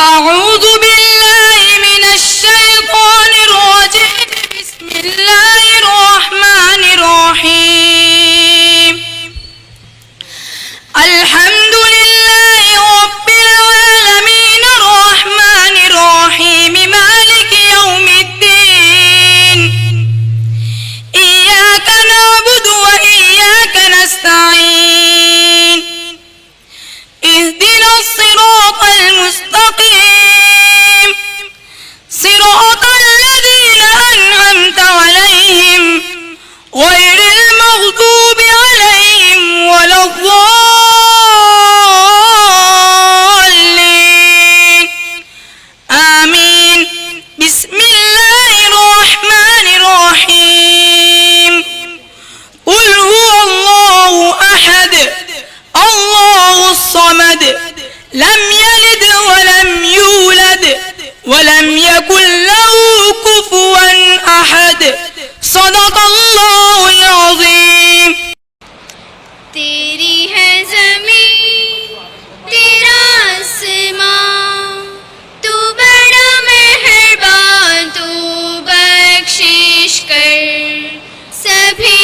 أعوذ بالله من الشيطان الرجيم. بسم الله الرحمن الرحيم. الحمد لله رب العالمين الرحمن الرحيم مالك يوم الدين. إياك نعبد وإياك نستعين. اهدنا الصراط المستقيم صراط الذين أنعمت عليهم غير المغضوب عليهم ولا الضالين آمين. بسم الله الرحمن الرحيم. قل هو الله أحد الله الصمد لم يلد ولم يولد ولم يكن له كفوا أحد. صدق الله العظيم. तेरी है ज़मीन तेरा आसमां, तू बड़ा मेहरबान, तू बख्शिश कर, सभी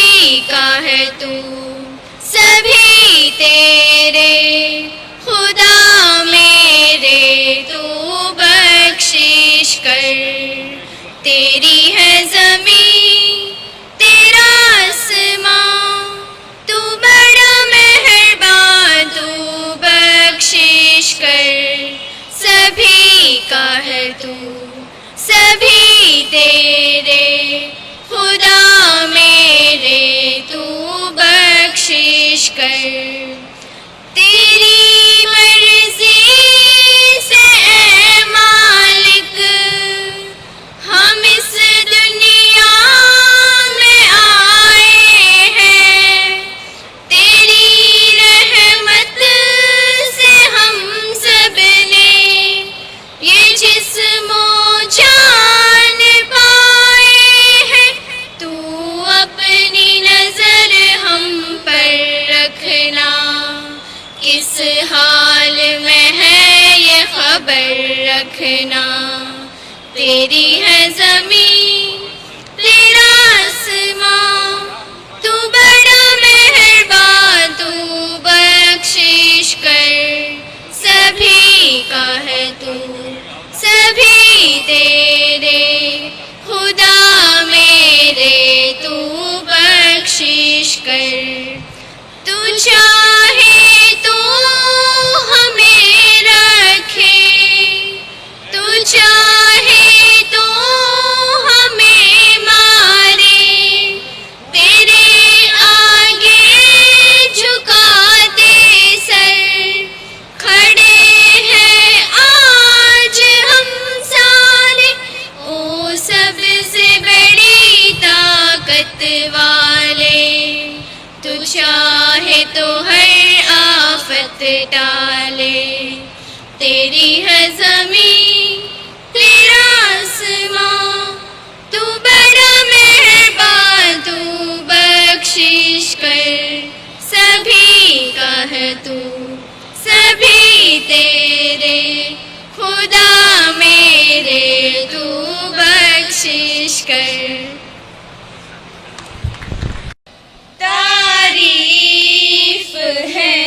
का है तू, सभी तेरे खुदा मेरे, तू बख्शिश कर. तेरी है ज़मीन तेरा आसमां, तू बड़ा मेहरबान, तू बख्शिश कर, सभी का है तू, सभी तेरे खुदा मेरे, तू बख्शिश कर. तेरी मर्जी से ऐ मालिक हम इस दुनिया में आए हैं, तेरी रहमत से हम सब ने ये जिस्मो जान पाए हैं. तू अपनी नजर हम पर रखना, किस हाल में है ये खबर रखना. तेरी है ज़मीन तेरा आसमां, तू बड़ा मेहरबान, तू बख्शिश कर, सभी का है तू, सभी तेरे खुदा मेरे, तू बख्शिश कर. तू चाहे तो हमें रखे, तू चाहे तो हमें मारे, तेरे आगे झुकाते सर खड़े हैं आज हम सारे. ओ सबसे बड़ी ताकत वाले, तू चाहे तो हर आफत टाले. तेरी है ज़मीन तेरा आसमां, तू बड़ा मेहरबान, तू बख्शिश कर, सभी का है तू, सभी तेरे खुदा मेरे, तू बख्शिश कर. तारीफ है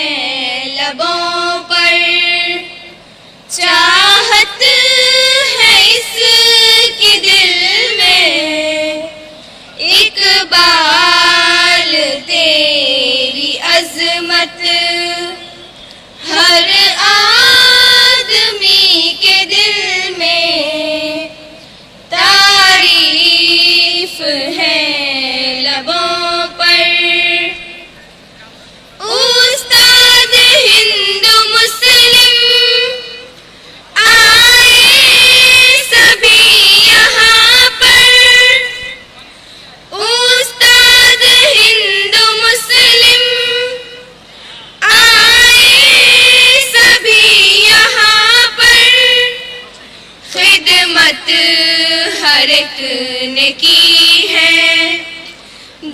लबों पर, चाहत है इसके दिल में, इकबाल तेरी अजमत हर आदमी के दिल में. तारीफ है लबों पर, उस्ताद हिंदू मुस्लिम आए सभी यहाँ पर. उस्ताद हिंदू मुस्लिम आए सभी यहाँ पर. खिदमत हर एक ने की है,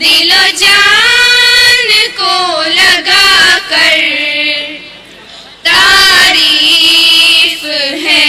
दिलो जान को लगा कर. तारीफ है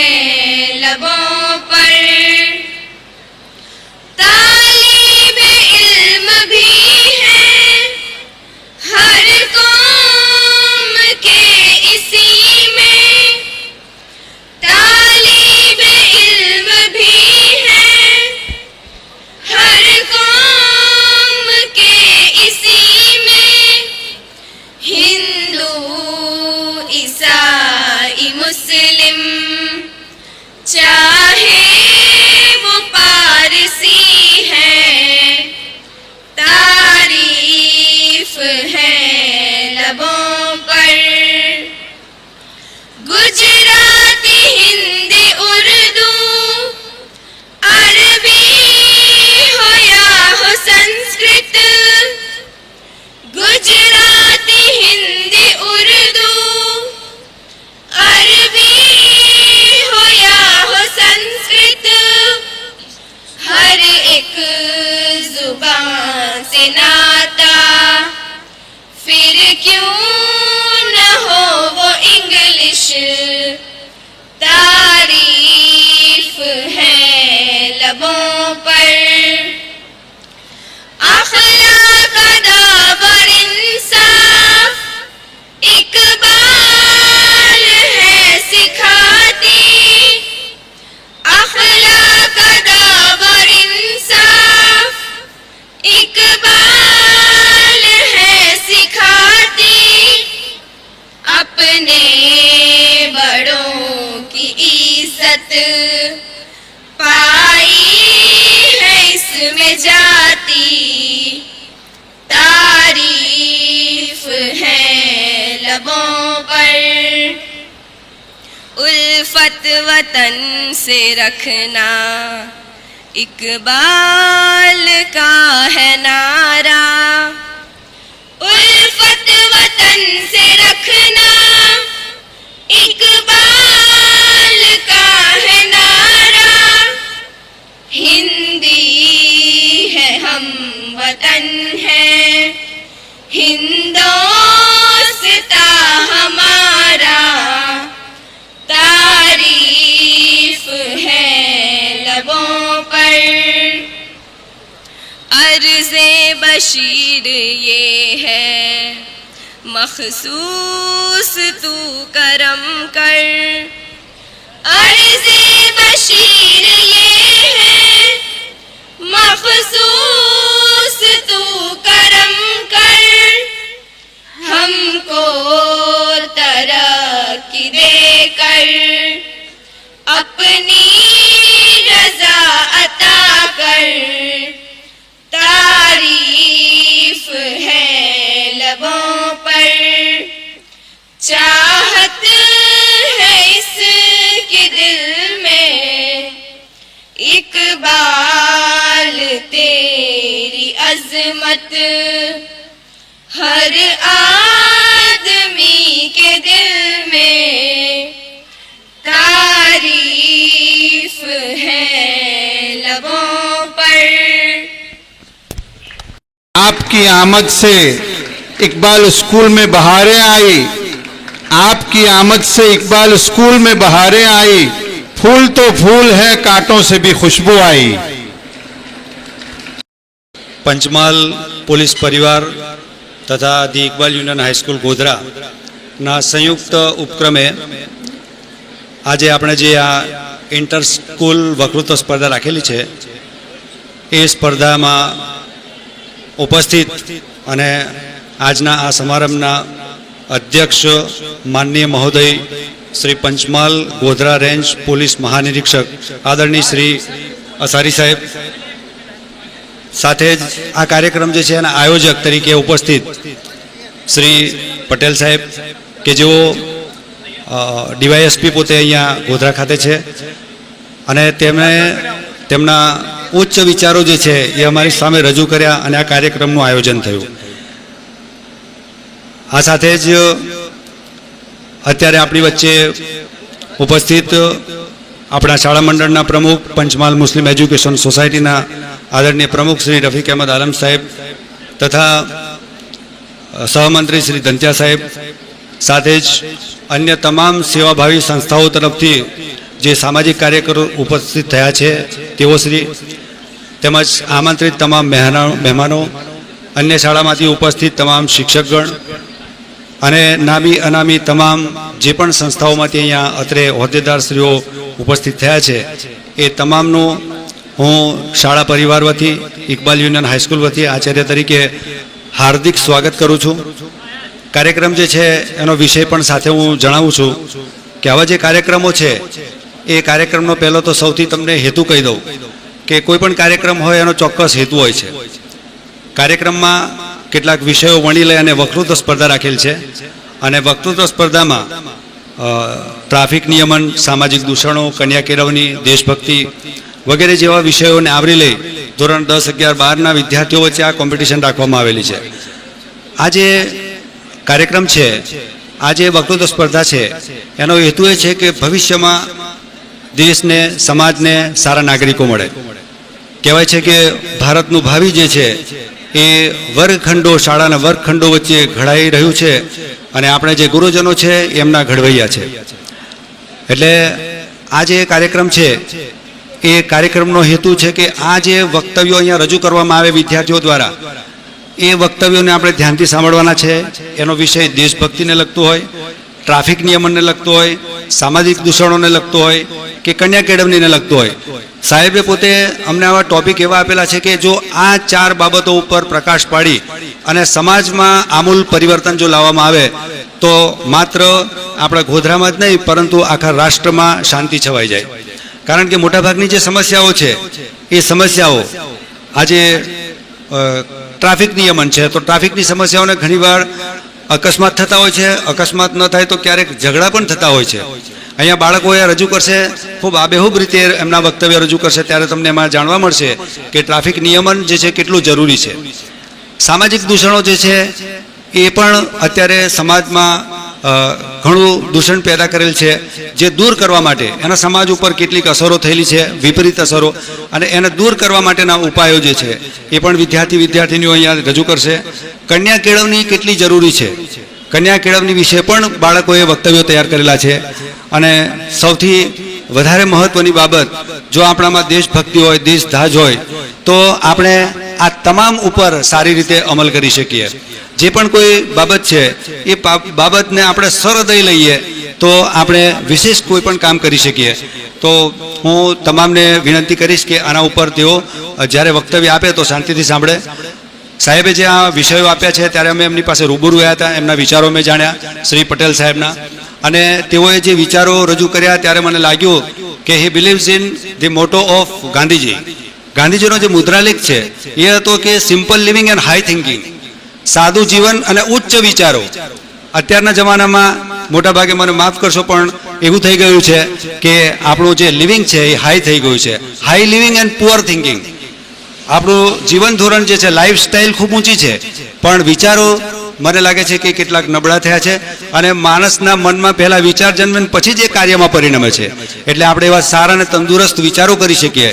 उल्फत वतन से रखना इकबाल का है नारा। उल्फत वतन से रखना इकबाल का है नारा। हिंदी है हम वतन है हिंदोस्ता हमारा। तारीफ है लबों पर अर्ज़े बशीर ये है मखसूस तू करम कर। अर्ज़े बशीर ये है मखसूस तू करम कर। हमको तरक्की देकर अपनी रज़ा अता कर। तारीफ है लबों पर चाहत है इसके दिल में। इकबाल तेरी अज़मत हर आदमी के दिल में। तारीफ है लबों पर। आपकी आमद से इकबाल स्कूल में बहारें आई। आपकी आमद से इकबाल स्कूल में बहारें आई। फूल तो फूल है कांटों से भी खुशबू आई। पंचमहाल पुलिस परिवार तथा दी इकबाल युनियन हाईस्कूल गोधरा ना संयुक्त उपक्रमे आज આપણે જે આ ઇન્ટર સ્કૂલ વક્તૃત્વ સ્પર્ધા રાખેલી છે એ સ્પર્ધામાં ઉપસ્થિત અને આજના આ સમારંભના અધ્યક્ષ માનનીય મહોદય શ્રી પંચમહાલ ગોધરા રેન્જ પોલીસ મહાનિરીક્ષક આદરણીય શ્રી અસારી સાહેબ, સાથે જ આ કાર્યક્રમ જે છે એના આયોજક તરીકે ઉપસ્થિત શ્રી પટેલ સાહેબ કે જેઓ ડીવાયએસપી પોતે અહીંયા ગોધરા ખાતે છે અને તેમણે તેમના ઉચ્ચ વિચારો જે છે એ અમારી સામે રજૂ કર્યા અને આ કાર્યક્રમનું આયોજન થયું. આ સાથે જ અત્યારે આપણી વચ્ચે ઉપસ્થિત આપણા શાળા મંડળના પ્રમુખ, પંચમહાલ મુસ્લિમ એજ્યુકેશન સોસાયટીના આદરણીય પ્રમુખ શ્રી રફીક અહેમદ આલમ સાહેબ તથા સહમંત્રી શ્રી ધંત્યા સાહેબ, સાથે જ અન્ય તમામ સેવાભાવી સંસ્થાઓ તરફથી જે સામાજિક કાર્યકરો ઉપસ્થિત થયા છે તેઓ શ્રી, તેમજ આમંત્રિત તમામ મહેમાનો, અન્ય શાળામાંથી ઉપસ્થિત તમામ શિક્ષકગણ અને નામી અનામી તમામ જે પણ સંસ્થાઓમાંથી અહીંયા અત્રે હોદ્દેદારશ્રીઓ ઉપસ્થિત થયા છે એ તમામનું હું શાળા પરિવાર વતી, ઇકબાલ યુનિયન હાઈસ્કૂલ વતી આચાર્ય તરીકે હાર્દિક સ્વાગત કરું છું. કાર્યક્રમ જે છે એનો વિષય પણ સાથે હું જણાવું છું કે આવા જે કાર્યક્રમો છે એ કાર્યક્રમનો પહેલો તો સૌથી તમને હેતુ કહી દઉં કે કોઈ પણ કાર્યક્રમ હોય એનો ચોક્કસ હેતુ હોય છે. કાર્યક્રમમાં કેટલાક વિષયો વણી લઈ અને વક્તૃત્વ સ્પર્ધા રાખેલ છે અને વક્તૃત્વ સ્પર્ધામાં ટ્રાફિક નિયમન, સામાજિક દૂષણો, કન્યા કેળવણી, દેશભક્તિ વગેરે જેવા વિષયોને આવરી લઈ ધોરણ 10, 11, 12ના વિદ્યાર્થીઓ વચ્ચે આ કોમ્પિટિશન રાખવામાં આવેલી છે. આ જે કાર્યક્રમ છે, આ જે વક્તૃત્વ સ્પર્ધા છે એનો હેતુ એ છે કે ભવિષ્યમાં દેશને, સમાજને સારા નાગરિકો મળે. કહેવાય છે કે ભારતનું ભાવિ જે છે એ વર્ગખંડો, શાળાના વર્ગખંડો વચ્ચે ઘડાઈ રહ્યું છે અને આપણે જે ગુરુજનો છે એમના ઘડવૈયા છે. એટલે આ જે કાર્યક્રમ છે એ કાર્યક્રમનો હેતુ છે કે આ જે વક્તવ્યો અહીંયા રજૂ કરવામાં આવે વિદ્યાર્થીઓ દ્વારા, એ વક્તવ્યોને આપણે ધ્યાનથી સાંભળવાના છે. એનો વિષય દેશભક્તિને લગતો હોય, ટ્રાફિક નિયમનને લગતો હોય, સામાજિક દૂષણોને લગતો હોય કે કન્યા કેળવણીને લગતો હોય. સાહેબે પોતે અમને આવા ટોપિક એવા આપેલા છે કે જો આ 4 બાબતો ઉપર પ્રકાશ પાડી અને સમાજમાં આમૂલ પરિવર્તન જો લાવવામાં આવે તો માત્ર આપણા ગોધરામાં જ નહીં પરંતુ આખા રાષ્ટ્રમાં શાંતિ છવાઈ જાય. કારણ કે મોટાભાગની જે સમસ્યાઓ છે એ સમસ્યાઓ આજે ટ્રાફિક નિયમન છે તો ટ્રાફિકની સમસ્યાઓને ઘણીવાર અકસ્માત થતા હોય છે, અકસ્માત ન થાય તો ક્યારેક ઝઘડા પણ થતા હોય છે. અહીંયા બાળકોએ રજૂ કરશે, ખૂબ આબેહૂબ રીતે એમના વક્તવ્ય રજૂ કરશે, ત્યારે તમને એમાં જાણવા મળશે કે ટ્રાફિક નિયમન જે છે કેટલું જરૂરી છે. સામાજિક દૂષણો જે છે એ પણ અત્યારે સમાજમાં ઘણું દૂષણ પેદા કરેલ છે, જે દૂર કરવા માટે એના સમાજ ઉપર કેટલીક અસરો થયેલી છે, વિપરીત અસરો, અને એને દૂર કરવા માટેના ઉપાયો જે છે એ પણ વિદ્યાર્થીનીઓ અહીંયા રજૂ કરશે. કન્યા કેળવણી કેટલી જરૂરી છે, કન્યા કેળવણી વિશે પણ બાળકોએ વક્તવ્યો તૈયાર કરેલા છે. અને સૌથી વધારે મહત્વની બાબત, જો આપણામાં દેશભક્તિ હોય, દેશધાજ હોય, તો આપણે આ તમામ ઉપર સારી રીતે અમલ કરી શકીએ. જે પણ કોઈ બાબત છે એ બાબતને આપણે સરહૃદય લઈએ તો આપણે વિશેષ કોઈ પણ કામ કરી શકીએ. તો હું તમામને વિનંતી કરીશ કે આના ઉપર તેઓ જ્યારે વક્તવ્ય આપે તો શાંતિથી સાંભળે. સાહેબે જે આ વિષયો આપ્યા છે ત્યારે અમે એમની પાસે રૂબરૂ ગયા હતા, એમના વિચારો મેં જાણ્યા શ્રી પટેલ સાહેબના, અને તેઓએ જે વિચારો રજૂ કર્યા ત્યારે મને લાગ્યું કે હી બિલીવ્સ ઇન ધી મોટો ઓફ ગાંધીજી. ગાંધીજીનો જે મુદ્રાલેખ છે એ હતો કે simple living and high thinking, સાદું જીવન અને ઉચ્ચ વિચારો. અત્યારના જમાનામાં મોટાભાગે મને માફ કરશો પણ એવું થઈ ગયું છે કે આપણું જે લિવિંગ છે એ હાઈ થઈ ગયું છે. High living and poor thinking. આપણું જીવન ધોરણ જે છે, લાઈફસ્ટાઈલ ખૂબ ઊંચી છે, પણ વિચારો મને લાગે છે કે કેટલાક નબળા થયા છે. અને માણસના મનમાં પહેલા વિચાર જન્મે પછી જ એ કાર્યમાં પરિણમે છે. એટલે આપણે એવા સારા અને તંદુરસ્ત વિચારો કરી શકીએ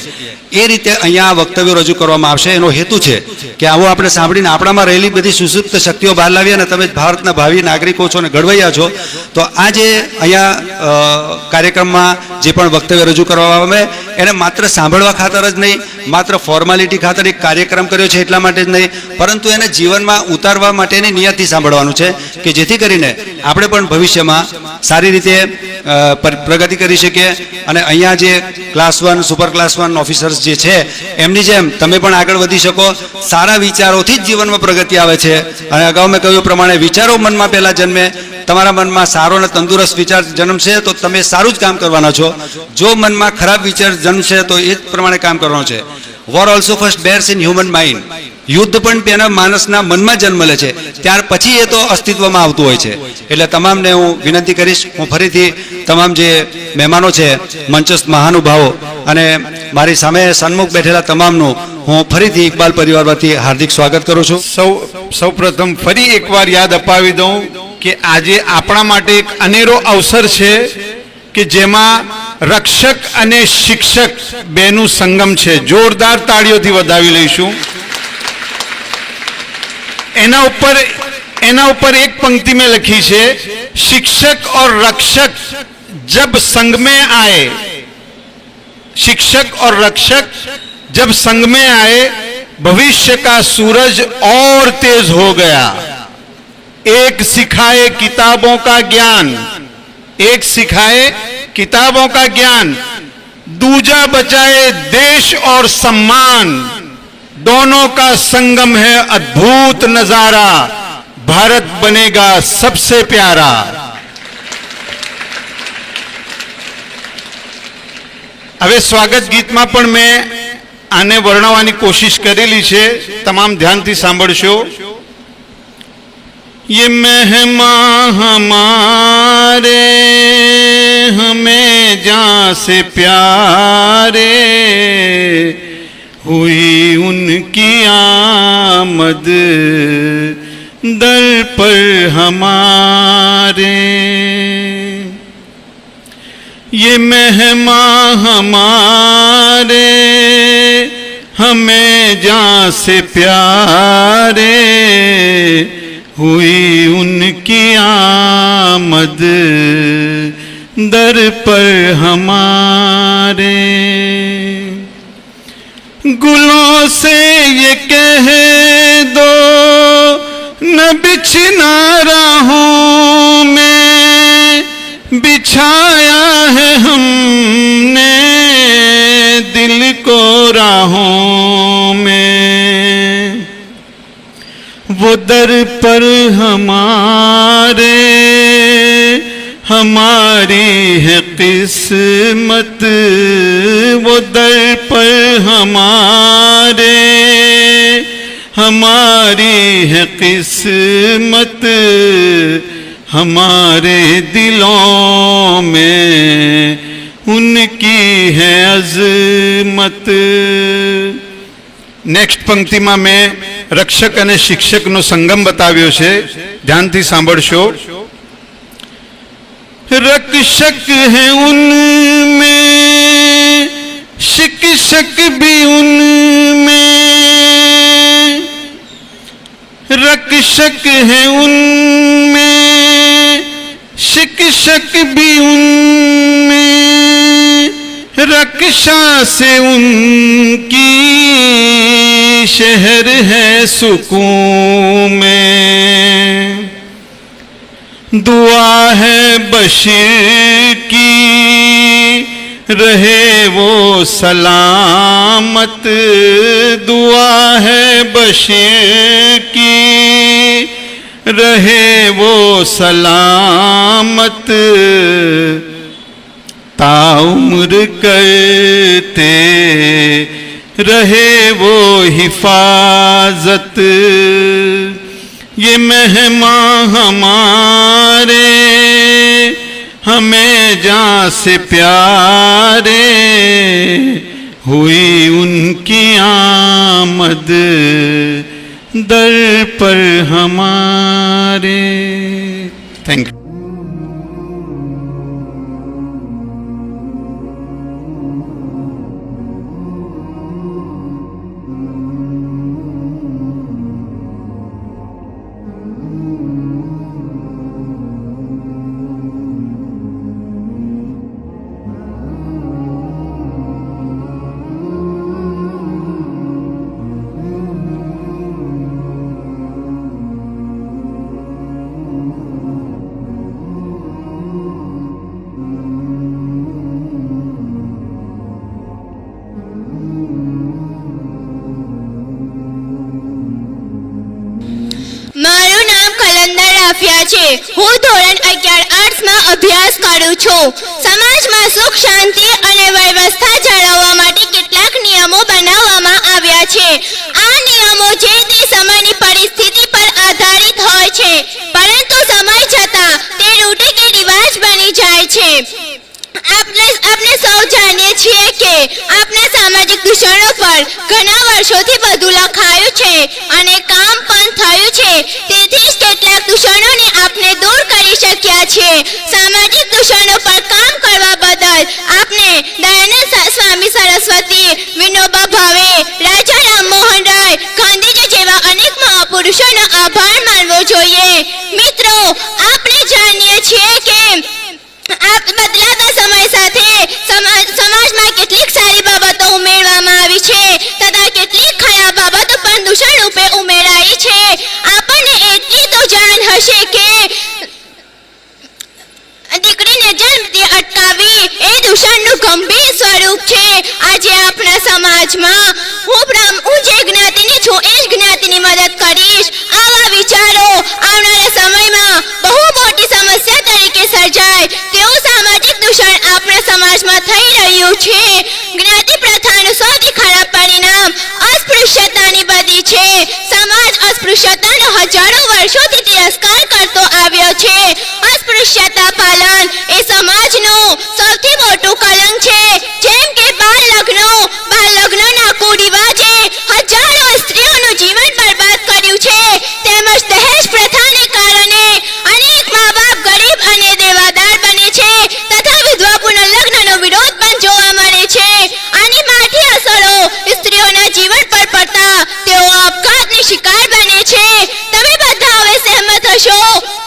એ રીતે અહીંયા આ વક્તવ્યો રજૂ કરવામાં આવશે. એનો હેતુ છે કે આવો આપણે સાંભળીને આપણામાં રહેલી બધી સુસુપ્ત શક્તિઓ બહાર લાવીએ, અને તમે ભારતના ભાવિ નાગરિકો છો અને ઘડવૈયા છો, તો આ જે અહીંયા કાર્યક્રમમાં જે પણ વક્તવ્ય રજૂ કરવામાં આવે એને માત્ર સાંભળવા ખાતર જ નહીં, માત્ર ફોર્માલિટી ખાતર એક કાર્યક્રમ કર્યો છે એટલા માટે જ નહીં, પરંતુ એને જીવનમાં ઉતારવા માટેની નિયતથી સાંભળવાનું છે કે જેથી કરીને આપણે પણ ભવિષ્યમાં સારી રીતે પ્રગતિ કરી શકીએ. અને અહીંયા જે ક્લાસ 1, સુપર ક્લાસ 1 ઓફિસર્સ જે છે એમની જેમ તમે પણ આગળ વધી શકો. સારા વિચારોથી જ જીવનમાં પ્રગતિ આવે છે. અને અગાઉ મેં કહ્યું પ્રમાણે વિચારો મનમાં પહેલાં જન્મે. તમારા મનમાં સારો અને તંદુરસ્ત વિચાર જન્મશે તો તમે સારું જ કામ કરવાના છો. જો મનમાં ખરાબ વિચાર જન્મશે તો એ જ પ્રમાણે કામ કરવાનું છે. War also first bears in human mind. યુદ્ધ પણ તેના માણસના મનમાં જન્મ લે છે, ત્યાર પછી એ તો અસ્તિત્વમાં આવતું હોય છે. એટલે તમામને હું વિનંતી કરીશ, હું ફરીથી તમામ જે મહેમાનો છે, મંચસ્થ મહાનુભાવો અને મારી સામે સન્મુખ બેઠેલા તમામનું હું ફરીથી ઇકબાલ પરિવાર વતી હાર્દિક સ્વાગત કરું છું. સૌ પ્રથમ ફરી એકવાર યાદ અપાવી દઉં કે આજે આપણા માટે એક અનેરો અવસર છે કે જેમાં રક્ષક અને શિક્ષક બેનું સંગમ છે. જોરદાર તાળીઓથી વધાવી લઈશું. એના ઉપર એક पंक्ति में लिखी છે, शिक्षक और रक्षक जब संग में आए, शिक्षक और रक्षक जब संग में आए, भविष्य का सूरज और तेज हो गया. एक सिखाए किताबों का ज्ञान, एक सिखाए किताबों का ज्ञान, दूजा बचाए देश और सम्मान. दोनों का संगम है अद्भुत नजारा, भारत बनेगा सबसे प्यारा. હવે સ્વાગત ગીતમાં પણ મેં આને વર્ણવવાની કોશિશ કરેલી છે, તમામ ધ્યાનથી સાંભળશો. ये मेहमान हमारे हमें जहाँ से प्यारे, हुई उनकी आमद दर पर हमारे. ये मेहमान हमारे हमें जहाँ से प्यारे, हुई उनकी आमद दर पर हमारे. गुलों से ये कह दो न बिछना राहों में, बिछाया है हमने दिल को राहों में. वो दर पर हमारे हमारी है किस्मत, वो दर पर हमारे हमारी है किस्मत, हमारे दिलों में उनकी है अजमत। નેક્સ્ટ પંક્તિમાં મેં રક્ષક અને શિક્ષકનો સંગમ બતાવ્યો છે, ધ્યાનથી સાંભળશો। रक्षक है उनमें, शिक्षक भी उनमें, रक्षक है उनमें, शिक्षक भी उनमें, रक्षा से उनकी शहर है सुकून में। दुआ है बशीर की रहे वो सलामत, दुआ है बशीर की रहे वो सलामत, ताउम्र करते रहे वो हिफाजत। ये मेहमान हमारे हमें जान से प्यारे, हुई उनकी आमद दर पर हमारे। Thank you. મારું નામ કલંદર રાફિયા છે। હું ધોરણ 11 આર્ટ્સમાં અભ્યાસ કરું છું। સમાજમાં સુખ શાંતિ અને વ્યવસ્થા જાળવવા માટે કેટલાક નિયમો બનાવવામાં આવ્યા છે। આ નિયમો જે તે સમયની પરિસ્થિતિ પર આધારિત હોય છે, પરંતુ સમય જતાં તે રૂઢિ કે રિવાજ બની જાય છે। આપણે સૌ જાણીએ છીએ કે આપણા સામાજિક દૂષણો પર ઘણા વર્ષોથી બધું લખાયું છે અને કામ પણ થયું છે। તેથી જ કેટલાક દૂષણોને આપણે દૂર કરી શક્યા છે। સામાજિક દૂષણો પર કામ કરવા બદલ આપણે દયાનંદ સ્વામી સરસ્વતી, વિનોબા ભાવે, રાજા રામમોહન રાય, ગાંધીજી જેવા અનેક મહાપુરુષોનો આભાર માનવો જોઈએ। મિત્રો, આપણે જાણીએ છીએ કે બદલાતા સમય સાથે સમાજમાં કેટલીક સારી બાબતો ઉમેરવામાં આવી છે તથા કેટલીક ખરાબ બાબતો પણ દૂષણ રૂપે ઉમેરાઈ છે। આપણને એટલી તો જાણ હશે કે દીકરીને જન્મથી અટકાવવી એ દૂષણનું ગંભીર સ્વરૂપ છે। આજે આપણા સમાજમાં હું જે જ્ઞાતિની છું એ જ જ્ઞાતિની મદદ કરીશ, આવા વિચારો આવનારા સમયમાં બહુ મોટી સમસ્યા તરીકે સર્જાય તેવું સામાજિક દૂષણ આપણા સમાજમાં થઈ રહ્યું છે। જ્ઞાતિ પ્રથાનું સૌથી ખરાબ પરિણામ અસ્પૃશ્યતાની બધી છે। સમાજ અસ્પૃશ્યતાનો હજારો વર્ષોથી તિરસ્કાર કરતો આવ્યો છે। અસ્પૃશ્યતા પાલન એ સમાજનું સૌથી મોટું કલંક છે। જેમ કે બાળ લગ્નના કુરિવાજે હજારો સ્ત્રીઓનું જીવન બરબાદ કર્યું છે, તેમજ દહેજ પ્રથાને કારણે અનેક મા-બાપ ગરીબ અને દેવાદાર બને છે તથા વિધવા પુનર્લગ્નનો વિરોધ પણ જોવા મળે છે। આની માઠી અસરો સ્ત્રીઓના જીવન પર પડતા તેઓ આપઘાતની શિકાર બને છે। તમે બધા હવે સહેમત હશો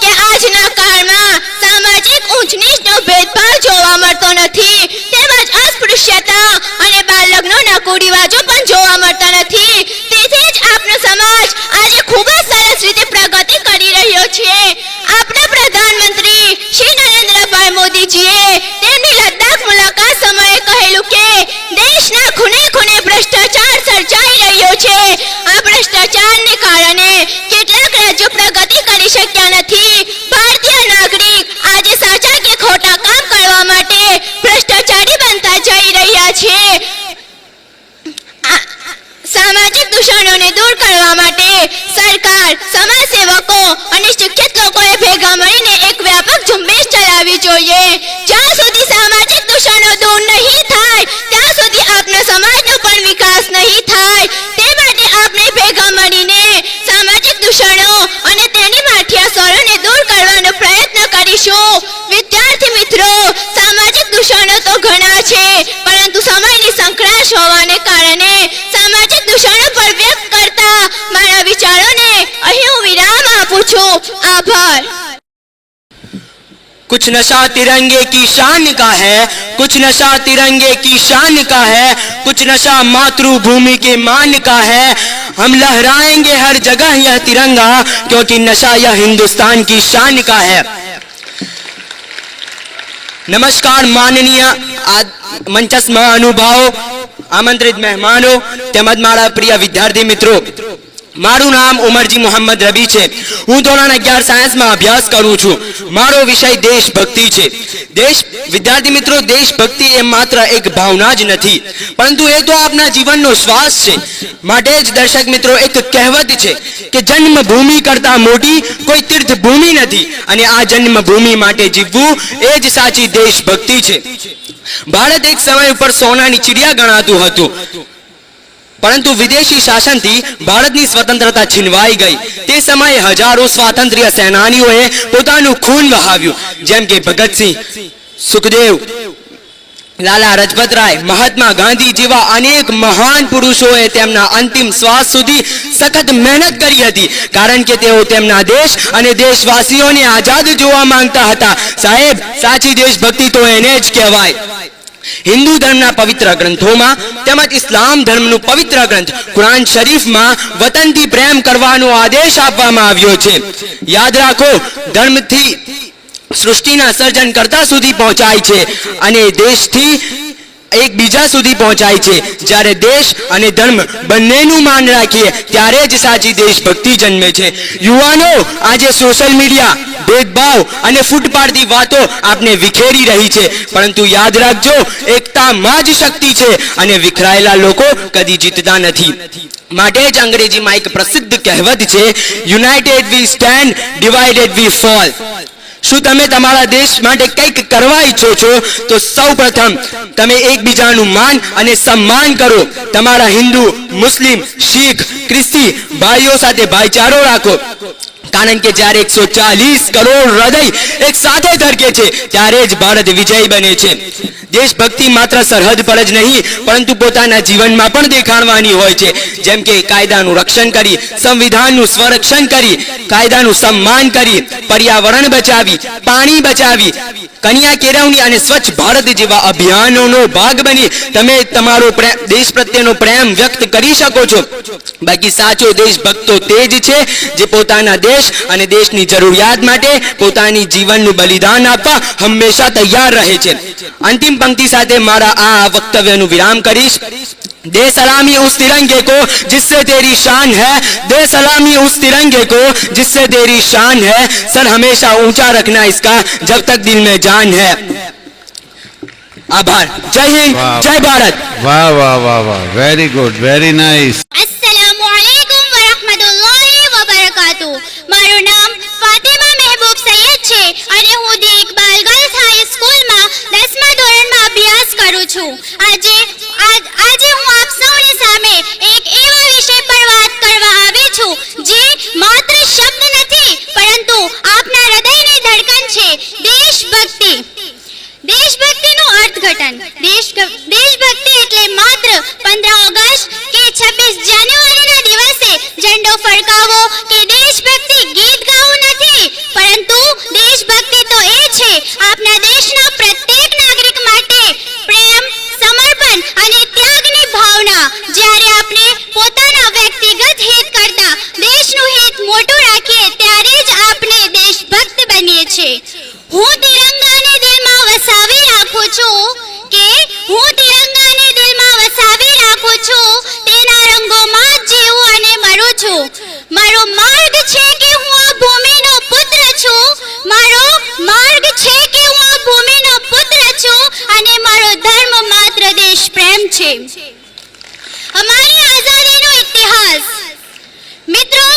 કે આજના કાળમાં સામાજિક ઊંચ નીચનો ભેદભાવ જોવા મળતો નથી, તેમજ અસ્પૃશ્યતા અને બાળ લગ્નોના કુરિવાજો પણ જોવા મળતા નથી। તેથી જ આપણો સમાજ આજે ખૂબ જ સરસ રીતે પ્રગતિ કરી રહ્યો છે। આપણા પ્રધાનમંત્રી શ્રી નરેન્દ્રભાઈ મોદીજીએ તેમની લદ્દાખ મુલાકાત સમયે કહેલું કે દેશના ખૂણે ખૂણે ભ્રષ્ટાચાર સર્જાઈ રહ્યો છે। આ ભ્રષ્ટાચારને કારણે કેટલાક રાજ્યો પ્રગતિ કરી શક્યા નથી। ભારતીય નાગરિક આજે સાચા કે ખોટા કામ કરવા માટે ભ્રષ્ટાચારી બનતા જઈ રહ્યા છે। સામાજિક દૂષણોને દૂર કરવા માટે સરકાર સરકાર, સમાજ સેવકો અને શિક્ષિત લોકોએ ભેગા મળીને એક વ્યાપક ઝુંબેશ ચલાવવી જોઈએ. જ્યાં સુધી સામાજિક દૂષણો દૂર નહીં થાય ત્યાં સુધી આપણા સમાજનો પણ વિકાસ નહીં થાય. તે માટે આપણે ભેગા મળીને સામાજિક દૂષણો અને તેની માઠિયાસોરોને દૂર કરવાનો પ્રયત્ન કરીશું. વિદ્યાર્થી મિત્રો, સામાજિક દૂષણો તો ઘણા છે, પરંતુ સમયની સંકળાશ હોવાને કારણે સામાજિક દૂષણો પર વ્યક્ત કરતા મારા વિચારોને અહીં હું વિરામ આપું છું. આભાર. कुछ नशा तिरंगे की शान का है, कुछ नशा तिरंगे की शान का है, कुछ नशा मातृभूमि के मान का है. हम लहराएंगे हर जगह यह तिरंगा, क्योंकि नशा यह हिंदुस्तान की शान का है. नमस्कार माननीय मंचस्थ महानुभावो, आमंत्रित मेहमानो તેમજ મારા પ્રિય વિદ્યાર્થી મિત્રો, મારું નામ ઉમરજી મોહમ્મદ રબી છે. હું ધોરણ 11 સાયન્સમાં અભ્યાસ કરું છું. મારો વિષય દેશભક્તિ છે. વિદ્યાર્થી મિત્રો, દેશભક્તિ એ માત્ર એક ભાવના જ નથી, પરંતુ એ તો આપણા જીવનનો શ્વાસ છે. માટે જ દર્શક મિત્રો, એક કહેવત છે કે જન્મભૂમિ કરતા મોટી કોઈ તીર્થભૂમિ નથી, અને આ જન્મભૂમિ માટે જીવવું એ જ સાચી દેશભક્તિ છે. ભારત એક સમય ઉપર સોનાની ચિડિયા ગણાતું હતું, પરંતુ વિદેશી શાસનથી ભારતની સ્વતંત્રતા છીનવાઈ ગઈ. તે સમયે હજારો સ્વાતંત્ર્ય સેનાનીઓએ પોતાનું ખૂન વહાવ્યું, જેમ કે ભગતસિંહ, સુખદેવ, લાલા લજપતરાય, મહાત્મા ગાંધી જેવા અનેક મહાન પુરુષોએ તેમના અંતિમ શ્વાસ સુધી સખત મહેનત કરી હતી, કારણ કે તેઓ તેમના દેશ અને દેશવાસીઓને આઝાદ જોવા માંગતા હતા. સાહેબ, સાચી દેશભક્તિ તો એને જ કહેવાય. હિન્દુ ધર્મના પવિત્ર ગ્રંથોમાં તેમજ ઇસ્લામ ધર્મનું પવિત્ર ગ્રંથ કુરાન શરીફમાં વતનથી પ્રેમ કરવાનો આદેશ આપવામાં આવ્યો છે. યાદ રાખો, ધર્મથી સૃષ્ટિના સર્જન કરતા સુધી પહોંચાય છે અને દેશથી એકબીજા સુધી પહોંચાય છે. જ્યારે દેશ અને ધર્મ બંનેનું માન રાખીએ ત્યારે જ સાચી દેશભક્તિ જન્મે છે. યુવાનો, આજે સોશિયલ મીડિયા ભેદભાવ અને ફૂટપાડતી વાતો આપને વિખેરી રહી છે, પરંતુ યાદ રાખજો, એકતામાં જ શક્તિ છે અને વિખરાયેલા લોકો કદી જીતતા નથી. માટે જ અંગ્રેજીમાં એક પ્રસિદ્ધ કહેવત છે, united we stand, divided we fall. શું તમે તમારા દેશ માટે કંઈક કરવા ઈચ્છો છો તો સૌપ્રથમ તમે એકબીજાનું માન અને સન્માન કરો. તમારા હિન્દુ, મુસ્લિમ, શીખ, ખ્રિસ્તી ભાઈઓ સાથે ભાઈચારો રાખો, કારણ કે જ્યારે 140 કરોડ હૃદય એક સાથે ધડકે છે ત્યારે જ ભારત વિજય બને છે. દેશભક્તિ માત્ર સરહદ પર જ નહીં, પરંતુ પોતાના જીવનમાં પણ દેખાડવાની હોય છે. જેમ કે કાયદાનું રક્ષણ કરી, સંવિધાનનું સ્વરક્ષણ કરી, કાયદાનું સન્માન કરી, પર્યાવરણ બચાવી, પાણી બચાવી, કન્યા કેળવણી અને સ્વચ્છ ભારત જેવા અભિયાનોનો ભાગ બની તમે તમારો દેશ પ્રત્યેનો પ્રેમ વ્યક્ત કરી શકો છો. બાકી સાચો દેશભક્ત તો તે જ છે જે પોતાના દેશ અને દેશની જરૂરિયાત માટે પોતાની જીવનનું બલિદાન આપવા હંમેશા તૈયાર રહે છે. અંતિમ पंक्ति साथे मारा आ वक्तव्यनु विराम करीश. दे सलामी उस तिरंगे को जिससे तेरी शान है, दे सलामी उस तिरंगे को जिससे तेरी शान है, सर हमेशा ऊंचा रखना इसका जब तक दिल में जान है. आभार. जय हिंद, जय भारत. वाह वाह वाह वाह, वेरी गुड, वेरी नाइस. अस्सलामुअलैकुम वरहमतुल्लाहि वबरकातुहू. મારું નામ ફાતિમા મહેબૂબ સૈયદ છે અને હું દી ઇકબાલ ગર્લ્સ હાઈ સ્કૂલમાં 10મા ધોરણમાં અભ્યાસ કરું છું. આજે હું આપ સૌની સામે એક એવા વિષય પર વાત કરવા આવી છું જે માત્ર શબ્દ નથી પરંતુ આપના હૃદયની ધડકન છે, દેશભક્તિ. દેશભક્તિનું અર્થઘટન. દેશભક્તિ એટલે માત્ર 15 ઓગસ્ટ કે 26 જાન્યુઆરીના દિવસે ઝંડો ફરકાવવો કે દેશભક્તિ ગીત ગાવું નથી, પરંતુ દેશભક્તિ તો એ છે આપના દેશના પ્રત્યેક નાગરિક માટે પ્રેમ, સમર્પણ અને ત્યાગની ભાવના. જ્યારે આપણે પોતાના વ્યક્તિગત હિત કરતા દેશનું હિત મોટું રાખીએ ત્યારે જ આપણે દેશભક્ત બનીએ છીએ. હું તિરંગાને દિલમાં વસાવી રાખું છું તેના રંગોમાં જ જીવું અને મરું છું. મારો માર્ગ છે કે હું આ ભૂમિનો પુત્ર છું, અને મારો ધર્મ માત્ર દેશ પ્રેમ છે. અમારી આઝાદીનો ઇતિહાસ. મિત્રો,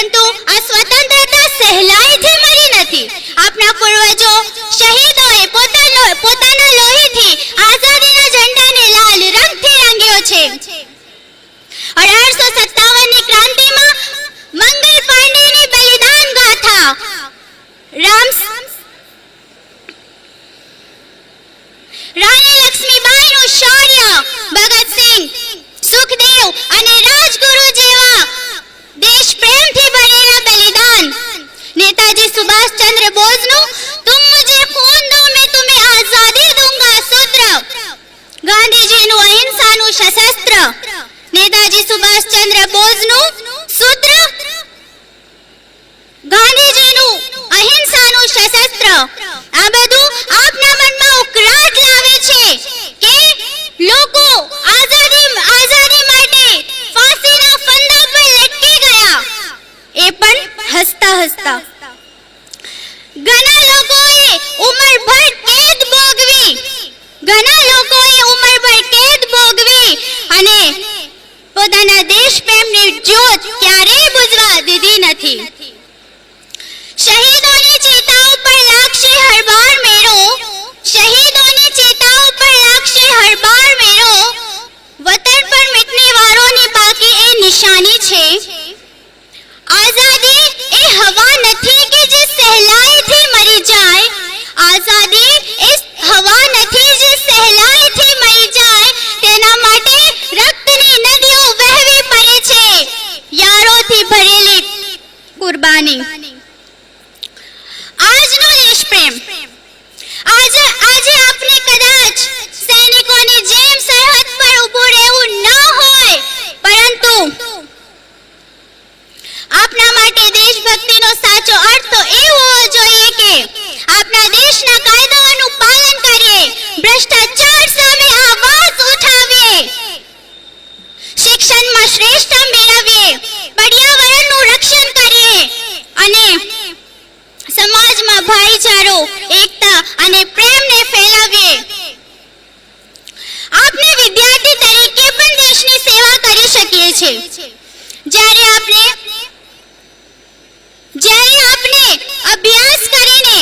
પરંતુ આ સ્વતંત્રતા સહેલાઈથી મળી નથી. આપણા પૂર્વજો શહીદોએ પોતાના લોહીથી આઝાદીના ઝંડાને લાલ રંગથી રંગ્યો છે. 1857ની ક્રાંતિમાં મંગલ પાંડેની બલિદાન ગાથા, રાણી લક્ષ્મીબાઈનું શૌર્ય, ભગતસિંહ, સુખદેવ અને રાજગુરુ જેવા દેશ પ્રેમથી ભરેલા બલિદાન, નેતાજી સુભાષચંદ્ર બોઝનું તુમ મુझे खून दो मैं तुम्हें आजादी दूंगा सूत्र, ગાંધીજીનું અહિંસાનું સશસ્ત્ર, નેતાજી સુભાષચંદ્ર બોઝનું સૂત્ર, ગાંધીજીનું અહિંસાનું સશસ્ત્ર, આ બધું આપના મનમાં ઉકળાટ લાવે છે કે લોકો આઝાદી માટે ફાંસીના ફંદા પર લટકી ગયા, એ પણ હસતા હસતા. ઘણા લોકોએ ઉંમરભર કેદ ભોગવી અને પોતાના દેશ પ્રેમની જ્યોત ક્યારેય બુઝવા દીધી નથી. શહીદોની ચિતા ઉપર લાગશે હર બાર મેરો, શહીદોની ચિતા ઉપર લાગશે હર બાર મેરો, વતન પર મિટને વારોની બાકી એ નિશાની છે. આઝાદી એ હવા નથી કે જે સહેલાઈથી મરી જાય, આઝાદી એ હવા નથી જે સહેલાઈથી મરી જાય, તેના માટે રક્તની નદીઓ વહેવી પડે છે, યારોથી ભરેલી કુરબાની. આજનો દેશ પ્રેમ, આજે આપને કદાચ સૈનિકોની જેમ સરહદ પર ઊભું રહેવું ન હોય, પરંતુ આપના માટે દેશભક્તિનો સાચો અર્થ તો એ હોવો જોઈએ કે આપના દેશના કાયદાઓનું પાલન કરીએ, ભ્રષ્ટાચાર સામે આવાજ ઉઠાવીએ, શિક્ષણમાં શ્રેષ્ઠતા મેળવીએ, પર્યાવરણનું રક્ષણ કરીએ અને સમાજમાં ભાઈચારો, એકતા અને પ્રેમને ફેલાવીએ. આપણે વિદ્યાર્થી તરીકે પણ દેશની સેવા કરી શકીએ છીએ. જ્યારે આપણે અભ્યાસ કરીને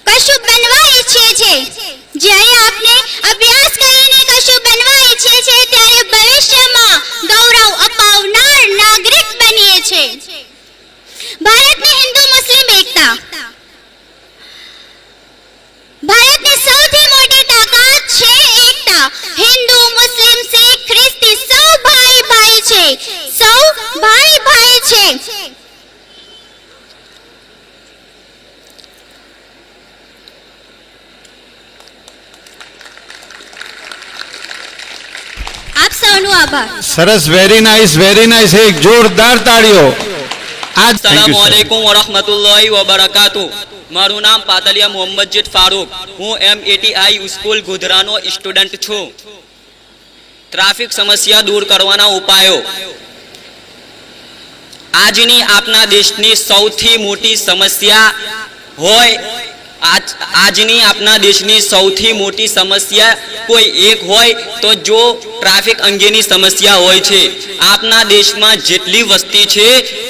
કશું બનવા ઈચ્છીએ છીએ, ત્યારે ભવિષ્યમાં ગૌરવ અપાવનાર નાગરિક બનીએ છીએ. ભારતની હિન્દુ મુસ્લિમ એકતા, ભારતની સૌથી મોટી તાકાત છે એકતા. હિન્દુ, મુસ્લિમ, શીખ, ખ્રિસ્તી સૌ ભાઈ ભાઈ છે, સૌ ભાઈ ભાઈ છે. આપ સૌનો આભાર. સરસ, વેરી નાઇસ, એક જોરદાર તાળીઓ. अस्सलामुअलैकुम वरहमतुल्लाहि वबरकातुह. મારું નામ પાતલિયા મોહમ્મદજીત ફારૂક. હું METI સ્કૂલ ગોધરાનો સ્ટુડન્ટ છું. ટ્રાફિક સમસ્યા દૂર કરવાના ઉપાયો. આજની આપના દેશની સૌથી મોટી સમસ્યા હોય, આજની આપના દેશની સૌથી મોટી સમસ્યા કોઈ એક હોય તો જો ટ્રાફિક અંગેની સમસ્યા હોય છે. આપના દેશમાં જેટલી વસ્તી છે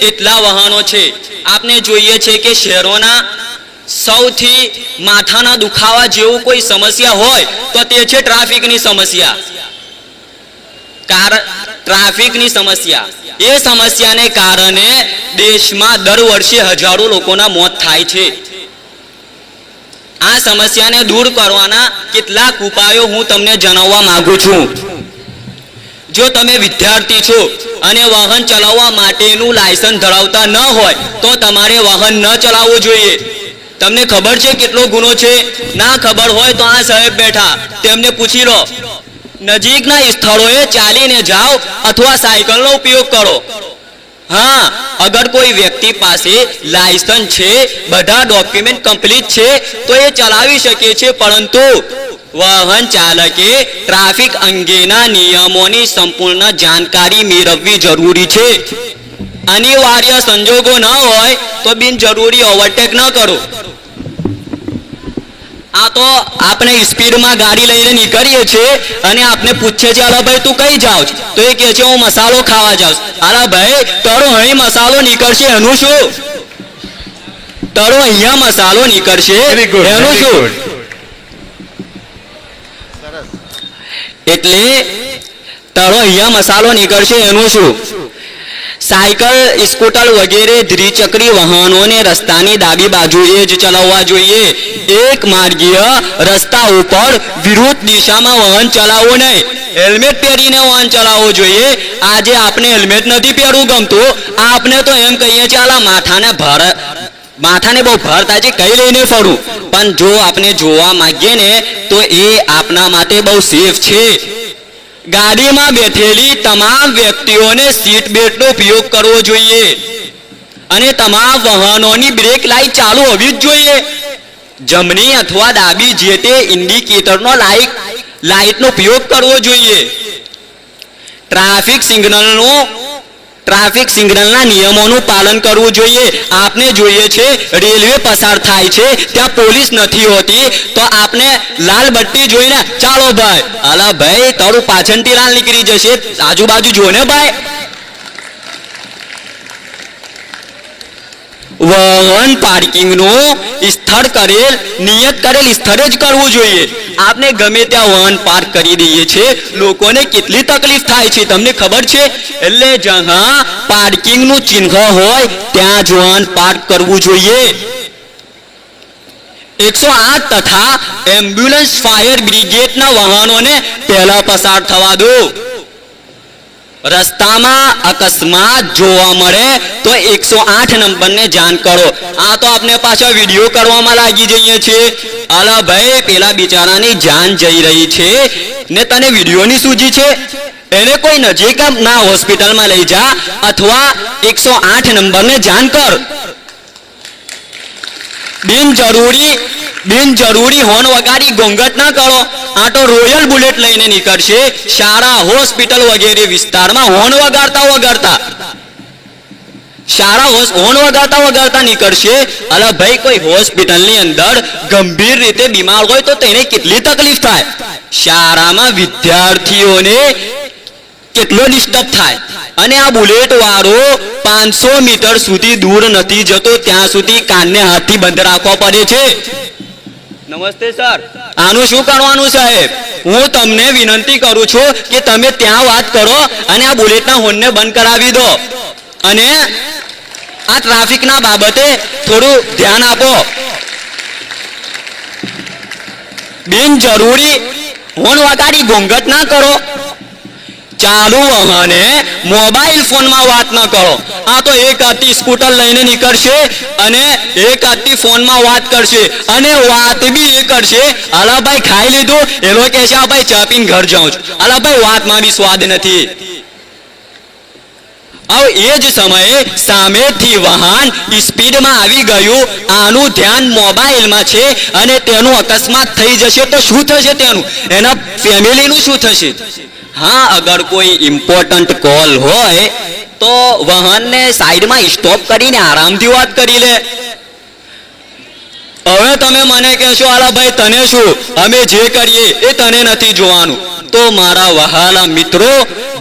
એટલા વાહનો છે. આપને જોઈએ છે કે શહેરોના સૌથી માથાના દુખાવા જેવું કોઈ સમસ્યા હોય તો તે છે ટ્રાફિકની સમસ્યા. ટ્રાફિકની સમસ્યા, એ સમસ્યાને કારણે દેશમાં દર વર્ષે હજારો લોકોના મોત થાય છે. આ સમસ્યાને દૂર કરવાના કેટલાક ઉપાયો હું તમને જણાવવા માંગુ છું. જો તમે વિદ્યાર્થી છો અને વાહન ચલાવવા માટેનું લાયસન્સ ધરાવતા ન હોય તો તમારે વાહન ન ચલાવવું જોઈએ. તમને ખબર છે કેટલો ગુનો છે? ના ખબર હોય તો આ સાહેબ બેઠા, તેમને પૂછી લો. નજીકના સ્થળોએ ચાલીને જાઓ અથવા સાયકલનો ઉપયોગ કરો. हाँ, अगर कोई व्यक्ति पासे लाइसेंस छे, बधा डॉक्यूमेंट कंप्लीट छे तो ये चलावी शके छे, परंतु वाहन चालके ट्राफिक अंगेना नियमोनी संपूर्ण जानकारी मेळववी जरूरी छे. अनिवार्य संजोगो न होय तो बिनजरूरी ओवरटेक न करो. આ તો આપણે સ્પીડમાં ગાડી લઈને નીકળીએ છીએ અને આપને પૂછે છે અલા ભાઈ તું કઈ જાવ છો? તો એ કહે છે હું મસાલો ખાવા જાઉં છું. અલા ભાઈ તારો અહીં મસાલો નીકળશે એનું શું? તારો અહીંયા મસાલો નીકળશે Very good, એનું very શું? good. એટલે તારો અહીંયા મસાલો નીકળશે એનું શું? સાયકલ, સ્કૂટર વગેરે દ્વિચક્રી વાહનોને રસ્તાની ડાબી બાજુએ જ ચલાવવા જોઈએ. એક માર્ગીય રસ્તા ઉપર વિરુદ્ધ દિશામાં વાહન ચલાવવું નહીં. હેલ્મેટ પહેરીને વાહન ચલાવવું જોઈએ. આજે આપણે હેલ્મેટ નથી પહેરવું ગમતું. આપણે તો એમ કહીએ છીએ આલા માથાને બહુ ભાર થાય છે કઈ લઈને ફરવું. પણ જો આપણે જોવા માંગીએ ને તો એ આપણા માટે બહુ સેફ છે. ગાડીમાં બેઠેલી તમામ વ્યક્તિઓને સીટ બેલ્ટનો ઉપયોગ કરવો જોઈએ અને તમામ વાહનોની બ્રેક લાઇટ ચાલુ હોવી જ જોઈએ. જમણી અથવા ડાબી જે તે ઇન્ડિકેટરનો લાઇટનો ઉપયોગ કરવો જોઈએ. ટ્રાફિક સિગ્નલના નિયમોનું પાલન કરવું જોઈએ. આપને જોઈએ છે રેલવે પસાર થાય છે ત્યાં પોલીસ નથી હોતી તો આપને લાલ બત્તી જોઈને ચાલો ભાઈ, અલા ભાઈ તારું પાછળથી લાલ નીકળી જશે, આજુબાજુ જોને ભાઈ. વાહન પાર્કિંગનું સ્થળ નિયત કરેલ સ્થળે જ કરવું જોઈએ. આપણે ગમે ત્યાં વાહન પાર્ક કરી દઈએ છીએ, લોકોને કેટલી તકલીફ થાય છે તમને ખબર છે? એટલે જ્યાં પાર્કિંગનું ચિહ્ન હોય ત્યાં જ વાહન પાર્ક કરવું જોઈએ. 108 તથા એમ્બ્યુલન્સ ફાયર બ્રિગેડના વાહનોને પહેલા પસાર થવા દો. રસ્તામાં અકસ્માત જોવા મળે તો 108 નંબરને જાણ કરો. આ તો આપણે પાછા વિડીયો કરવામાં લાગી જઈએ છીએ. અલા ભાઈ પેલા બિચારાની જાન જઈ રહી છે ને તને વિડીયોની સૂઝી છે? એને કોઈ નજીકના હોસ્પિટલમાં લઈ જા અથવા 108 નંબરને જાણ કર. બિનજરૂરી હોર્ન વગાડી ઘોંઘાટ ના કરો. આ તો રોયલ બુલેટ લઈને નીકળશે. શાળા, હોસ્પિટલ વગેરે વિસ્તારમાં હોર્ન વગાડતા નીકળશે. અલા ભાઈ કોઈ હોસ્પિટલની અંદર ગંભીર રીતે બીમાર હોય તો તેને કેટલી તકલીફ થાય. શાળામાં વિદ્યાર્થીઓને કેટલો ડિસ્ટર્બ થાય. અને આ બુલેટ વાળો 500 મીટર સુધી દૂર નથી જતો ત્યાં સુધી કાનને હાથથી બંધ રાખવો પડે છે. નમસ્તે સર, આનું શું કરવાનું સાહેબ? હું તમને વિનંતી કરું છું કે તમે ત્યાં વાત કરો અને આ બુલેટના હોર્નને બંધ કરાવી દો અને આ ટ્રાફિકના બાબતે થોડું ધ્યાન આપો. બિનજરૂરી હોર્ન વગાડી ઘોંઘાટ ના કરો. ચાલુ વાહને મોબાઈલ ફોનમાં વાત ન કરો. આ તો એક હાથથી સ્કૂટર લઈને નીકળશે અને એક હાથથી ફોનમાં વાત કરશે અને વાત બી એ કરશે અલા ભાઈ ખાઈ લીધું, એનો કહે છે આ ભાઈ ચા પીને ઘર જાઉં છું. અલા ભાઈ વાતમાં બી સ્વાદ નથી. હવે એ જ સમયે સામેથી વાહન સ્પીડમાં આવી ગયું, આનું ધ્યાન મોબાઈલમાં છે અને તેનું અકસ્માત થઈ જશે તો શું થશે? તેનું એના ફેમિલીનું શું થશે? હા, અગર કોઈ ઇમ્પોર્ટન્ટ કોલ હોય તો વાહનને સાઈડમાં સ્ટોપ કરીને આરામથી વાત કરી લે. હવે તમે મને કહેશો અલા ભાઈ તને શું, અમે જે કરીએ એ તને નથી જોવાનું. તો મારા વહાલા મિત્રો,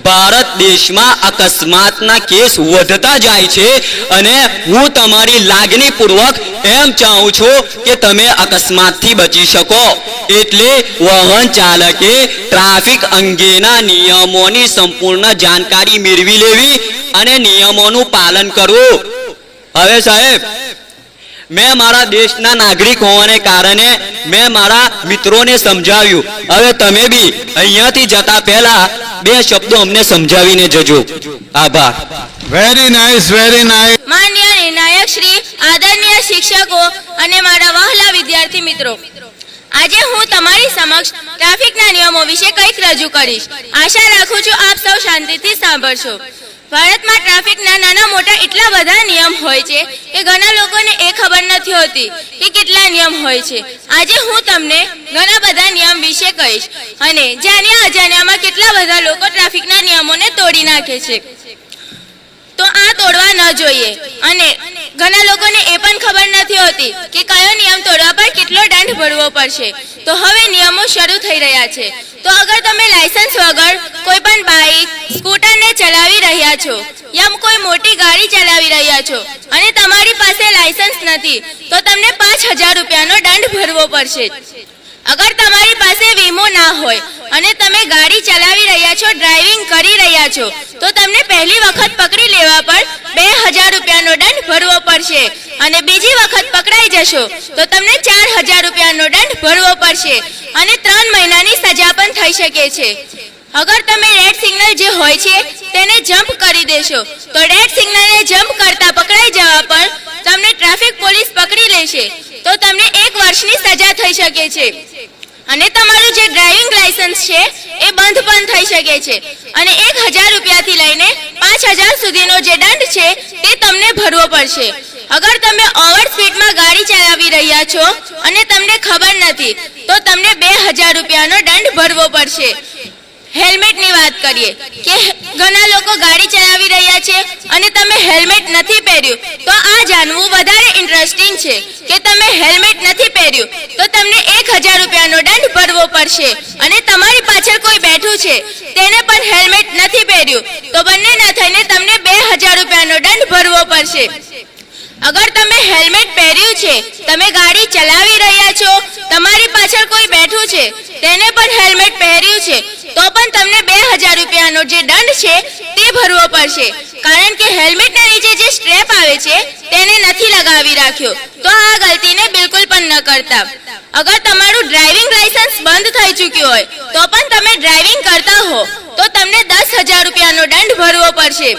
ભારત દેશમાં અકસ્માતના કેસ વધતા જાય છે અને હું તમારી લાગણીપૂર્વક એમ ચાહું છું કે તમે અકસ્માતથી બચી શકો. એટલે વાહન ચાલકે ટ્રાફિક અંગેના નિયમોની સંપૂર્ણ જાણકારી મેળવી લેવી અને નિયમોનું પાલન કરવું. હવે સાહેબ, મેં મારા દેશના નાગરિક હોવાને કારણે મેં મારા મિત્રોને સમજાવ્યું. હવે તમે બી અહીંયાથી જતા પહેલા 2 શબ્દો અમને સમજાવીને જજો. આભાર. Very nice, very nice. માન્ય નિર્ણાયક શ્રી, આદરણીય શિક્ષકો અને મારા વહાલા વિદ્યાર્થી મિત્રો, આજે હું તમારી સમક્ષ ટ્રાફિકના નિયમો વિશે કંઈક રજૂ કરીશ. આશા રાખું છું આપ સૌ શાંતિથી સાંભળશો. ભારતમાં ટ્રાફિકના નાના મોટા એટલા બધા નિયમ હોય છે કે ઘણા લોકોને એ ખબર નથી હોતી કે કેટલા નિયમ હોય છે. આજે હું તમને ઘણા બધા નિયમ વિશે કહીશ અને જાણ્યા અજાણ્યામાં કેટલા બધા લોકો ટ્રાફિકના નિયમોને તોડી નાખે છે. તો આ તોડવા ન જોઈએ. અને ઘણા લોકોને એ પણ ખબર નથી હોતી કે કયો નિયમ તોડવા પર કેટલો દંડ ભરવો પડશે. તો હવે નિયમો શરૂ થઈ રહ્યા છે. તો અગર તમે લાયસન્સ વગર કોઈ પણ બાઇક સ્કૂટરને ચલાવી રહ્યા છો યા કોઈ મોટી ગાડી ચલાવી રહ્યા છો અને તમારી પાસે લાયસન્સ નથી તો તમને 5,000 રૂપિયાનો દંડ ભરવો પડશે. અગર તમારી પાસે વીમો ના હોય અને તમે ગાડી ચલાવી રહ્યા છો, ડ્રાઇવિંગ કરી રહ્યા છો તો તમને પહેલી વખત પકડી લેવા પર 2,000 રૂપિયાનો દંડ ભરવો પડશે અને બીજી વખત પકડાઈ જશો તો તમને 4,000 રૂપિયાનો દંડ ભરવો પડશે અને 3 મહિનાની સજા પણ થઈ શકે છે. અગર તમે રેડ સિગ્નલ જે હોય છે તેને જમ્પ કરી દેશો તો રેડ સિગ્નલને જમ્પ કરતા પકડાઈ જવા પર તમને ટ્રાફિક પોલીસ પકડી લેશે તો તમને 1 વર્ષની સજા થઈ શકે છે અને તમારું જે ડ્રાઇવિંગ લાયસન્સ છે એ બંધ પણ થઈ શકે છે અને 1,000 રૂપિયાથી લઈને 5,000 સુધીનો જે દંડ છે તે તમને ભરવો પડશે. અગર તમે ઓવર સ્પીડમાં ગાડી ચલાવી રહ્યા છો અને તમને ખબર નથી તો તમને 2,000 રૂપિયાનો દંડ ભરવો પડશે. હેલ્મેટની વાત કરીએ કે ઘણા લોકો ગાડી ચલાવી રહ્યા છે અને તમે હેલ્મેટ નથી પહેર્યું તો આ જાણવું વધારે ઇન્ટરેસ્ટિંગ છે કે તમે હેલ્મેટ નથી પહેર્યું તો તમને 1,000 રૂપિયાનો દંડ ભરવો પડશે અને તમારી પાછળ કોઈ બેઠું છે તેને પણ હેલ્મેટ નથી પહેર્યું તો બંનેના થઈને તમને 2,000 રૂપિયાનો દંડ ભરવો પડશે. અગર તમે હેલ્મેટ પહેર્યું છે, તમે ગાડી ચલાવી રહ્યા છો, તમારી પાછળ કોઈ બેઠું છે તેને પણ હેલ્મેટ પહેર્યું છે તો પણ તમને 2,000 રૂપિયાનો જે દંડ છે તે ભરવો પડશે કારણ કે હેલ્મેટના નીચે જે સ્ટ્રેપ આવે છે તેને નથી લગાવી રાખ્યો તો આ ગલતીને બિલકુલ પણ ન કરતા. અગર તમારું ડ્રાઇવિંગ લાયસન્સ બંધ થઈ ચૂક્યું હોય તો પણ તમે ડ્રાઇવિંગ કરતા હો તો તમને 10,000 રૂપિયાનો દંડ ભરવો પડશે.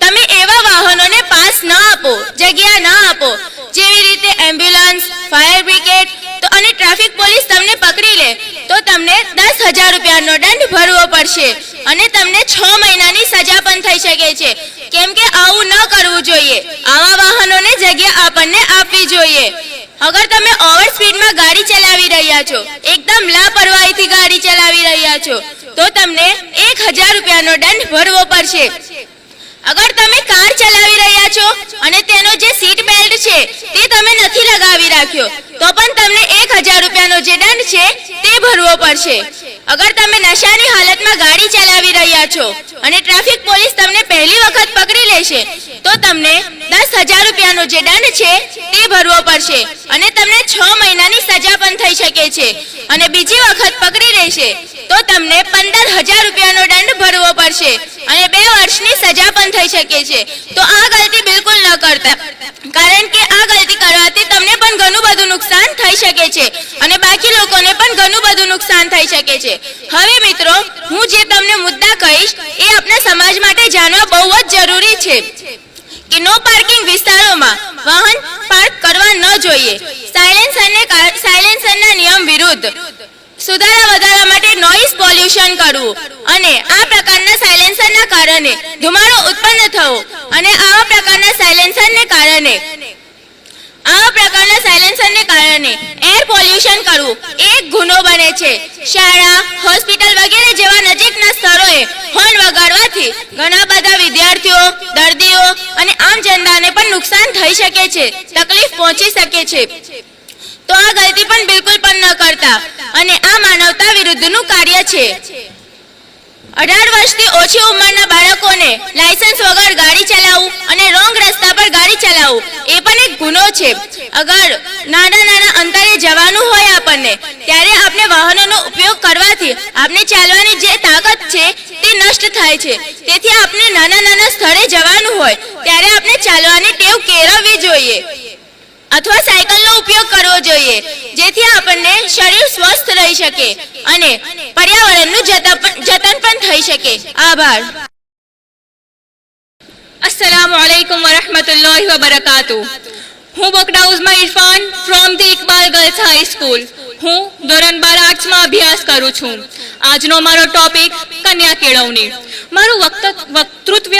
તમે એવા વાહનોને પાસ ન આપો, જગ્યા ન આપો જેવી રીતે એમ્બ્યુલન્સ, ફાયર બ્રિગેડ તો અને ટ્રાફિક પોલીસ તમને પકડી લે તો તમને 10,000 રૂપિયાનો દંડ ભરવો પડશે અને તમને 6 મહિનાની સજા પણ થઈ શકે છે કેમ કે આવું ન કરવું જોઈએ. આવા વાહનોને જગ્યા આપણને આપવી જોઈએ. અગર તમે ઓવર સ્પીડમાં ગાડી ચલાવી રહ્યા છો, એકદમ લાપરવાહીથી ગાડી ચલાવી રહ્યા છો તો તમને 1,000 રૂપિયાનો દંડ ભરવો પડશે. અગર તમે કાર ચલાવી રહ્યા છો અને તેનો જે સીટ બેલ્ટ છે તે તમે નથી લગાવી રાખ્યો તો પણ તમને 1,000 રૂપિયાનો જે દંડ છે તે ભરવો પડશે. અગર તમે નશાની હાલતમાં ગાડી ચલાવી રહ્યા છો અને ટ્રાફિક પોલીસ તમને પહેલી વખત પકડી લેશે તો તમને 10,000 રૂપિયાનો જે દંડ છે તે ભરવો પડશે અને તમને 6 મહિનાની સજા પણ થઈ શકે છે અને બીજી વખત પકડી લેશે તો તમને 15,000 રૂપિયાનો દંડ ભરવો પડશે અને 2 વર્ષની સજા પણ થઈ શકે છે. તો આ ગલતી બિલકુલ ન કરતા કારણ કે આ ગલતી કરવાથી તમને પણ ઘણું બધું નુકસાન થઈ શકે છે અને બાકી લોકોને પણ ઘણું બધું નુકસાન થઈ શકે છે. હવે મિત્રો, હું જે તમને મુદ્દા કહીશ એ આપણા સમાજ માટે જાણવા બહુ જ જરૂરી છે કે નો પાર્કિંગ વિસ્તારોમાં વાહન પાર્ક કરવા ન જોઈએ. સાયલેન્સરના નિયમ વિરુદ્ધ સુધારા વધારા માટે નોઇઝ પોલ્યુશન કરવું અને આ પ્રકારના સાયલેન્સરના કારણે ધુમાડો ઉત્પન્ન થવો અને આવા પ્રકારના સાયલેન્સરને કારણે એર પોલ્યુશન કરવું એક ગુનો બને છે. શાળા, હોસ્પિટલ વગેરે જેવા નજીકના સ્થળોએ હોર્ન વગાડવાથી ઘણા બધા વિદ્યાર્થીઓ, દર્દીઓ અને આમ જનતાને પણ નુકસાન થઈ શકે છે, તકલીફ પહોંચી શકે છે. તો આ ગલતી પણ બિલકુલ પણ ન કરતા અને આ માનવતા વિરુદ્ધનું કાર્ય છે. 18 વર્ષથી ઓછી ઉંમરના બાળકોને લાયસન્સ વગર ગાડી ચલાવવું અને રોંગ રસ્તા પર ગાડી ચલાવવું એ પણ એક ગુનો છે. અગર નાના અંતરે જવાનું હોય આપણને ત્યારે આપણે વાહનોનો ઉપયોગ કરવાથી આપણે ચાલવાની જે તાકાત છે તે નષ્ટ થાય છે. તેથી આપણે નાના સ્થળે જવાનું હોય ત્યારે આપણે ચાલવાની ટેવ કેળવવી જોઈએ અથવા સાયકલનો ઉપયોગ કરવો જોઈએ જેથી આપણને શરીર સ્વસ્થ રહી શકે અને પર્યાવરણનું જતન પણ થઈ શકે. આભાર. अस्सलामु अलैकुम वरहमतुल्लाहि वबरकातुह. હું Bakda Uzma Irfan from the Iqbal girls high school. હું ધોરણ 12 આર્ટ્સમાં અભ્યાસ કરું છું. આજનો મારો ટોપિક કન્યા કેળવણી. મારું વક્તૃત્વ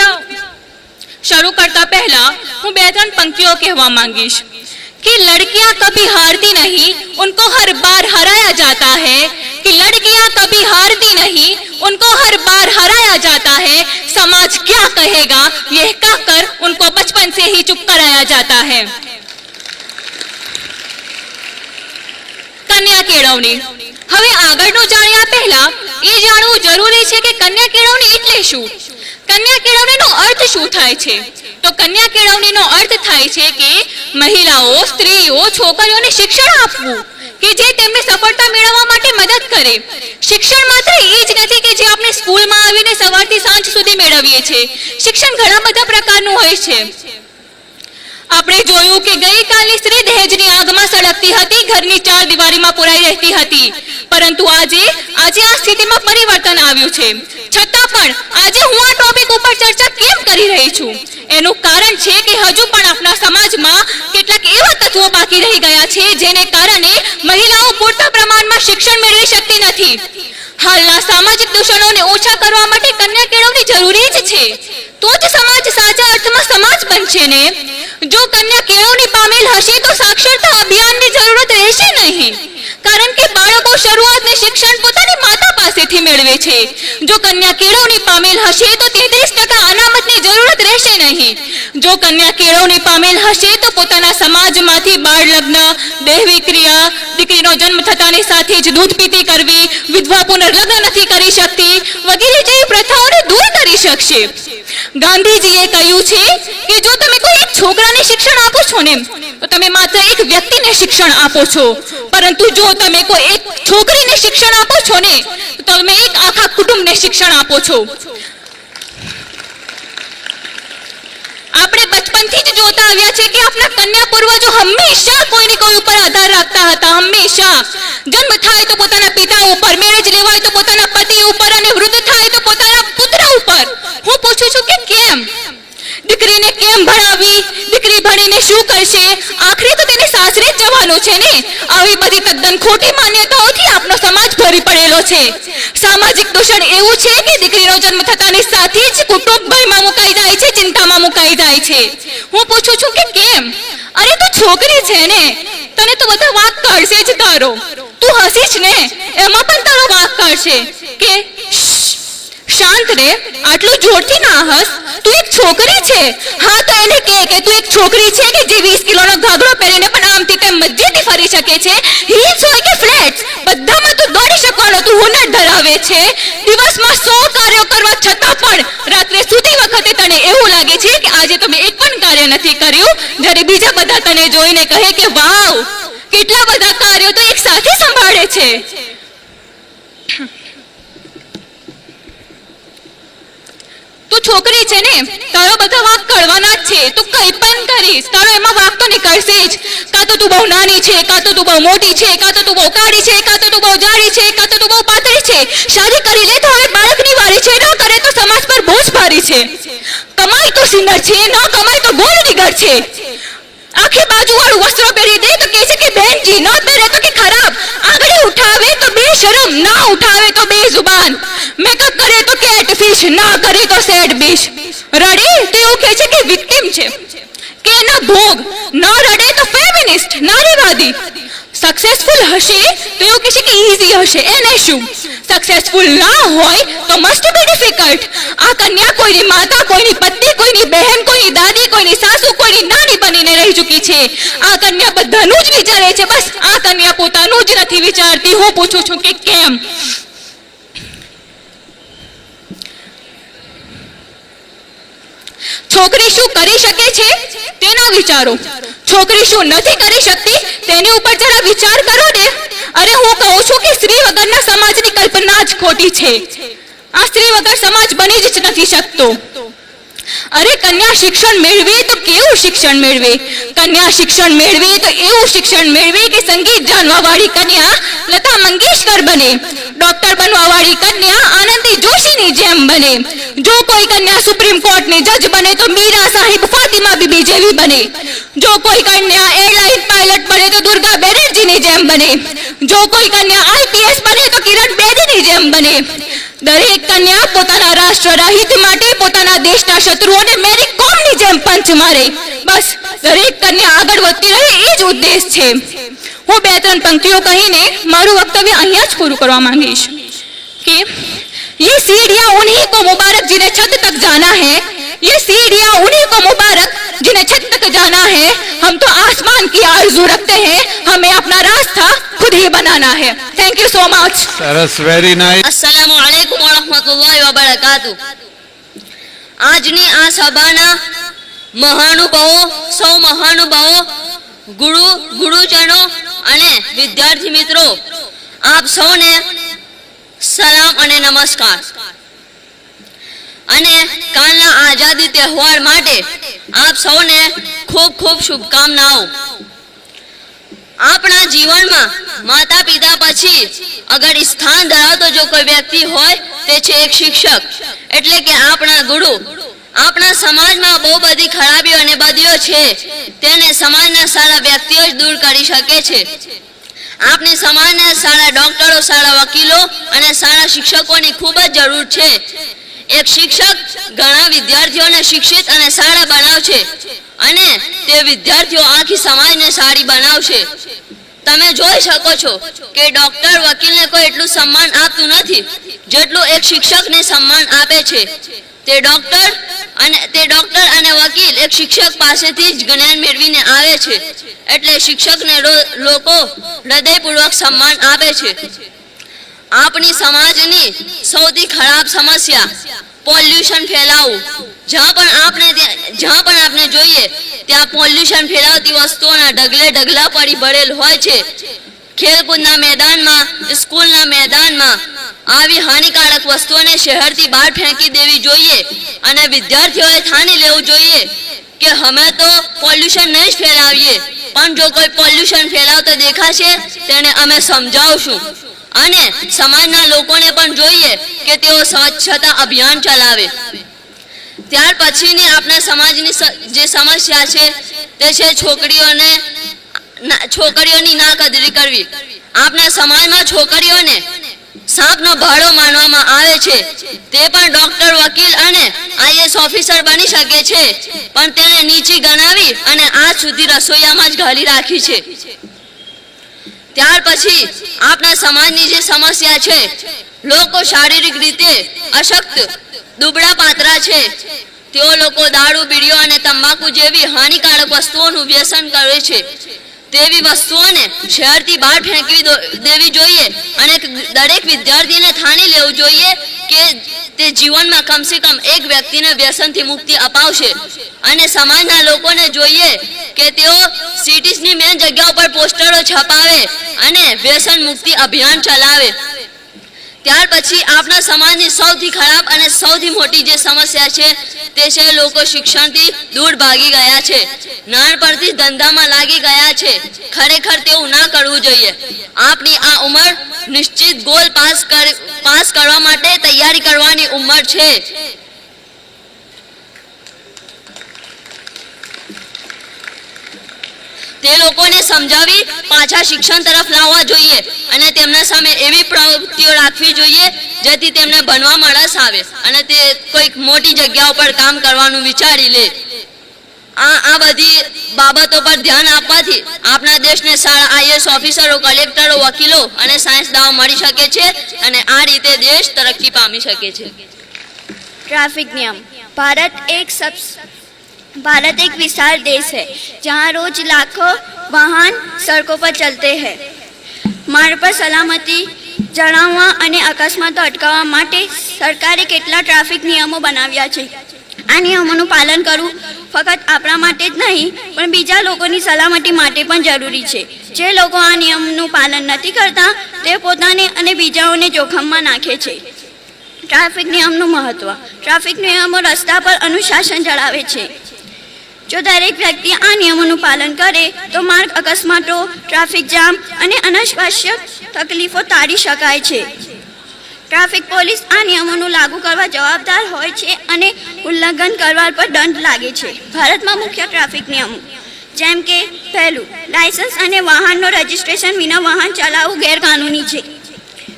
શરૂ કરતા પહેલા હું 2-3 પંક્તિઓ કહેવા માંગીશ कि लड़कियां कभी हारती नहीं, उनको हर बार हराया जाता है. कि लड़कियां कभी हारती नहीं, उनको हर बार हराया जाता है. समाज क्या कहेगा यह कहकर उनको बचपन से ही चुप कराया जाता है। कन्या केळवणी। હવે આગળનું જાણ્યા પહેલા એ જાણવું જરૂરી છે કે કન્યા કેળવણી એટલે શું? કન્યા કેળવણીનો અર્થ શું થાય છે? તો કન્યા કેળવણીનો અર્થ થાય છે કે મહિલાઓ, સ્ત્રીઓ, છોકરીઓને શિક્ષણ આપવું કે જે તેમને સફળતા મેળવવા માટે મદદ કરે। શિક્ષણ માત્ર એ જ નથી કે જે આપણે સ્કૂલમાં આવીને સવારથી સાંજ સુધી મેળવીએ છીએ। શિક્ષણ ઘણા બધા પ્રકારનું હોય છે। આપણે જોયું કે ગઈકાલે સ્ત્રી દહેજની આગમાં સળગતી હતી, ઘરની ચાર દિવારીમાં પુરાઈ રહેતી હતી, પરંતુ આજે આ સ્થિતિમાં પરિવર્તન આવ્યું છે। છતાં પણ આજે હું આ ટોપિક ઉપર ચર્ચા કેમ કરી રહી છું? એનું કારણ છે કે હજુ પણ આપણા સમાજમાં કેટલાક એવા તત્વો બાકી રહી ગયા છે જેને કારણે મહિલાઓ પૂરતા પ્રમાણમાં શિક્ષણ મેળવી શકતી નથી। હાલના સામાજિક દૂષણોને ઓછા કરવા માટે કન્યા કેળવણી જરૂરી જ છે, તો જ સમાજ સાચા અર્થમાં સમાજ બનશે ને। જો કન્યા કેળવણી પામેલ હશે તો સાક્ષરતા અભિયાનની જરૂરત રહેશે નહીં, કારણ કે બાળકો શરૂઆતને શિક્ષણ પોતાની માતા પાસેથી મેળવે છે। જો કન્યા કેળવણી પામેલ હશે તો 33% અનામતની જરૂરત રહેશે નહીં। જો કન્યા કેળવણી પામેલ હશે તો પોતાના સમાજમાંથી બાળ લગ્ન, દૈહિક ક્રિયા, દીકરીનો જન્મ થતાની સાથે જ દૂધ પીતી કરવી, વિધવા પુનર્લગ્ન નથી કરી શકતી વગેરે જેવી પ્રથાઓને દૂર કરી શકશે। ગાંધીજીએ કહ્યું છે કે જો તમે કોઈ એક છોકરાને શિક્ષણ આપો છો ને તો તમે માત્ર એક વ્યક્તિને શિક્ષણ આપો છો, પરંતુ જો તમે કોઈ એક છોકરીને શિક્ષણ આપો છો ને તો તમે એક આખા કુટુંબને શિક્ષણ આપો છો। આપણે બચપનથી જ જોતા આવ્યા છે કે આપણા કન્યા પૂર્વજો હંમેશા કોઈને કોઈ ઉપર આધાર રાખતા હતા। હંમેશા જન્મ થાય તો પોતાના પિતા ઉપર, મેરેજ લેવાય તો પોતાના પતિ ઉપર, અને વૃદ્ધ થાય તો પોતાના પુત્ર ઉપર। હું પૂછું છું કે કેમ? દીકરીને કેમ ભણાવવી? દીકરી ભણીને શું કરશે? આખરે તો તેને સાસરે જ જવાનું છે ને। આવી બધી તદ્દન ખોટી માન્યતાઓથી આપણો સમાજ ભરી પડેલો છે। સામાજિક દૂષણ એવું છે કે દીકરીનો જન્મ થતાની સાથે જ કુટુંબ ભયમાં મુકાઈ જાય છે, ચિંતામાં મુકાઈ જાય છે। હું પૂછું છું કે કેમ? અરે તું છોકરી છે ને, તને તો બધા વાંક કાઢશે જ તારો। તું હસીશ ને એમાં પણ તારો વાંક કાઢશે કે શાંત રે, આટલું જોરથી ના હસ, તું એક છોકરી છે। હા તો એને કે તું એક છોકરી છે કે જે 20 કિલોનો ઘાઘરો પહેરીને પણ આમથી તેમ મજ્જેથી ફરી શકે છે। હિલ્સ હોય કે ફ્લેટ્સ, બધામાં તું દોડી શકવાનો તું હુનર ધરાવે છે। દિવસમાં 100 કાર્યો કરવા છતાં પણ રાત્રે સૂતી વખતે તને એવું લાગે છે કે આજે તો મેં એક પણ કાર્ય નથી કર્યું, જ્યારે બીજા બધા તને જોઈને કહે કે વાવ, કેટલા બધા કાર્યો તો એક સાથે સંભાળે છે। તું છોકરી છે ને, તારો બધા વાંક કાઢવાના જ છે। તું કંઈ પણ કરીશ, તારો એમાં વાંક તો નીકળશે જ। કાં તો તું બહુ નાની છે, કાં તો તું બહુ મોટી છે, કાં તો તું બહુ કાળી છે, કાં તો તું બહુ જાડી છે, કાં તો તું બહુ પાતળી છે। શાદી કરી લે તો હવે બાળકની વારી છે, ન કરે તો સમાજ પર બોજ ભારી છે। કમાય તો સિંદર છે, ન કમાય તો ગોળ ડીગર છે। આખી બાજુવાળું વસ્ત્રો પહેરી દે તો કહે છે કે બહેનજી, ન પહેરે તો કે ખરાબ, આંગળી ઉઠાવે તો બેશરમ, ના ઉઠાવે તો બેજુબાન, મેકઅપ કરે તો કેટફિશ, ના કરે તો સેડ બીશ, રડે તો એવું કહે છે કે વિક્ટિમ છે, કે એના ભોગ, ન રડે તો ફેમિનિસ્ટ, નારીવાદી, સક્સેસફુલ હશે તો એવું કહે છે કે ઈઝી હશે, એને શું? સક્સેસફુલ ના હોય તો મસ્ટ બી ડિફિકલ્ટ। આ કન્યા કોઈની માતા, કોઈની પત્ની, કોઈની બહેન, કોઈની દાદી, કોઈની સાસુ, કોઈની નાની બનીને રહી ચૂકી છે। આ કન્યા બધાનું જ વિચારે છે, બસ આ કન્યા પોતાનું જ નથી વિચારતી। હું પૂછું છું કે કેમ? છોકરી શું કરી શકે છે તેનો વિચારો, છોકરી શું નથી કરી શકતી તેની ઉપર જરા વિચાર કરો ને। અરે હું કહું છું કે સ્ત્રી વગરના સમાજની કલ્પના જ ખોટી છે। આ સ્ત્રી વગર સમાજ બની જ નથી શકતો। અરે કન્યા શિક્ષણ મેળવે તો કેવું શિક્ષણ મેળવે? કન્યા શિક્ષણ મેળવે તો એવું શિક્ષણ મેળવે કે સંગીત જાણવા વાળી કન્યા લતા મંગેશકર બને, ડોક્ટર બનવા વાળી કન્યા આનંદી જોશીની જેમ બને, જો કોઈ કન્યા સુપ્રીમ કોર્ટની જજ બને તો મીરા સાહિબ ફાતિમા બીબી જેવી બને, જો કોઈ કન્યા એરલાઇન પાયલટ બને તો દુર્ગા બેનર્જીની જેમ બને, જો કોઈ કન્યા આઈપીએસ બને તો કિરણ બેદીની જેમ બને। દરેક કન્યા પોતાના રાષ્ટ્રના હિત માટે પોતાના દેશના શત્રુઓને મેરી કોમની જેમ પંચ મારે, બસ દરેક કન્યા આગળ વધતી રહે એ જ ઉદ્દેશ છે। હું 2-3 પંક્તિઓ કહીને મારું વક્તવ્ય અહીંયા જ પૂરું કરવા માંગીશ કે ये सीढ़ियां उन्हीं को मुबारक जिन्हें छत तक जाना है, ये सीढ़ियां उन्हीं को मुबारक जिन्हें छत तक जाना है। हम तो आसमान की आरज़ू रखते हैं, हमें अपना रास्ता खुद ही बनाना है। Thank you so much. સરસ, વેરી નાઇસ. અસ્સલામુ અલૈકુમ વરહમતુલ્લાહિ વબરકાતુ. આજની આ સભાના મહાનુભાવો, સૌ મહાનુભાવો, ગુરુજનો અને વિદ્યાર્થી મિત્રો, આપ સૌને સલામ અને નમસ્કાર. અને કાલના આઝાદી તહેવાર માટે આપ સૌને ખૂબ ખૂબ શુભકામનાઓ. આપણા જીવનમાં માતા પિતા પછી અગર સ્થાન ધરાવતો જો કોઈ વ્યક્તિ હોય તે છે એક શિક્ષક, એટલે કે આપણા ગુરુ. આપણા સમાજમાં બહુ બધી ખરાબીઓ અને બદીઓ છે, તેને સમાજના સારા વ્યક્તિઓ જ દૂર કરી શકે છે. આપણે સમાજના સારા ડોક્ટરો, સારા વકીલો અને સારા શિક્ષકોની ખૂબ જ જરૂર છે. એક શિક્ષક ઘણા વિદ્યાર્થીઓને શિક્ષિત અને સારા બનાવશે અને તે વિદ્યાર્થીઓ આખી સમાજને સારી બનાવશે. તમે જોઈ શકો છો કે ડોક્ટર, વકીલને કોઈ એટલું સન્માન આપતું નથી જેટલું એક શિક્ષકને સન્માન આપે છે. તે ડોક્ટર અને વકીલ એક શિક્ષક પાસેથી જ જ્ઞાન મેળવીને આવે છે, એટલે શિક્ષકને લોકો હૃદયપૂર્વક સન્માન આપે છે. આપણી સમાજની સૌથી ખરાબ સમસ્યા પોલ્યુશન ફેલાવવું. જ્યાં પણ આપણે જોઈએ ત્યાં પોલ્યુશન ફેલાવતી વસ્તુઓના ઢગલે ઢગલા પડી ભરેલ હોય છે. ખેલકૂદના મેદાનમાં, સ્કૂલના મેદાનમાં આવી હાનિકારક વસ્તુઓને શહેરથી બહાર ફેંકી દેવી જોઈએ અને વિદ્યાર્થીઓએ ઠાની લેવું જોઈએ કે અમે તો પોલ્યુશન નહીં જ ફેલાવીએ, પણ જો કોઈ પોલ્યુશન ફેલાવતો દેખાશે તેને અમે સમજાવશું. અને સમાજના લોકોને પણ જોઈએ કે તેઓ સ્વચ્છતા અભિયાન ચલાવે. ત્યાર પછીની આપણા સમાજની જે સમસ્યા છે તે છે છોકરીઓની નાકદરી કરવી. આપણા સમાજમાં છોકરીઓને સાપનો ભાડો માનવામાં આવે છે. તે પણ ડોક્ટર, વકીલ અને IAS ઓફિસર બની શકે છે, પણ તેને નીચી ગણાવી અને આજ સુધી રસોઈયામાં જ ઘાલી રાખી છે. ત્યાર પછી આપણા સમાજની જે સમસ્યા છે, લોકો શારીરિક રીતે અશક્ત, દુબળા પાતળા છે. તેઓ લોકો દારૂ, બીડીઓ અને તંબાકુ જેવી હાનિકારક વસ્તુઓનું વ્યસન કરે છે. તેવી વસ્તુઓને શહેરથી બહાર ફેંકી દેવી જોઈએ અને દરેક વિદ્યાર્થીને ઠાની લેવું જોઈએ કે તે જીવનમાં કમસે કમ એક વ્યક્તિને વ્યસનથી મુક્તિ અપાવશે. અને સમાજના લોકોને જોઈએ કે તેઓ સિટીઝની મેન જગ્યાઓ પર પોસ્ટરો છપાવે અને વ્યસન મુક્તિ અભિયાન ચલાવે. ત્યાર પછી આપણા સમાજની સૌથી ખરાબ અને સૌથી મોટી જે સમસ્યા છે તે છે લોકો શિક્ષણથી દૂર ભાગી ગયા છે, નાનપણથી ધંધામાં લાગી ગયા છે. ખરેખર તેવું ના કરવું જોઈએ. આપણી આ ઉંમર નિશ્ચિત ગોલ પાસ કરવા માટે તૈયારી કરવાની ઉંમર છે. તે લોકોને સમજાવી પાછા શિક્ષણ તરફ લાવવા જોઈએ અને તેમના સામે એવી પ્રવૃત્તિઓ રાખવી જોઈએ જેથી તેમને ભણવામાં રસ આવે અને તે કોઈક મોટી જગ્યાઓ પર કામ કરવાનું વિચારી લે. આ બધી બાબતો પર ધ્યાન આપવાથી આપણા દેશને સારા IAS ઓફિસરો, કલેક્ટરો, વકીલો અને સાયન્સદાનો મળી શકે છે અને આ રીતે દેશ તરક્કી પામી શકે છે. ट्रैफिक नियम. भारत एक विशाल देश है जहाँ रोज लाखों वाहन सड़कों पर चलते हैं. मार्ग पर सलामती जણાવવા અને અકસ્માતો અટકાવવા માટે સરકારે કેટલા ટ્રાફિક નિયમો બનાવ્યા છે. આ નિયમોનું પાલન કરવું ફક્ત આપણા માટે જ નહીં પણ બીજા લોકોની સલામતી માટે પણ જરૂરી છે. જે લોકો આ નિયમનું પાલન નથી કરતા તે પોતાને અને બીજાઓને જોખમમાં નાખે છે. ટ્રાફિક નિયમનું મહત્વ. ટ્રાફિક નિયમો રસ્તા પર અનુશાસન જણાવે છે. જો દરેક વ્યક્તિ આ નિયમોનું પાલન કરે તો માર્ગ અકસ્માતો, ટ્રાફિક જામ અને અનાવશ્યક તકલીફો ટાળી શકાય છે. ટ્રાફિક પોલીસ આ નિયમોનું લાગુ કરવા જવાબદાર હોય છે અને ઉલ્લંઘન કરવા પર દંડ લાગે છે. ભારતમાં મુખ્ય ટ્રાફિક નિયમો જેમ કે પહેલું, લાયસન્સ અને વાહનનો રજિસ્ટ્રેશન વિના વાહન ચલાવવું ગેરકાનૂની છે.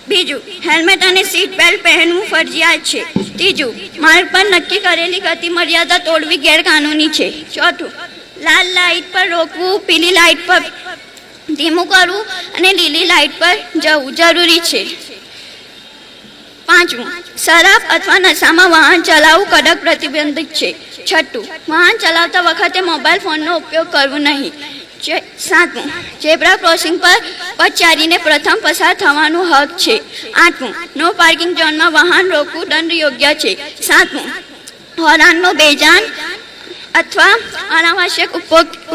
બીજું, હેલ્મેટ અને સીટ બેલ્ટ પહેરવું ફરજિયાત છે. ત્રીજું, માર્ગ પર નક્કી કરેલી ગતિ મર્યાદા તોડવી ગેરકાનૂની છે. ચોથું, લાલ લાઇટ પર રોકવું, પીળી લાઇટ પર ધીમું કરવું અને લીલી લાઇટ પર જવું જરૂરી છે. પાંચમું, શરાબ અથવા નશામાં વાહન ચલાવવું કડક પ્રતિબંધિત છે. છઠ્ઠું, વાહન ચલાવતા વખતે મોબાઈલ ફોનનો ઉપયોગ કરવો નહીં. સાતમું, ઝેબ્રા ક્રોસિંગ પર પથચારીને પ્રથમ પસાર થવાનું હક છે. આઠમું, નો પાર્કિંગ ઝોનમાં વાહન રોકવું દંડ યોગ્ય છે. સાતમું, હોર્નનો બેજાન અથવા અનાવશ્યક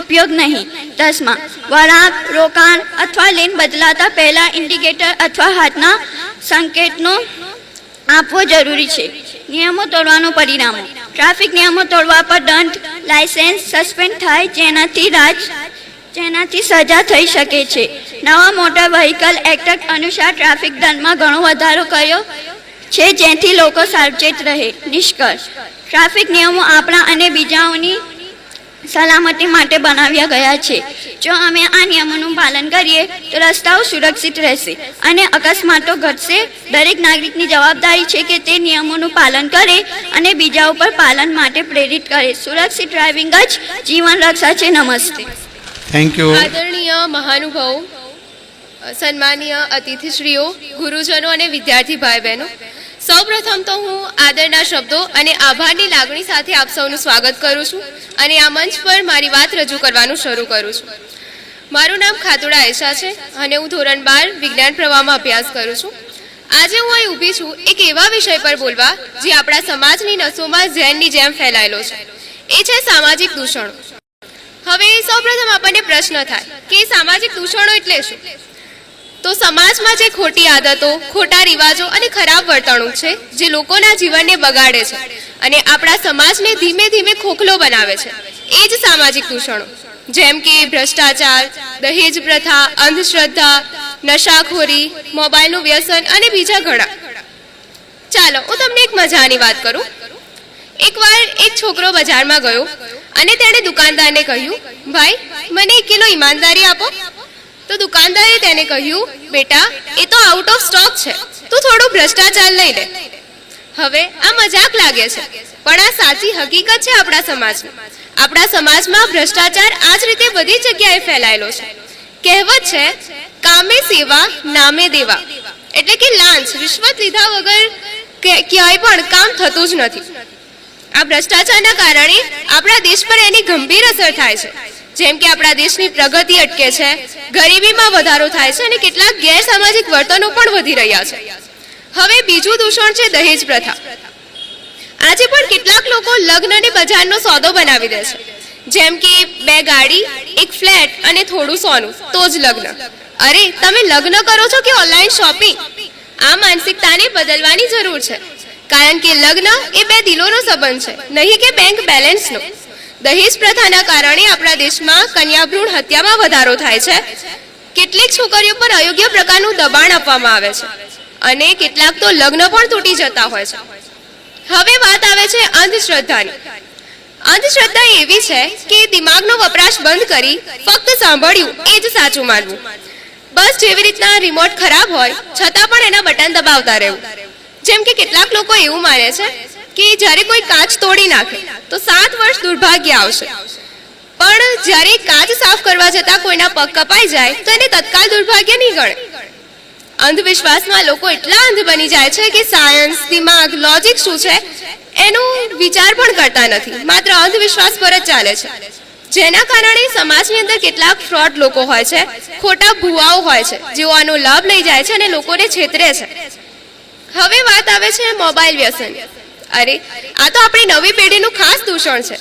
ઉપયોગ નહીં. દસમા, વળાંક, રોકાણ અથવા લેન બદલાતા પહેલા ઇન્ડિકેટર અથવા હાથના સંકેતનો આપવો જરૂરી છે. નિયમો તોડવાનું પરિણામો. ટ્રાફિક નિયમો તોડવા પર દંડ, લાયસન્સ સસ્પેન્ડ થાય, જેનાથી સજા થઈ શકે છે. નવા મોટર વ્હીકલ એક્ટ અનુસાર ટ્રાફિક દંડમાં ઘણો વધારો કર્યો છે, જેથી લોકો સાવચેત રહે. નિષ્કર્ષ, ટ્રાફિક નિયમો આપણા અને બીજાઓની સલામતી માટે બનાવ્યા ગયા છે. જો અમે આ નિયમોનું પાલન કરીએ તો રસ્તાઓ સુરક્ષિત રહેશે અને અકસ્માતો ઘટશે. દરેક નાગરિકની જવાબદારી છે કે તે નિયમોનું પાલન કરે અને બીજાઓ પર પાલન માટે પ્રેરિત કરે. સુરક્ષિત ડ્રાઇવિંગ જ જીવન રક્ષા છે. નમસ્તે. Thank you. આદરણીય મહાનુભાવો, સન્માનીય અતિથિશ્રીઓ, ગુરુજનો અને વિદ્યાર્થી ભાઈ બહેનો, સૌપ્રથમ તો હું આદરના શબ્દો અને આભારની લાગણી સાથે આપ સૌનું સ્વાગત કરું છું અને આ મંચ પર મારી વાત રજૂ કરવાનું શરૂ કરું છું. મારું નામ ખાતુડા આયશા છે અને હું ધોરણ 12 વિજ્ઞાન પ્રવાહમાં અભ્યાસ કરું છું. આજે હું અહીં ઊભી છું એક એવા વિષય પર બોલવા જે આપણા સમાજની નસોમાં ઝેરની જેમ ફેલાયેલો છે. એ છે સામાજિક દૂષણો. હવે સૌપ્રથમ આપણને પ્રશ્ન થાય કે સામાજિક દૂષણો એટલે શું? તો સમાજમાં જે ખોટી આદતો, ખોટા રિવાજો અને ખરાબ વર્તણૂક છે જે લોકોના જીવનને બગાડે છે અને આપણા સમાજને ધીમે ધીમે ખોખલો બનાવે છે, એ જ સામાજિક દૂષણો. જેમ કે ભ્રષ્ટાચાર, દહેજ પ્રથા, અંધશ્રદ્ધા, નશાખોરી, મોબાઈલનું વ્યસન અને બીજા ઘણા. ચાલો હું તમને એક મજાની વાત કરું. એકવાર એક છોકરો બજારમાં ગયો અને તેણે દુકાનદારને કહ્યું, ભાઈ મને 1 કિલો ઈમાનદારી આપો. તો દુકાનદારે તેને કહ્યું, બેટા એ તો આઉટ ઓફ સ્ટોક છે, તું થોડું ભ્રષ્ટાચાર લઈ લે. હવે આ મજાક લાગે છે, પણ આ સાચી હકીકત છે આપણા સમાજની. આપણા સમાજમાં ભ્રષ્ટાચાર આ જ રીતે બધી જગ્યાએ ફેલાયેલો છે. કહેવત છે, કામે સેવા નામે દેવા, એટલે કે લાંચ, રિશ્વત લીધા વગર ક્યાંય પણ કામ થતું જ નથી. આ ભ્રષ્ટાચારના કારણે આપણા દેશ પર એની ગંભીર અસર થાય છે. જેમ કે આપણા દેશની પ્રગતિ અટકે છે, ગરીબીમાં વધારો થાય છે અને કેટલાક ગેરસામાજિક વર્તનો પણ વધી રહ્યા છે. હવે બીજું દૂષણ છે દહેજ પ્રથા. આજે પણ કેટલાક લોકો લગ્નને બજારનો સોદો બનાવી દે છે. જેમ કે 2 ગાડી, 1 ફ્લેટ અને થોડું સોનું તો જ લગ્ન. અરે તમે લગ્ન કરો છો કે ઓનલાઈન શોપિંગ? આ માનસિકતાને બદલવાની જરૂર છે, કારણ કે લગ્ન એ 2 દિલોનો સંબંધ છે, નહીં કે બેંક બેલેન્સનો. દહેજ પ્રથાના કારણે આપણા દેશમાં કન્યા ભ્રૂણ હત્યામાં વધારો થાય છે. કેટલીક છોકરીઓ પર અયોગ્ય પ્રકારનું દબાણ આપવામાં આવે છે અને કેટલાક તો લગ્ન પણ તૂટી જતા હોય છે. હવે વાત આવે છે અંધશ્રદ્ધાની. અંધશ્રદ્ધા એવી છે કે દિમાગનો વપરાશ બંધ કરી ફક્ત સાંભળ્યું એ જ સાચું માનવું. બસ જેવી રીતના રિમોટ ખરાબ હોય છતાં પણ એના બટન દબાવતા રહેવું. જેમ કે કેટલાક લોકો એવું માને છે કે જ્યારે કોઈ કાચ તોડી નાખે તો 7 વર્ષ દુર્ભાગ્ય આવશે, પણ જ્યારે કાચ સાફ કરવા જતાં કોઈના પગ કપાઈ જાય તો એને તત્કાલ દુર્ભાગ્ય નહીં ગણે. અંધવિશ્વાસમાં લોકો એટલા અંધ બની જાય છે કે સાયન્સ, દિમાગ, લોજિક શું છે એનો વિચાર પણ કરતા નથી, માત્ર અંધવિશ્વાસ પર જ ચાલે છે. જેના કારણે સમાજની અંદર કેટલાક ફ્રોડ લોકો હોય છે, ખોટા ભુવાઓ હોય છે, જેઓ આનો લાભ લઈ જાય છે અને લોકોને છેતરે છે. હવે વાત આવે છે મોબાઈલ વ્યસન. અરે આ તો આપણી નવી પેઢીનું ખાસ દૂષણ છે.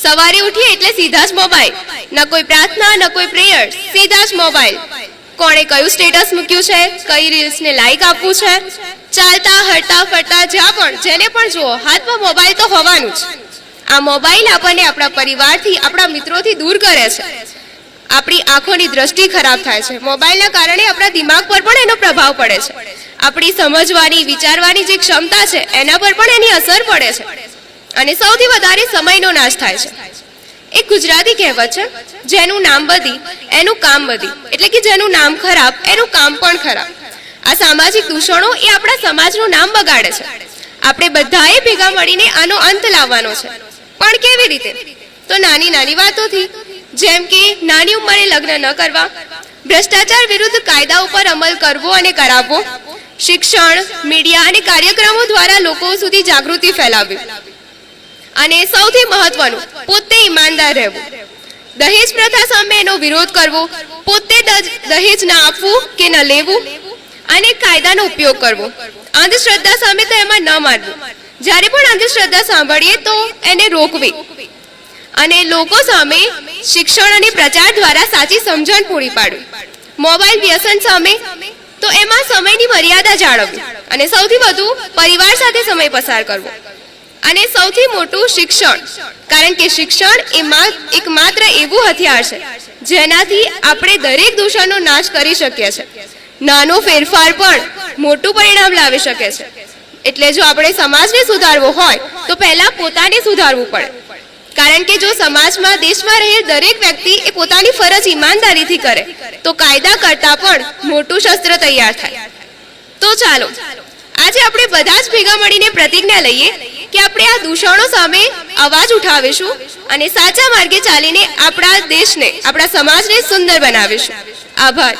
સવારે ઉઠીએ એટલે સીધા જ મોબાઈલ, ન કોઈ પ્રાર્થના, ન કોઈ પ્રેયર, સીધા જ મોબાઈલ. કોણે કયું સ્ટેટસ મૂક્યું છે, કઈ રીલ્સને લાઈક આપવું છે, ચાલતા હરતા ફરતા જ્યાં પણ જેને પણ જુઓ હાથમાં મોબાઈલ તો હોવાનું જ. આ મોબાઈલ આપણને આપણા પરિવારથી, આપણા મિત્રોથી દૂર કરે છે. આપણી આંખોની દ્રષ્ટિ ખરાબ થાય છે. મોબાઈલના કારણે આપણા દિમાગ પર પણ એનો પ્રભાવ પડે છે. આપણી સમજવાની, વિચારવાની જે ક્ષમતા છે એના પર પણ એની અસર પડે છે અને સૌથી વધારે સમયનો નાશ થાય છે. એક ગુજરાતી કહેવત છે, જેનું નામ બધી એનું કામ બધી, એટલે કે જેનું નામ ખરાબ એનું કામ પણ ખરાબ. આ સામાજિક દૂષણો એ આપણા સમાજનું નામ બગાડે છે. આપણે બધાએ ભેગા મળીને આનો અંત લાવવાનો છે. પણ કેવી રીતે? તો નાની નાની વાતોથી, જેમ કે નાની ઉંમરે લગ્ન ન કરવા, ભ્રષ્ટાચાર વિરુદ્ધ કાયદા ઉપર અમલ કરવો અને કરાવવો, શિક્ષણ, મીડિયા અને કાર્યક્રમો દ્વારા લોકો સુધી જાગૃતિ ફેલાવવી. અને સૌથી મહત્વનું, પોતે ઈમાનદાર રહેવું. દહેજ પ્રથા સામે એનો વિરોધ કરવો, પોતે દહેજ ના આપવું કે ન લેવું અને કાયદાનો ઉપયોગ કરવો. અંધશ્રદ્ધા સામે તો એમાં ન માનવું. જ્યારે પણ અંધશ્રદ્ધા સાંભળીએ તો એને રોકવી અને લોકો સામે શિક્ષણ અને પ્રચાર દ્વારા સાચી સમજણ પૂરી પાડવી. મોબાઈલ વ્યસન સામે તો એમાં સમયની મર્યાદા જાળવવી અને સૌથી વધુ પરિવાર સાથે સમય પસાર કરવો. અને સૌથી મોટું શિક્ષણ, કારણ કે શિક્ષણ એ એકમાત્ર એવું હથિયાર છે જેનાથી આપણે દરેક દૂષણનો નાશ કરી શકીએ છીએ. નાનો ફેરફાર પણ મોટું પરિણામ લાવી શકે છે. એટલે જો આપણે સમાજને સુધારવો હોય તો પહેલા પોતાને સુધારવું પડે. કારણ કે જો સમાજમાં, દેશમાં રહેલ દરેક વ્યક્તિ એ પોતાની ફરજ ઈમાનદારીથી કરે તો કાયદા કરતા પણ મોટું શસ્ત્ર તૈયાર થાય. તો ચાલો આજે આપણે બધા જ ભેગા મળીને પ્રતિજ્ઞા લઈએ કે આપણે આ દૂષણો સામે અવાજ ઉઠાવીશું અને સાચા માર્ગે ચાલીને આપણા દેશને, આપણા સમાજને સુંદર બનાવીશું. આભાર.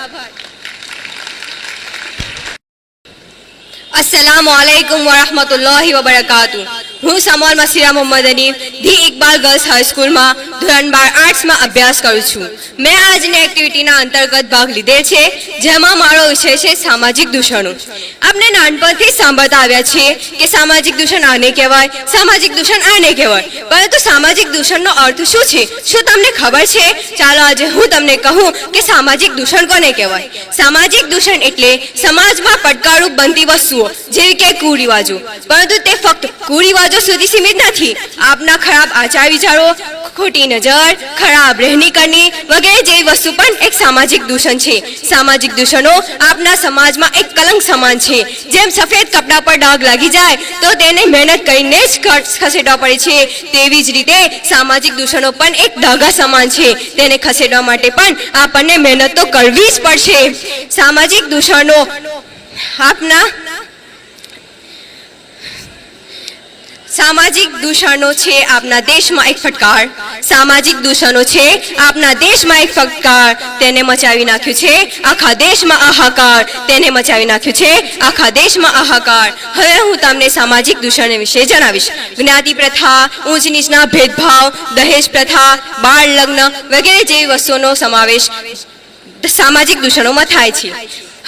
अस्सलामु अलैकुम वरहमतुल्लाहि वबरकातुह. હું સમોલ મસીરા મોહમ્મદ અનીફ ધી ઇકબાલ ગર્લ્સ હાઈસ્કૂલમાં ધોરણ 12 આર્ટ્સમાં અભ્યાસ કરું છું. મેં આજની એક્ટિવિટીના અંતર્ગત ભાગ લીધેલ છે, જેમાં મારો વિષય છે સામાજિક દૂષણો. આપણે નાનપણથી સાંભળતા આવ્યા છીએ કે સામાજિક દૂષણ આને કહેવાય, સામાજિક દૂષણ આને કહેવાય, પરંતુ સામાજિક દૂષણનો અર્થ શું છે, શું તમને ખબર છે? ચાલો આજે હું તમને કહું કે સામાજિક દૂષણ કોને કહેવાય. સામાજિક દૂષણ એટલે સમાજમાં પડકારરૂપ બનતી વસ્તુઓ જેવી કે કુરિવાજો, પરંતુ તે ફક્ત કુરિવાજો સુધી સીમિત નથી. આપના ખરાબ આચાર વિચારો, ખોટી નજર, ખરાબ રહેણી કરણી વગેરે જેવી વસ્તુ પણ એક સામાજિક દૂષણ છે. સામાજિક દૂષણો આપના સમાજમાં એક કલંક સમાન છે. જેમ સફેદ કપડા પર ડાઘ લાગી જાય તો તેને મહેનત કરીને જ ખસેડવા પડે છે, તેવી જ રીતે સામાજિક દૂષણો પણ એક ડાઘા સમાન છે. તેને ખસેડવા માટે પણ આપણને મહેનત તો કરવી જ પડશે. સામાજિક દૂષણો આપના સામાજિક દૂષણો છે આપના દેશમાં એક ફટકાર. સામાજિક દૂષણો છે આપના દેશમાં એક ફટકાર. તેને મચાવી નાખ્યું છે આખા દેશમાં હાહાકાર. તેને મચાવી નાખ્યું છે આખા દેશમાં હાહાકાર. હવે હું તમને સામાજિક દૂષણ વિશે જણાવીશ. જ્ઞાતિ પ્રથા, ઊંચ નીચના ભેદભાવ, દહેજ પ્રથા, બાળ લગ્ન વગેરે જેવી વસ્તુઓનો સમાવેશ સામાજિક દૂષણોમાં થાય છે.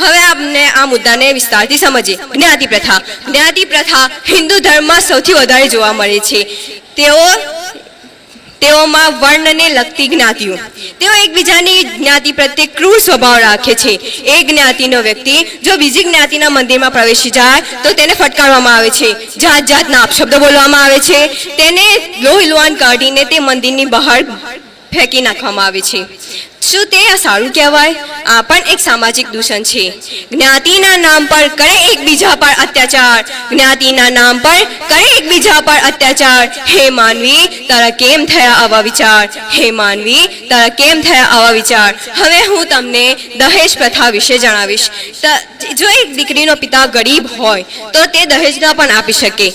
હવે આપણે આ મુદ્દાને વિસ્તારથી સમજીએ. જ્ઞાતિ પ્રથા. જ્ઞાતિ પ્રથા હિન્દુ ધર્મમાં સૌથી વધારે જોવા મળે છે. તેઓમાં વર્ણને લગતી જ્ઞાતિઓ. તેઓ એકબીજાની જ્ઞાતિ પ્રત્યે ક્રૂર સ્વભાવ રાખે છે. એક જ્ઞાતિનો વ્યક્તિ જો બીજી જ્ઞાતિના મંદિરમાં પ્રવેશી જાય તો તેને ફટકારવામાં આવે છે, જાત જાતના અપશબ્દો બોલવામાં આવે છે, તેને લોહી લુહાણ કાઢીને તે મંદિરની બહાર ફેંકી નાખવામાં આવે છે. શું તે આ સારું કહેવાય? આ પણ એક સામાજિક દૂષણ છે. જ્ઞાતિના નામ પર કરે એકબીજા પર અત્યાચાર. જ્ઞાતિના નામ પર કરે એકબીજા પર અત્યાચાર. હે માનવી, તારા કેમ થયા આવા વિચાર? હે માનવી, તારા કેમ થયા આવા વિચાર? હવે હું તમને દહેજ પ્રથા વિશે જણાવીશ. જો એક દીકરીનો પિતા ગરીબ હોય તો તે દહેજ ન પણ આપી શકે,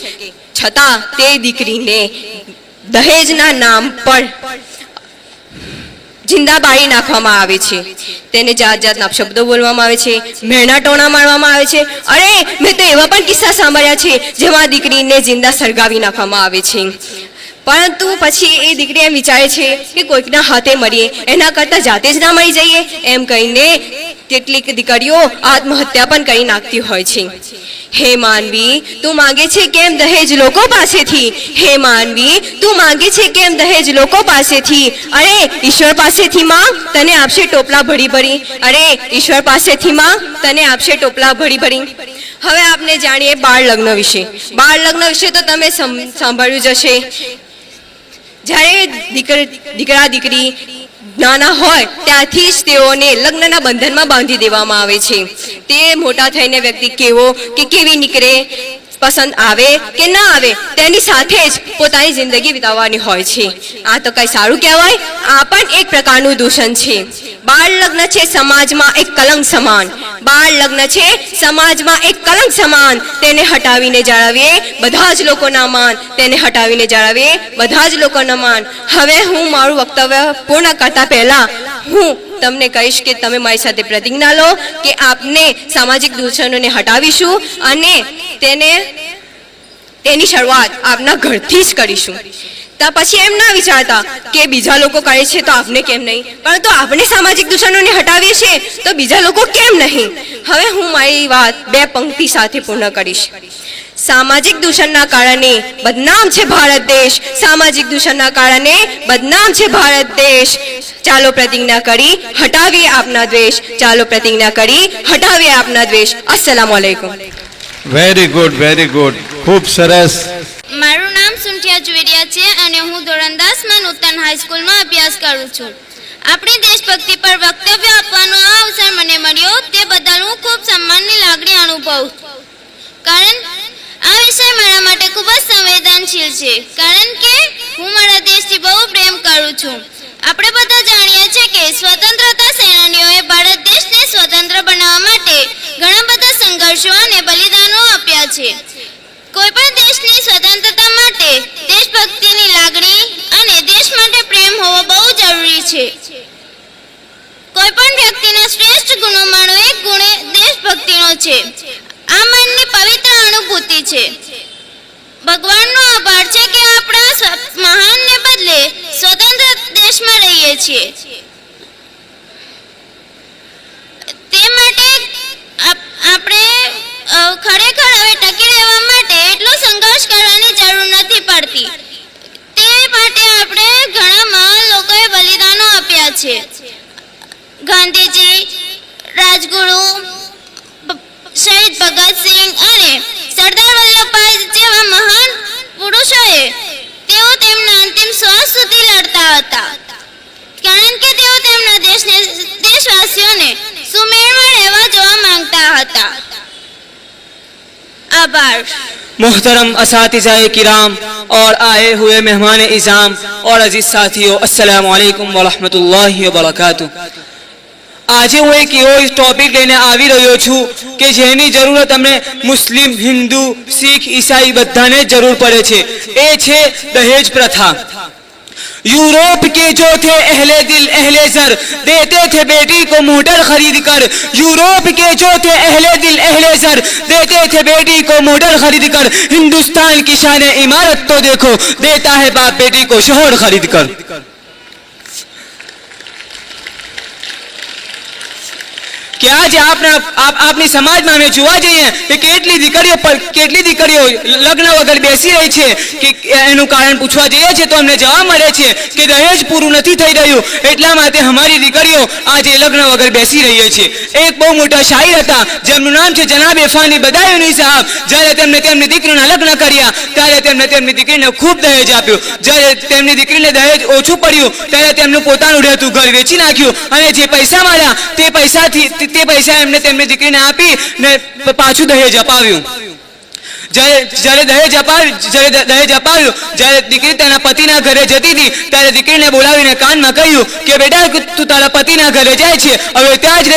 છતાં તે દીકરીને દહેજના નામ પર જિંદા બાળી નાખવામાં આવે છે. તેને જાત જાતના શબ્દો બોલવામાં આવે છે, મેણા ટોણા મારવામાં આવે છે. અરે મેં તો એવા પણ કિસ્સા સાંભળ્યા છે જેમાં દીકરીને જિંદા સળગાવી નાખવામાં આવે છે. પરંતુ પછી એ દીકરી એમ વિચારે છે કે કોઈકના હાથે મરીએ એના કરતાં જાતે જ ના મરી જઈએ, એમ કહીને કેટલીક દીકરીઓ આત્મહત્યા પણ કરી નાખતી હોય છે. હે માનવી, તું માંગે છે કેમ દહેજ લોકો પાસેથી? હે માનવી, તું માંગે છે કેમ દહેજ લોકો પાસેથી? અરે ઈશ્વર પાસેથી માંગ, તને આપશે ટોપલા ભરી ભરી. અરે ઈશ્વર પાસેથી માંગ, તને આપશે ટોપલા ભરી ભરી. હવે આપણે જાણીએ બાળ લગ્ન વિશે. બાળ લગ્ન વિશે તો તમે સાંભળ્યું જ હશે. જ્યારે દીકરા દીકરી નાના હોય ત્યાંથી જ તેઓને લગ્નના બંધનમાં બાંધી દેવામાં આવે છે. તે મોટા થઈને વ્યક્તિ કેવો કે કેવી નીકળે, પસંદ આવે કે ના આવે, તેની સાથે જ પોતાની જિંદગી વિતાવવાની હોય છે. આ તો કઈ સારું કહેવાય? આ પણ એક પ્રકારનું દૂષણ છે. બાળ લગ્ન છે સમાજમાં એક કલંક સમાન. બાળ લગ્ન છે સમાજમાં એક કલંક સમાન. તેને હટાવીને જાળવીએ બધા જ લોકોના માન. તેને હટાવીને જાળવીએ બધા જ લોકોના માન. હવે હું મારું વક્તવ્ય પૂર્ણ કરતા પહેલા હું તમને કહીશ કે તમે મારી સાથે પ્રતિજ્ઞા લો કે આપને સામાજિક દૂષણોને હટાવીશું અને તેની શરૂઆત આપના ઘરથી જ કરીશું. તો પછી એમ ના વિચારતા કે બીજા લોકો કરે છે તો આપને કેમ નહીં, પરંતુ આપણે સામાજિક દૂષણોને હટાવીએ છીએ તો બીજા લોકો કેમ નહીં. હવે હું મારી વાત 2 પંક્તિ સાથે પૂર્ણ કરીશ. સામાજિક દૂષણના કારણે બદનામ છે ભારત દેશ, સામાજિક દૂષણના કારણે બદનામ છે ભારત દેશ. ચાલો પ્રતિજ્ઞા કરી હટાવીએ આપના દ્વેષ, ચાલો પ્રતિજ્ઞા કરી હટાવીએ આપના દ્વેષ. અસ્સલામુ અલૈકુમ. વેરી ગુડ, વેરી ગુડ, ખૂબ સરસ. મારું નામ સુંઠિયા જુવેરિયા છે અને હું ધોરણ 10માં નૂતન હાઈસ્કૂલમાં અભ્યાસ કરું છું. આપણી દેશભક્તિ પર વક્તવ્ય આપવાનો આ અવસર મને મળ્યો તે બદલ હું ખૂબ સન્માનની લાગણી અનુભવું, કારણ આ વિષય મારા માટે ખૂબ જ સંવેદનશીલ છે, કારણ કે હું મારા દેશથી બહુ પ્રેમ કરું છું. આપણે બધા જાણીએ છીએ કે સ્વતંત્રતા સેનાનીઓએ ભારત દેશને સ્વતંત્ર બનાવવા માટે ઘણા બધા સંઘર્ષો અને બલિદાનો આપ્યા છે. કોઈ પણ દેશની સ્વતંત્રતા માટે દેશભક્તિની લાગણી અને દેશ માટે પ્રેમ હોવો બહુ જરૂરી છે. કોઈ પણ વ્યક્તિના શ્રેષ્ઠ ગુણોમાંનો એક ગુણ દેશભક્તિનો છે. આ મનની પવિત્ર અનુભૂતિ છે. ભગવાનનો આભાર છે કે આપણા મહાનને બદલે સ્વતંત્ર દેશમાં રહીએ છીએ. તે માટે આપણે ખરેખર હવે ટકી રહેવા માટે એટલો સંઘર્ષ કરવાની જરૂર નથી પડતી. તે માટે આપણે ઘણા મહાન લોકોએ બલિદાનો આપ્યા છે. ગાંધીજી, રાજગુરુ, શહીદ ભગતસિંહ અને સરદાર વલ્લભભાઈ જેવા મહાન પુરુષોએ તેઓ તેમના અંતિમ શ્વાસ સુધી લડતા હતા, કારણ કે તેઓ તેમના દેશવાસીઓને સુમેળમાં રહેવા જોવા માંગતા હતા. आभार. मोहतरम असातिज़ाए किराम और आए हुए मेहमान इज़ाम और अजीज साथियों, अस्सलामु अलैकुम व रहमतुल्लाहि व बरकातुह. આજે હું એક એવો ટોપિક લઈને આવી રહ્યો છું કે જેની જરૂરત અમને મુસ્લિમ, હિન્દુ, શીખ, ઈસાઈ બધાને જરૂર પડે છે. એ છે દહેજ પ્રથા. यूरोप के जो थे अहले दिल अहले ज़र देते थे बेटी को मोटर खरीद कर. यूरोप के जो थे अहले दिल अहले ज़र देते थे बेटी को मोटर खरीद कर. हिंदुस्तान की शान इमारत तो देखो देता है बाप बेटी को शोहर खरीद कर. કે આજે આપની સમાજમાં અમે જોવા જઈએ કે કેટલી દીકરીઓ લગ્ન વગર બેસી રહી છે, કે એનું કારણ પૂછવા જઈએ છે તો અમને જવાબ મળે છે કે દહેજ પૂરું નથી થઈ રહ્યું, એટલા માટે અમારી દીકરીઓ આજે લગ્ન વગર બેસી રહી છે. એક બહુ મોટા શાયર હતા જેમનું નામ છે જનાબ ફાની બદાયુની સાહેબ. જ્યારે તેમને તેમની દીકરીના લગ્ન કર્યા ત્યારે તેમને તેમની દીકરીને ખૂબ દહેજ આપ્યું. જ્યારે તેમની દીકરીને દહેજ ઓછું પડ્યું ત્યારે તેમનું પોતાનું રહેતું ઘર વેચી નાખ્યું અને જે પૈસા મળ્યા તે પૈસા એમને તેમની દીકરીને આપી ને પાછું દહેજ અપાવ્યું. જ્યારે દહેજ અપાવ્યું, જ્યારે દીકરી તેના પતિના ઘરે જતી હતી ત્યારે દીકરીને બોલાવીને કાનમાં કહ્યું કે બેટા તું તારા પતિના ઘરે જાય છે, હવે ત્યાં જ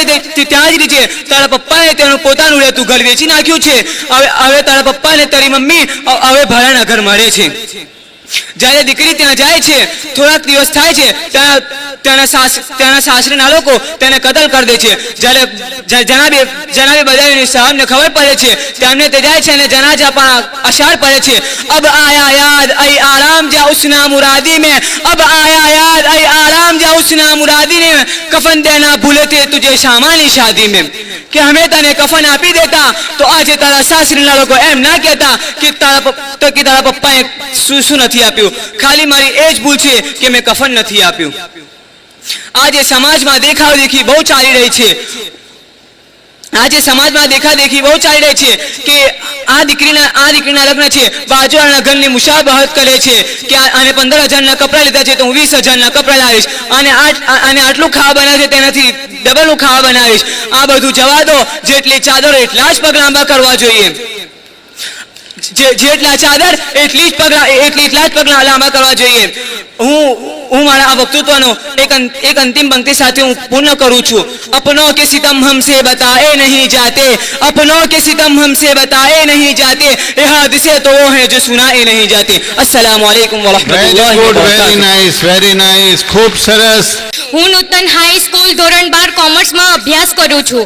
રહે, તારા પપ્પાએ તેનું પોતાનું રહેતું ઘર વેચી નાખ્યું છે, હવે તારા પપ્પાને તારી મમ્મી હવે ભાડાના ઘર મળે છે. જ્યારે દીકરી ત્યાં જાય છે, થોડાક દિવસ થાય છે, ત્યાંના સાસરીના લોકો તેને કતલ કરી દે છે. જ્યારે જનાબે બદાયુની સાહેબને ખબર પડે છે તેમને તે જાય છે અને જનાજા પણ અશાર પડે છે. અબ આયા યાદ અઈ આરામ જા ઉસના મુરાદી में, अब आया याद अई आराम जा उसना मुरादी ने, कफन देना भूले थे तुझे शामानी शादी में. કે અમે તને કફન આપી દેતા તો આજે તારા સાસરીના લોકો એમ ના કહેતા કે તારા પપ્પાએ શું નથી આપ્યું, ખાલી મારી એ જ ભૂલ છે કે મેં કફન નથી આપ્યું. આજે સમાજમાં દેખાદેખી બહુ ચાલી રહી છે. આજે સમાજમાં દેખાદેખી બહુ ચાલી રહી છે કે આ દીકરીના લગ્ન છે, બાજુવાળાના ઘરની મુશાબહત કરે છે કે આને 15,000ના કપડાં લીધા છે તો હું 20,000ના કપડાં લાવીશ, અને આટલું ખાવા બનાવે છે તેનાથી ડબલનું ખાવા બનાવીશ. આ બધું જવા દો, જેટલી ચાદરો એટલા જ પગ લાંબા કરવા જોઈએ. જેટલા ચાદર એટલા જ પગલાં લાંબા કરવા જોઈએ. હું મારા આ વક્તૃત્વનો એક અંતિમ પંક્તિ સાથે હું પૂર્ણ કરું છું. अपनों के सितम हमसे बताए नहीं जाते, अपनों के सितम हमसे बताए नहीं जाते, ये हादसे तो वो हैं जो सुनाए नहीं जाते. अस्सलाम वालेकुम व रहमतुल्लाहि व बरकातुहू. વેરી નાઇસ, ખૂબ સરસ. હું નૂતન હાઈસ્કૂલ ધોરણ 12 કોમર્સમાં અભ્યાસ કરું છું.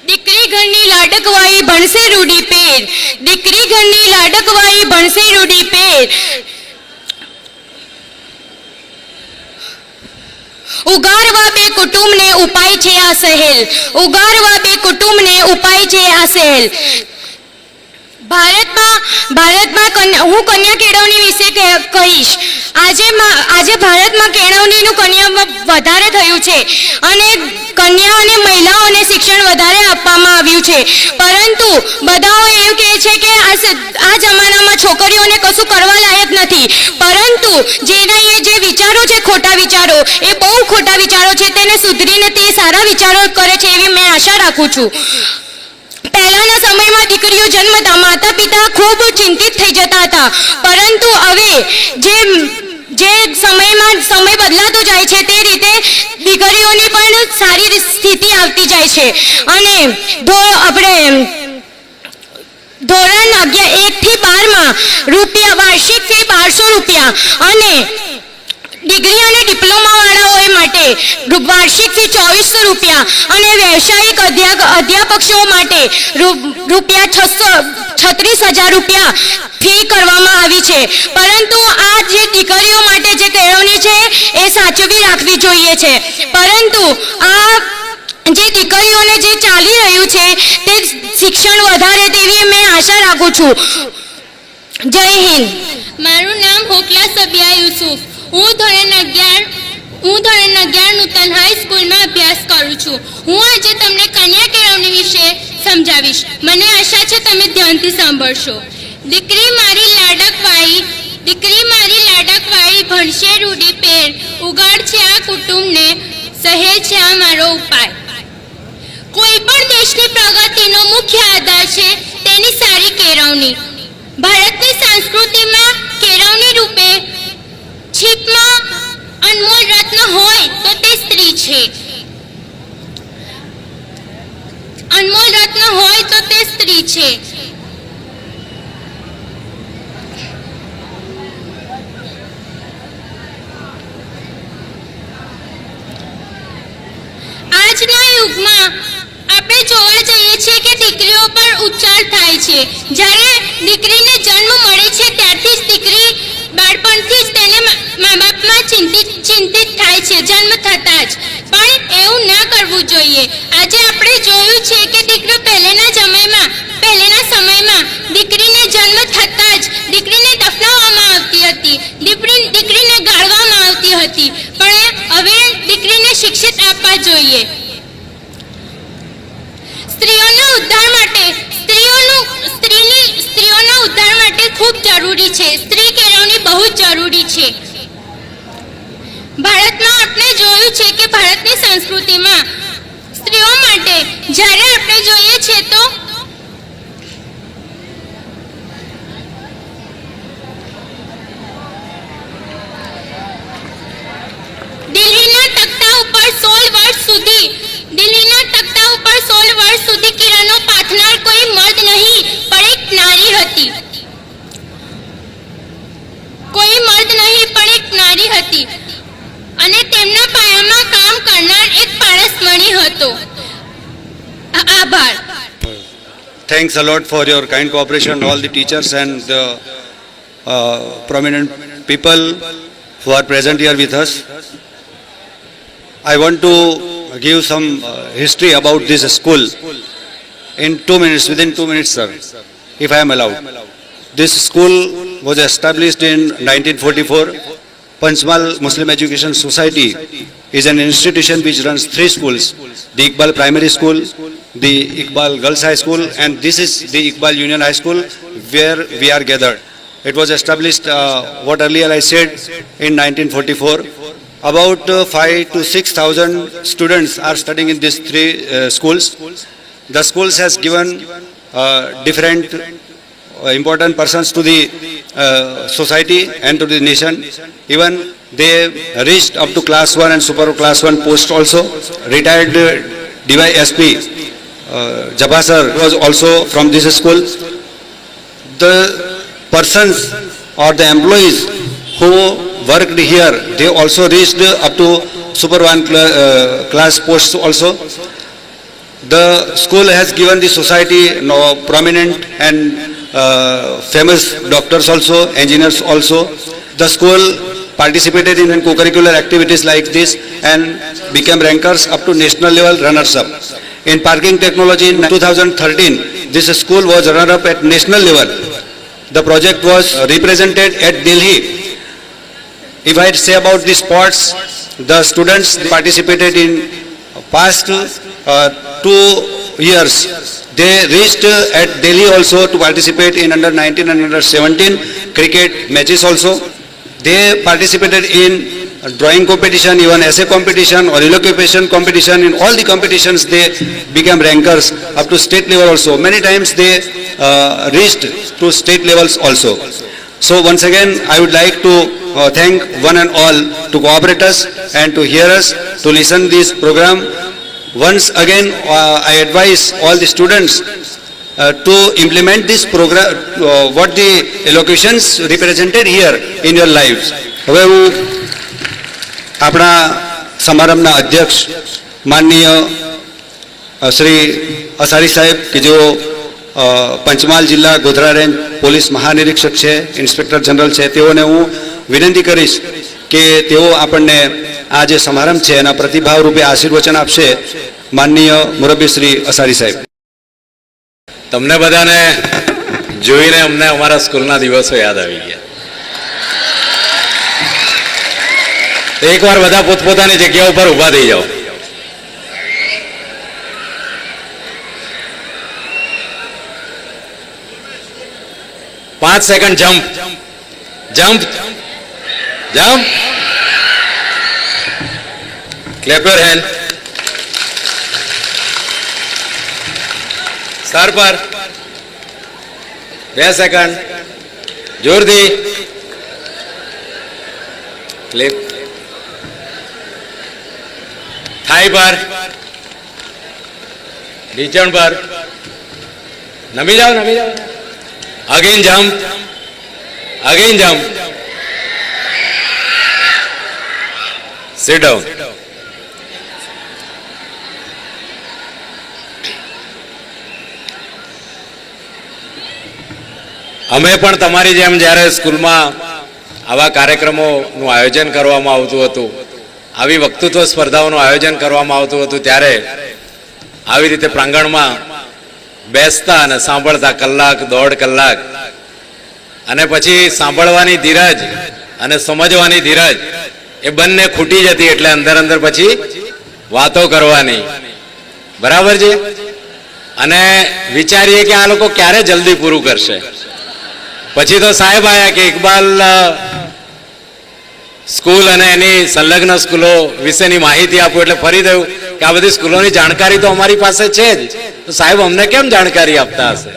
દીકરી ઘરની લાડકવાઈ ભણશે રૂડી પેર, દીકરી ઘરની લાડકવાઈ ભણશે રૂડી પેર. ઉગારવા બે કુટુંબને ઉપાય છે આ સહેલ, ઉગારવા બે કુટુંબને ઉપાય છે આ સહેલ. ભારતમાં હું કન્યા કેળવણી વિશે કહીશ. આજે ભારતમાં કેળવણીનું કન્યા વધારે થયું છે અને કન્યા અને મહિલાઓને શિક્ષણ વધારે આપવામાં આવ્યું છે. પરંતુ બધાઓ એવું કહે છે કે આ જમાનામાં છોકરીઓને કશું કરવા લાયક નથી. પરંતુ જેના જે વિચારો છે ખોટા વિચારો, એ બહુ ખોટા વિચારો છે, તેને સુધરીને તે સારા વિચારો કરે છે એવી મેં આશા રાખું છું. પહેલાના સમયમાં દીકરીઓ જન્મતા માતા પિતા ખૂબ ચિંતિત થઈ જતા હતા. પરંતુ હવે જે સમય બદલાતો જાય છે તે રીતે દીકરીઓની પણ સારી સ્થિતિ આવતી જાય છે. અને આપણે ધોરણ 1 થી 12માં વાર્ષિક ફી 1200 રૂપિયા અને ડિગ્રી અને ડિપ્લોમા વાળાઓ માટે વાર્ષિક ફી 2400 રૂપિયા અને વ્યવસાયિક અધ્યાપકો માટે રૂપિયા 36,000 રૂપિયા ફી કરવામાં આવી છે. પરંતુ આ જે દીકરીઓ માટે જે કેળવણી છે એ સાચવી રાખવી જોઈએ છે. પરંતુ આ જે દીકરીઓને જે ચાલી રહ્યું છે તે શિક્ષણ વધારે તેવી મેં આશા રાખું છું. જય હિન્દ. મારું નામ હોકલા સબિયા યુસુફ. હું ધોરણ 11 નૂતન હાઈસ્કૂલમાં અભ્યાસ કરું છું. હું આજે તમને કન્યા કેળવણી વિશે સમજાવીશ. મને આશા છે તમે ધ્યાનથી સાંભળશો. દીકરી મારી લાડકવાઈ ભણશે રૂડી પેર, ઉગાડ છે આ કુટુંબને સહેજ છે આ મારો ઉપાય. કોઈ પણ દેશની પ્રગતિનો મુખ્ય આધાર છે તેની સારી કેળવણી. ભારતની સંસ્કૃતિમાં કેળવણી રૂપે છીપમાં અનમોલ રત્ન હોય તો તે સ્ત્રી છે. અનમોલ રત્ન હોય તો તે સ્ત્રી છે. આજના યુગમાં આપણે જોવા જઈએ છીએ કે દીકરીઓ પર ઉચ્ચાર થાય છે. જ્યારે દીકરીને જન્મ મળે છે ત્યારથી જ દીકરી બાળપણથી જ તેને મા બાપમાં ચિંતિત થાય છે જન્મ થતાં જ. પણ એવું ન કરવું જોઈએ. આજે આપણે જોયું છે કે દીકરીઓ પહેલાના સમયમાં દીકરીને જન્મ થતાં જ દીકરીને દફનાવવામાં આવતી હતી, દીકરીને ગાળવામાં આવતી હતી. પણ હવે દીકરીને શિક્ષિત આપવા જોઈએ. સ્ત્રીઓના ઉદ્ધાર માટે ખૂબ જરૂરી છે. સ્ત્રી કેળવણી બહુ જ જરૂરી છે. ભારતમાં આપણે જોયું છે કે ભારતની સંસ્કૃતિમાં સ્ત્રીઓ માટે જ્યારે આપણે જોઈએ છે તો દિલ્હીના તખ્તા ઉપર 16 વર્ષ સુધી કિરણો પાથનાર કોઈ મર્દ નહીં પણ એક નારી હતી. અને તેમના પાયામાં કામ કરનાર એક પારસમણી હતો. આભાર. Thanks a lot for your kind cooperation, all the teachers and the prominent people who are present here with us. I want to give some history about this school in 2 minutes, within 2 minutes, sir, if I am allowed. This school was established in 1944. Panchmal Muslim Education Society is an institution which runs 3 schools: the Iqbal Primary School, the Iqbal Girls High School, and this is the Iqbal Union High School where we are gathered. It was established, what earlier I said, in 1944. About 5,000 to 6,000 students are studying in these 3 schools. The schools has given different important persons to the society and to the nation. Even they reached up to class 1 and super class 1 post also. Retired DYSP Jabasar was also from this school. The persons or the employees who worked here, they also reached up to super 1 class posts also. The school has given the society prominent and famous doctors also, engineers also. The school participated in co-curricular activities like this and became rankers up to national level, runners up. In parking technology in 2013, this school was runner-up at national level. The project was represented at Delhi. If I say about the sports, the students participated in past 2 years. They reached at Delhi also to participate in under 19 and under 17 cricket matches also. They participated in drawing competition, even essay competition or elocution competition. In all the competitions they became rankers up to state level also. Many times they reached to state levels also. So once again I would like to thank one and all to cooperate us and to hear us, to listen this program. Once again I advise all the students to implement this program, what the elocutions represented here in your lives. હવે હું આપણા સમારંભના અધ્યક્ષ માનનીય શ્રી અસારી સાહેબ કે જેઓ પંચમહાલ જિલ્લા Godhra range police મહાનિરીક્ષક છે, ઇન્સ્પેક્ટર જનરલ છે, તેઓને હું વિનંતી કરીશ કે તેઓ આપણને આ જે સમારંભ છે એના પ્રતિભાવ રૂપે આશીર્વચન આપશે. માનનીય મુરબ્બી શ્રી અસારી સાહેબ. તમને બધાને જોઈને અમને અમારા સ્કૂલના દિવસો યાદ આવી ગયા. એકવાર બધા પોતપોતાની જગ્યા ઉપર ઊભા થઈ જાઓ. પાંચ second jump jump jump. Clap your hand. Sir પર 2 સેકન્ડ જોરથી ક્લિપ. થાઈ પર, ઢીચણ પર નમી જાઓ, નમી જાઓ. Again jump, again jump. Sit down. અમે પણ તમારી જેમ જ્યારે સ્કૂલમાં આવા કાર્યક્રમોનું આયોજન કરવામાં આવતું હતું, આવી વક્તૃત્વ સ્પર્ધાઓનું આયોજન કરવામાં આવતું હતું, ત્યારે આવી રીતે પ્રાંગણમાં બેસતા અને સાંભળતા કલાક 1.5 કલાક, અને પછી સાંભળવાની ધીરજ અને સમજવાની ધીરજ એ બંને ખૂટી જતી. એટલે અંદર અંદર પછી વાતો કરવાની. બરાબર છે. અને વિચારીએ કે આ લોકો ક્યારે જલ્દી પૂરું કરશે. પછી તો સાહેબ આયા કે ઇકબાલ સ્કૂલ અને એની સંલગ્ન સ્કૂલો વિશેની માહિતી આપો. એટલે ફરી થયું કે આ બધી સ્કૂલોની જાણકારી તો અમારી પાસે છે જ, તો સાહેબ અમને કેમ જાણકારી આપતા હશે.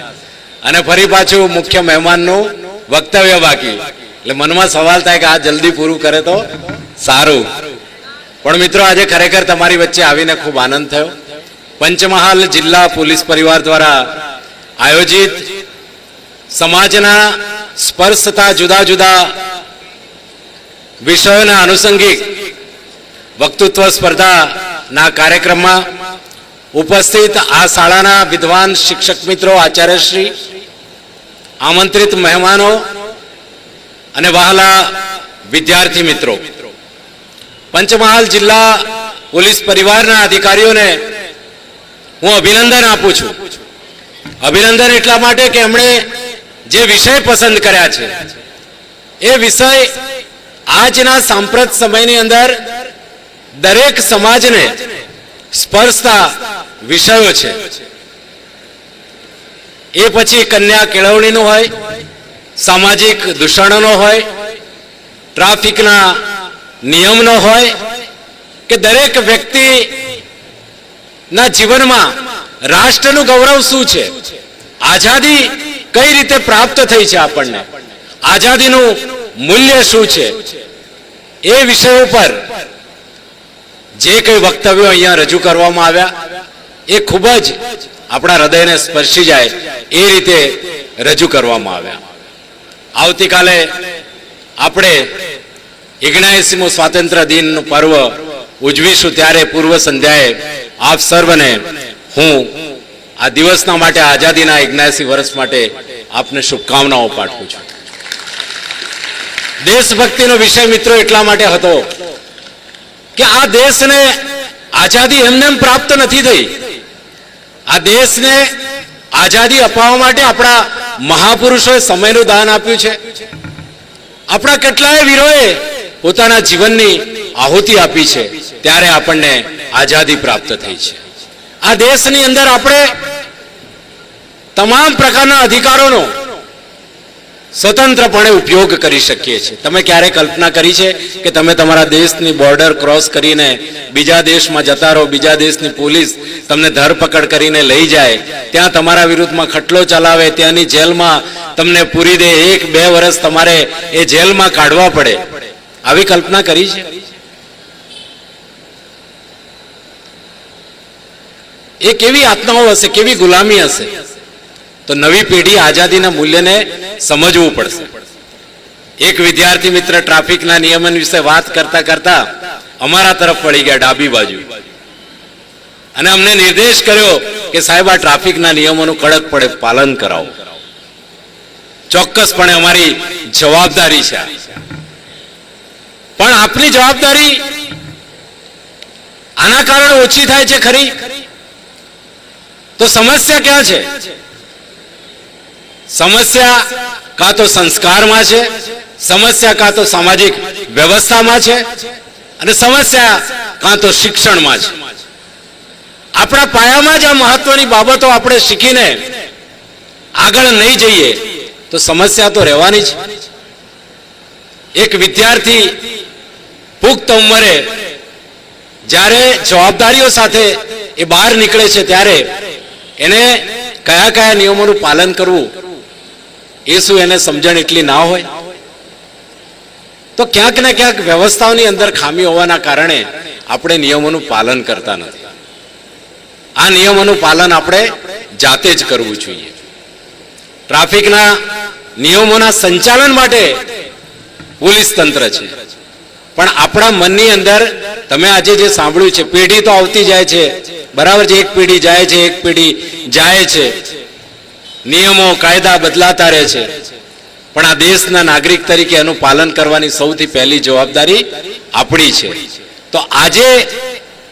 અને ફરી પાછું મુખ્ય મહેમાનનું વક્તવ્ય બાકી. એટલે મનમાં સવાલ થાય કે આ જલ્દી પૂરું કરે તો સારું. પણ મિત્રો આજે ખરેખર તમારી વચ્ચે આવીને ખૂબ આનંદ થયો. પંચમહાલ જિલ્લા પોલીસ પરિવાર દ્વારા આયોજિત સમાજના સ્પર્શતા જુદા જુદા વિષયોના આનુષંગિક વક્તૃત્વ સ્પર્ધાના કાર્યક્રમમાં ઉપસ્થિત આ શાળાના વિદ્વાન શિક્ષક મિત્રો, આચાર્યશ્રી, આમંત્રિત મહેમાનો અને વહાલા વિદ્યાર્થી મિત્રો, પંચમહાલ જિલ્લા પોલીસ પરિવારના અધિકારીઓને હું અભિનંદન આપું છું. અભિનંદન એટલા માટે કે એમણે જે વિષય પસંદ કર્યા છે એ વિષય આજના સાંપ્રત સમયની અંદર દરેક સમાજને સ્પર્શતા વિષયો છે. એ પછી કન્યા કેળવણીનો હોય, સામાજિક દૂષણનો હોય, ટ્રાફિકના નિયમનો હોય, કે દરેક વ્યક્તિના જીવનમાં રાષ્ટ્રનું ગૌરવ શું છે, આઝાદી કઈ રીતે પ્રાપ્ત થઈ છે આપણને, આઝાદીનું મૂલ્ય શું છે, એ વિષય ઉપર જે કઈ વક્તવ્યો અહીંયા રજૂ કરવામાં આવ્યા એ ખૂબ જ આપણા હૃદયને સ્પર્શી જાય એ રીતે રજૂ કરવામાં આવ્યા. આવતીકાલે આપણે 79મો સ્વાતંત્ર્ય દિનનું પર્વ ઉજવીશું, ત્યારે પૂર્વ સંધ્યાએ આપ સર્વને હું આ દિવસના માટે, આઝાદીના 79 વર્ષ માટે આપને શુભકામનાઓ પાઠવું છું. દેશભક્તિનો વિષય મિત્રો એટલા માટે હતો કે આ દેશને આઝાદી એમને એમ પ્રાપ્ત નથી થઈ. આ દેશને આઝાદી અપાવવા માટે આપણા મહાપુરુષોએ સમયનું દાન આપ્યું છે. આપણા કેટલાય વીરોએ પોતાના જીવનની આહુતિ આપી છે, ત્યારે આપણને આઝાદી પ્રાપ્ત થઈ છે. આ દેશની અંદર આપણે તમામ પ્રકારના અધિકારોનો સ્વતંત્રપણે ઉપયોગ કરી શકીએ છીએ. તમે ક્યારે કલ્પના કરી છે કે તમે તમારા દેશની બોર્ડર ક્રોસ કરીને બીજા દેશમાં જતા રહો, બીજા દેશની પોલીસ તમને ધરપકડ કરીને લઈ જાય, ત્યાં તમારા વિરુદ્ધમાં ખટલો ચલાવે, ત્યાંની જેલમાં તમને પૂરી દે, 1-2 વર્ષ તમારે એ જેલમાં કાઢવા પડે? આવી કલ્પના કરી છે? એ કેવી આત્માઓ હશે, કેવી ગુલામી હશે? તો નવી પેઢી આઝાદીના મૂલ્યને સમજવું પડશે. એક વિદ્યાર્થી મિત્ર ટ્રાફિકના નિયમન વિશે વાત કરતા કરતા અમારા તરફ પડી ગયા, ડાબી બાજુ, અને અમને નિર્દેશ કર્યો કે સાહેબ, આ ટ્રાફિકના નિયમોનું કડકપણે પાલન કરાવો. ચોક્કસપણે અમારી જવાબદારી છે, પણ આપની જવાબદારી આના કારણે ઓછી થાય છે ખરી? તો સમસ્યા ક્યાં છે? સમસ્યા કાં તો સંસ્કારમાં છે, સમસ્યા કાં તો સામાજિક વ્યવસ્થામાં છે, અને સમસ્યા કાં તો શિક્ષણમાં છે. આપણા પાયામાં જ આ મહત્વની બાબતો આપણે શીખીને આગળ નહીં જઈએ તો સમસ્યા તો રહેવાની જ. એક વિદ્યાર્થી પુખ્ત ઉંમરે જ્યારે જવાબદારીઓ સાથે એ બહાર નીકળે છે, ત્યારે એને કયા કયા નિયમોનું પાલન કરવું એ શું એને સમજણ એટલી ના હોય? તો ક્યાંક ને ક્યાંક વ્યવસ્થાઓની અંદર ખામી હોવાના કારણે આપણે નિયમોનું પાલન કરતા નથી. આ નિયમોનું પાલન આપણે જાતે જ કરવું જોઈએ. ટ્રાફિકના નિયમોના સંચાલન માટે પોલીસ તંત્ર છે, પણ આપણા મનની અંદર તમે આજે જે સાંભળ્યું છે, પેઢી તો આવતી જાય છે, બરાબર છે, એક પેઢી જાય છે, એક પેઢી જાય છે, નિયમો કાયદા બદલાતા રહે છે, પણ આ દેશના નાગરિક તરીકે એનું પાલન કરવાની સૌથી પહેલી જવાબદારી આપણી છે. તો આજે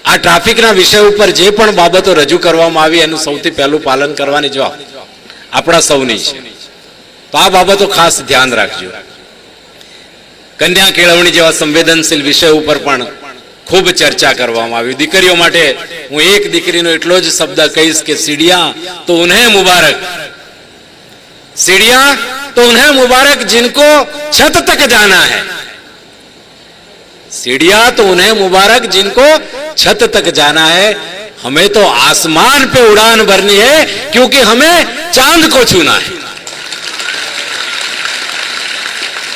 આ ટ્રાફિકના વિષય ઉપર જે પણ બાબતો રજૂ કરવામાં આવી એનું સૌથી પહેલું પાલન કરવાની જવાબદારી આપણા સૌની છે. તો આ બાબતો ખાસ ધ્યાન રાખજો. કન્યા કેળવણી જેવા સંવેદનશીલ વિષય ઉપર પણ ખૂબ ચર્ચા કરવામાં આવી. દીકરીઓ માટે હું એક દીકરીનો એટલો જ શબ્દ કહીશ કે सीढ़ियां तो उन्हें मुबारक, सीढ़ियां तो उन्हें मुबारक जिनको छत तक जाना है, सीढ़ियां तो उन्हें मुबारक जिनको छत तक जाना है. हमें तो आसमान पे उड़ान भरनी है क्योंकि हमें चांद को छूना है.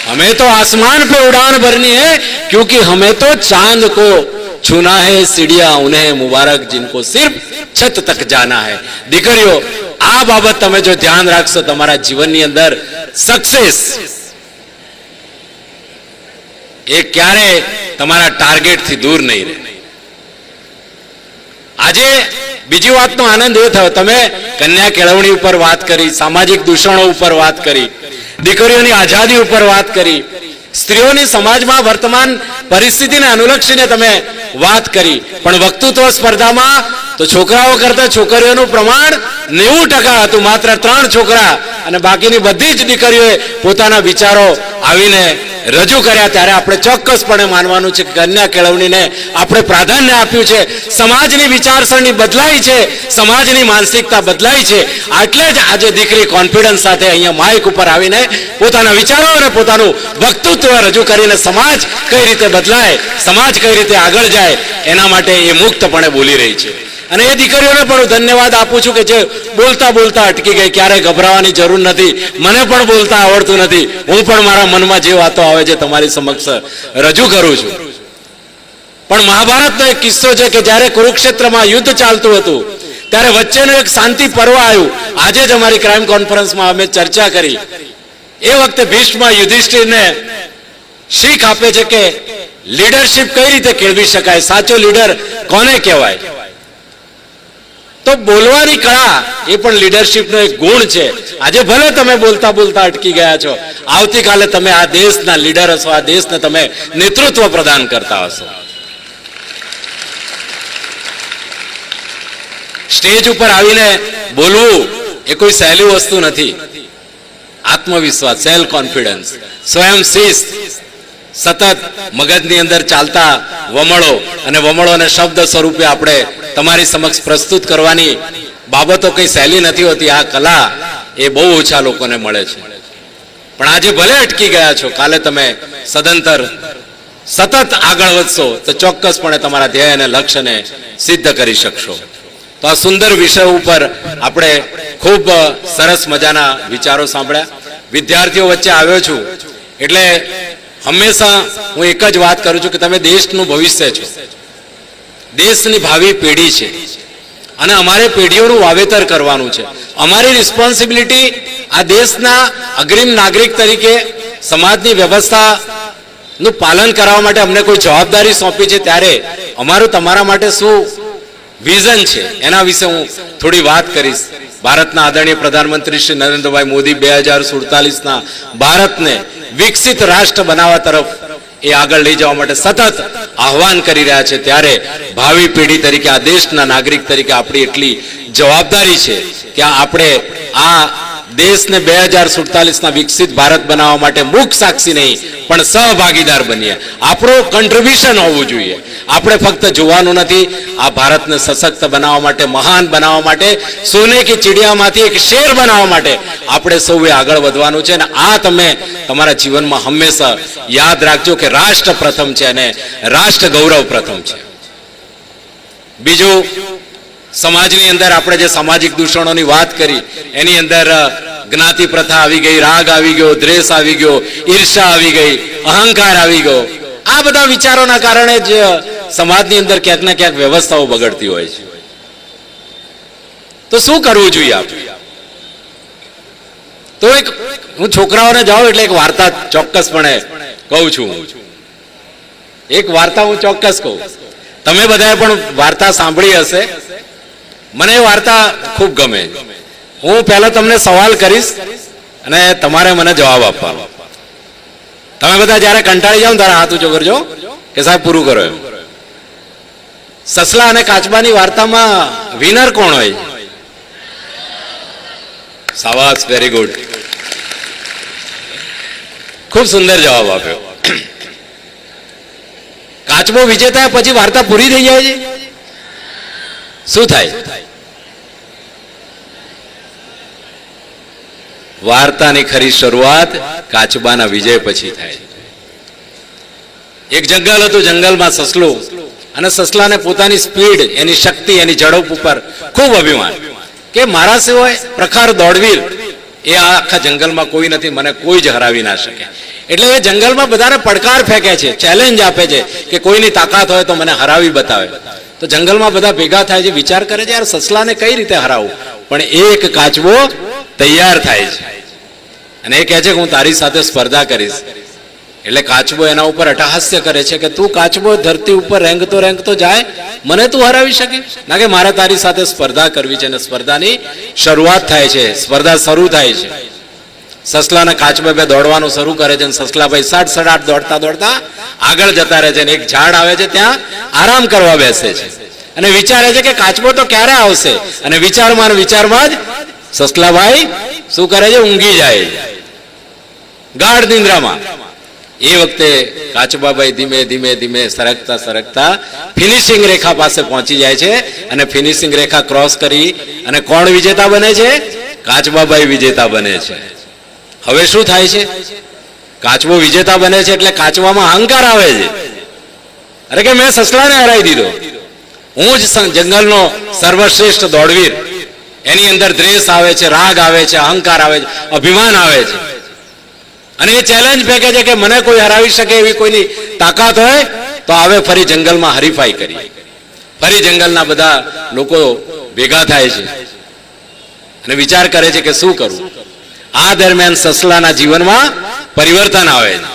हमें तो आसमान पे उड़ान भरनी है क्योंकि हमें तो चांद को छूना है. सीढ़ियां उन्हें मुबारक जिनको सिर्फ छत तक जाना है. દીકરીઓ, આ બાબત તમે જો ધ્યાન રાખશો, તમારા જીવનની અંદર સક્સેસ એ ક્યારે તમારા ટાર્ગેટ થી દૂર નહીં રહે. આજે બીજી વાતનો આનંદ એ થયો, તમે કન્યા કેળવણી ઉપર વાત કરી, સામાજિક દૂષણો ઉપર વાત કરી, દીકરીઓની આઝાદી ઉપર વાત કરી, સ્ત્રીઓની સમાજમાં વર્તમાન પરિસ્થિતિને અનુલક્ષીને તમે વાત કરી, પણ વક્તૃત્વ સ્પર્ધામાં તો છોકરાઓ કરતા છોકરીઓનું પ્રમાણ 90% હતું. માત્ર 3 છોકરા અને બાકીની બધી જ દીકરીઓએ પોતાના વિચારો આવીને રજૂ કર્યા. ત્યારે આપણે ચોક્કસપણે માનવાનું છે કે કન્યા કેળવણીને આપણે પ્રાધાન્ય આપ્યું છે. સમાજની વિચારસરણી બદલાઈ છે, સમાજની માનસિકતા બદલાઈ છે. એટલે જ આજે દીકરી કોન્ફિડન્સ સાથે અહીંયા માઇક ઉપર આવીને પોતાના વિચારો અને પોતાનું વક્તૃત્વ રજૂ કરીને સમાજ કઈ રીતે બદલાય, સમાજ કઈ રીતે આગળ જાય, એના માટે એ મુક્તપણે બોલી રહી છે. અને એ દીકરીઓને પણ હું ધન્યવાદ આપું છું કે જે બોલતા બોલતા અટકી ગઈ. ક્યારેય ગભરાવાની જરૂર નથી. મને પણ બોલતા આવડતું નથી. હું પણ મારા મનમાં જે વાતો આવે છે તમારી સમક્ષ રજૂ કરું છું. પણ મહાભારતનો એક કિસ્સો છે કે જ્યારે કુરુક્ષેત્રમાં યુદ્ધ ચાલતું હતું ત્યારે વચ્ચેનું એક શાંતિ પર્વ આવ્યું. આજે જ અમારી ક્રાઇમ કોન્ફરન્સમાં અમે ચર્ચા કરી. એ વખતે ભીષ્મ યુધિષ્ઠિરને શીખ આપે છે કે લીડરશિપ કઈ રીતે કેળવી શકાય, સાચો લીડર કોને કહેવાય. તો બોલવાની કળા એ પણ લીડરશિપનો એક ગુણ છે. આજે ભલે તમે બોલતા બોલતા અટકી ગયા છો, આવતીકાલે તમે આ દેશના લીડર હશો, આ દેશને તમે નેતૃત્વ પ્રદાન કરતા હશો. સ્ટેજ ઉપર આવીને બોલવું એ કોઈ સહેલી વસ્તુ નથી. આત્મવિશ્વાસ, સેલ્ફ કોન્ફિડન્સ, સ્વયં શિસ્ત, સતત મગજની અંદર ચાલતા વમળો અને વમળોને શબ્દ સ્વરૂપે આપણે તમારી સમક્ષ પ્રસ્તુત કરવાની બાબતો કઈ સહેલી નથી હોતી. આ કલા એ બહુ ઓછા લોકોને મળે છે. પણ આજે ભલે અટકી ગયા છો, કાલે તમે સદંતર સતત આગળ વધશો તો ચોક્કસપણે તમારા ધ્યેય અને લક્ષ્યને સિદ્ધ કરી શકશો. તો આ સુંદર વિષય ઉપર આપણે ખૂબ સરસ મજાના વિચારો સાંભળ્યા. વિદ્યાર્થીઓ વચ્ચે આવ્યો છું એટલે હંમેશા હું એક જ વાત કરું છું કે તમે દેશનું ભવિષ્ય છો, દેશની ભાવિ પેઢી છે અને અમારે પેઢીઓનું વાવેતર કરવાનું છે. અમારી રિસ્પોન્સિબિલિટી આ દેશના અગ્રીમ નાગરિક તરીકે સમાજની વ્યવસ્થાનું પાલન કરવા માટે અમને કોઈ જવાબદારી સોંપી છે. ત્યારે અમારું તમારા માટે શું વિઝન છે એના વિશે હું થોડી વાત કરીશ. ભારતના આદરણીય પ્રધાનમંત્રી શ્રી નરેન્દ્રભાઈ મોદી 2047ના ભારતને વિકસિત રાષ્ટ્ર બનાવવા તરફ એ આગળ લઈ જવા માટે સતત આહવાન કરી રહ્યા છે. ત્યારે ભાવિ પેઢી તરીકે, આ દેશના નાગરિક તરીકે આપણી એટલી જવાબદારી છે કે આપણે આ દેશને 2047ના વિકસિત ભારત બનાવવા માટે મુખ સાક્ષી નહીં પણ સહભાગીદાર બનીએ. આપણું કન્ટ્રીબ્યુશન હોવું જોઈએ. આપણે ફક્ત જોવાનું નથી, આ ભારતને સશક્ત બનાવવા માટે, મહાન બનાવવા માટે, સોને કી ચિડિયામાંથી એક શેર બનાવવા માટે આપણે સૌએ આગળ વધવાનું છે. અને આ તમે તમારા જીવનમાં હંમેશા યાદ રાખજો કે રાષ્ટ્ર પ્રથમ છે અને રાષ્ટ્ર ગૌરવ પ્રથમ છે. બીજું, સમાજની અંદર આપણે જે સામાજિક દૂષણોની વાત કરી એની અંદર જ્ઞાતિ પ્રથા આવી ગઈ, રાગ આવી ગયો, દ્વેષ આવી ગયો, ઈર્ષા આવી ગઈ, અહંકાર આવી ગયો. આ બધા વિચારોના કારણે જ સમાજની અંદર ક્યાંક ને ક્યાંક વ્યવસ્થાઓ બગડતી હોય છે. તો શું કરવું જોઈએ આપણે? તો એક હું છોકરાઓને જાઉં એટલે એક વાર્તા ચોક્કસપણે કહું છું. એક વાર્તા હું ચોક્કસ કહું. તમે બધાએ પણ વાર્તા સાંભળી હશે. મને એ વાર્તા ખૂબ ગમે. હું પહેલા તમને સવાલ કરીશ અને તમારે મને જવાબ આપવાનો. તમે બધા જ્યારે કંટાળી જાઓ ત્યારે હાથ ઊંચો કરજો કે સાહેબ પૂરું કરો એમ. સસલા અને કાચબાની વાર્તામાં વિનર કોણ હોય? શાબાશ, વેરી ગુડ. ખૂબ સુંદર જવાબ આપ્યો. કાચબો વિજેતા પછી વાર્તા પૂરી થઈ જાય છે. શું થાય? વાર્તાની ખરી શરૂઆત કાચબાના વિજય પછી થાય. એક જંગલ હતું, જંગલમાં સસલું, અને સસલાને પોતાની સ્પીડ, એની શક્તિ, એની ઝડપ ઉપર ખૂબ અભિમાન કે મારા સિવાય પ્રખર દોડવીર એ આખા જંગલમાં કોઈ નથી, મને કોઈ જ હરાવી ના શકે. એટલે એ જંગલમાં બધાને પડકાર ફેંકે છે, ચેલેન્જ આપે છે કે કોઈની તાકાત હોય તો મને હરાવી બતાવે. તો જંગલમાં બધા ભેગા થાય છે, વિચાર કરે છે યાર સસલાને કઈ રીતે હરાવું. પણ એક કાચબો તૈયાર થાય છે અને એ કહે છે કે હું તારી સાથે સ્પર્ધા કરીશ. એટલે કાચબો એના ઉપર અટહાસ્ય કરે છે કે તું કાચબો ધરતી ઉપર રેંગતો જાય, મને તું હરાવી શકે ના? કે મારે તારી સાથે સ્પર્ધા કરવી છે. અને સ્પર્ધાની શરૂઆત થાય છે, સ્પર્ધા શરૂ થાય છે. સસલા અને કાચબો બે દોડવાનું શરૂ કરે છે અને સસલાભાઈ સડસડાટ દોડતા દોડતા આગળ જતા રહે છે. અને એક ઝાડ આવે છે, ત્યાં આરામ કરવા બેસે છે અને વિચારે છે કે કાચબો તો ક્યારે આવશે. અને વિચારમાં જ સસલાભાઈ શું કરે છે? ઊંઘી જાય ગાઢ નિંદ્રામાં. એ વખતે કાચબાભાઈ ધીમે ધીમે ધીમે સરકતા સરકતા ફિનિશિંગ રેખા પાસે પહોંચી જાય છે અને ફિનિશિંગ રેખા ક્રોસ કરી અને કોણ વિજેતા બને છે? કાચબાભાઈ વિજેતા બને છે. હવે શું થાય છે? કાચબો વિજેતા બને છે એટલે કાચબામાં અહંકાર આવે છે અરે કે મેં સસલાને હરાવી દીધો, હું જ જંગલનો સર્વશ્રેષ્ઠ દોડવીર. એની અંદર દ્વેષ આવે છે, રાગ આવે છે, અહંકાર આવે છે, અભિમાન આવે છે, અને એ ચેલેન્જ ફેંકે છે કે મને કોઈ હરાવી શકે એવી કોઈની તાકાત હોય તો આવે ફરી જંગલમાં હરીફાઈ કરી. ફરી જંગલના બધા લોકો ભેગા થાય છે અને વિચાર કરે છે કે શું કરવું. આ દરમિયાન સસલાના જીવનમાં પરિવર્તન આવે છે.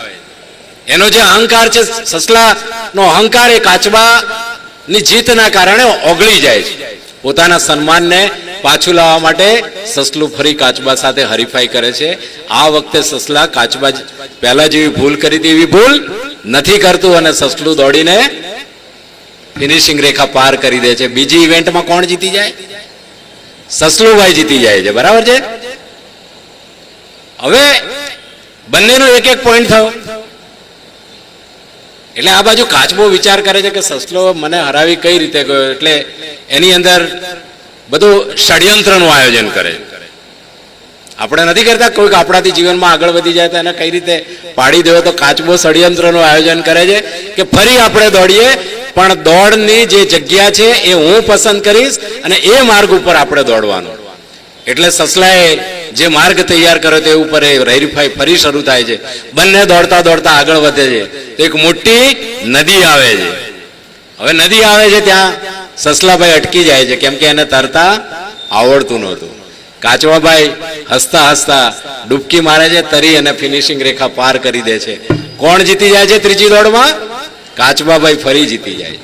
એનો જે અહંકાર છે, સસલાનો અહંકાર એ કાચબાની જીતના કારણે ઓગળી જાય છે. પોતાના સન્માનને પાછું લાવવા માટે સસલું ફરી કાચબા સાથે હરીફાઈ કરે છે. આ વખતે સસલા કાચબા પહેલા જેવી ભૂલ કરી હતી એવી ભૂલ નથી કરતું અને સસલું દોડીને ફિનિશિંગ રેખા પાર કરી દે છે. બીજી ઇવેન્ટમાં કોણ જીતી જાય? સસલુભાઈ જીતી જાય છે. બરાબર છે. હવે બંનેનો એક એક પોઈન્ટ થયો. એટલે આ બાજુ કાચબો વિચાર કરે છે કે સસલો મને હરાવી કઈ રીતે ગયો, એટલે એની અંદર બધું ષડયંત્રનું આયોજન કરે. આપણે નથી કરતા કોઈક આપણાથી જીવનમાં આગળ વધી જાય તો એને કઈ રીતે પાડી દેવો, તો કાચબો ષડયંત્રનું આયોજન કરે છે કે ફરી આપણે દોડીએ, પણ દોડની જે જગ્યા છે એ હું પસંદ કરીશ અને એ માર્ગ ઉપર આપણે દોડવાનું. એટલે સસલાએ જે માર્ગ તૈયાર કર્યો તે ઉપર એ હરીફાઈ ફરી શરૂ થાય છે. બંને દોડતા દોડતા આગળ વધે છે તો એક મોટી નદી આવે છે. હવે નદી આવે છે ત્યાં સસલાભાઈ અટકી જાય છે, કેમ કે એને તરતા આવડતું નહોતું. કાચવાભાઈ હસતા હસતા ડૂબકી મારે છે, તરી અને ફિનિશિંગ રેખા પાર કરી દે છે. કોણ જીતી જાય છે ત્રીજી દોડમાં? કાચબાભાઈ ફરી જીતી જાય.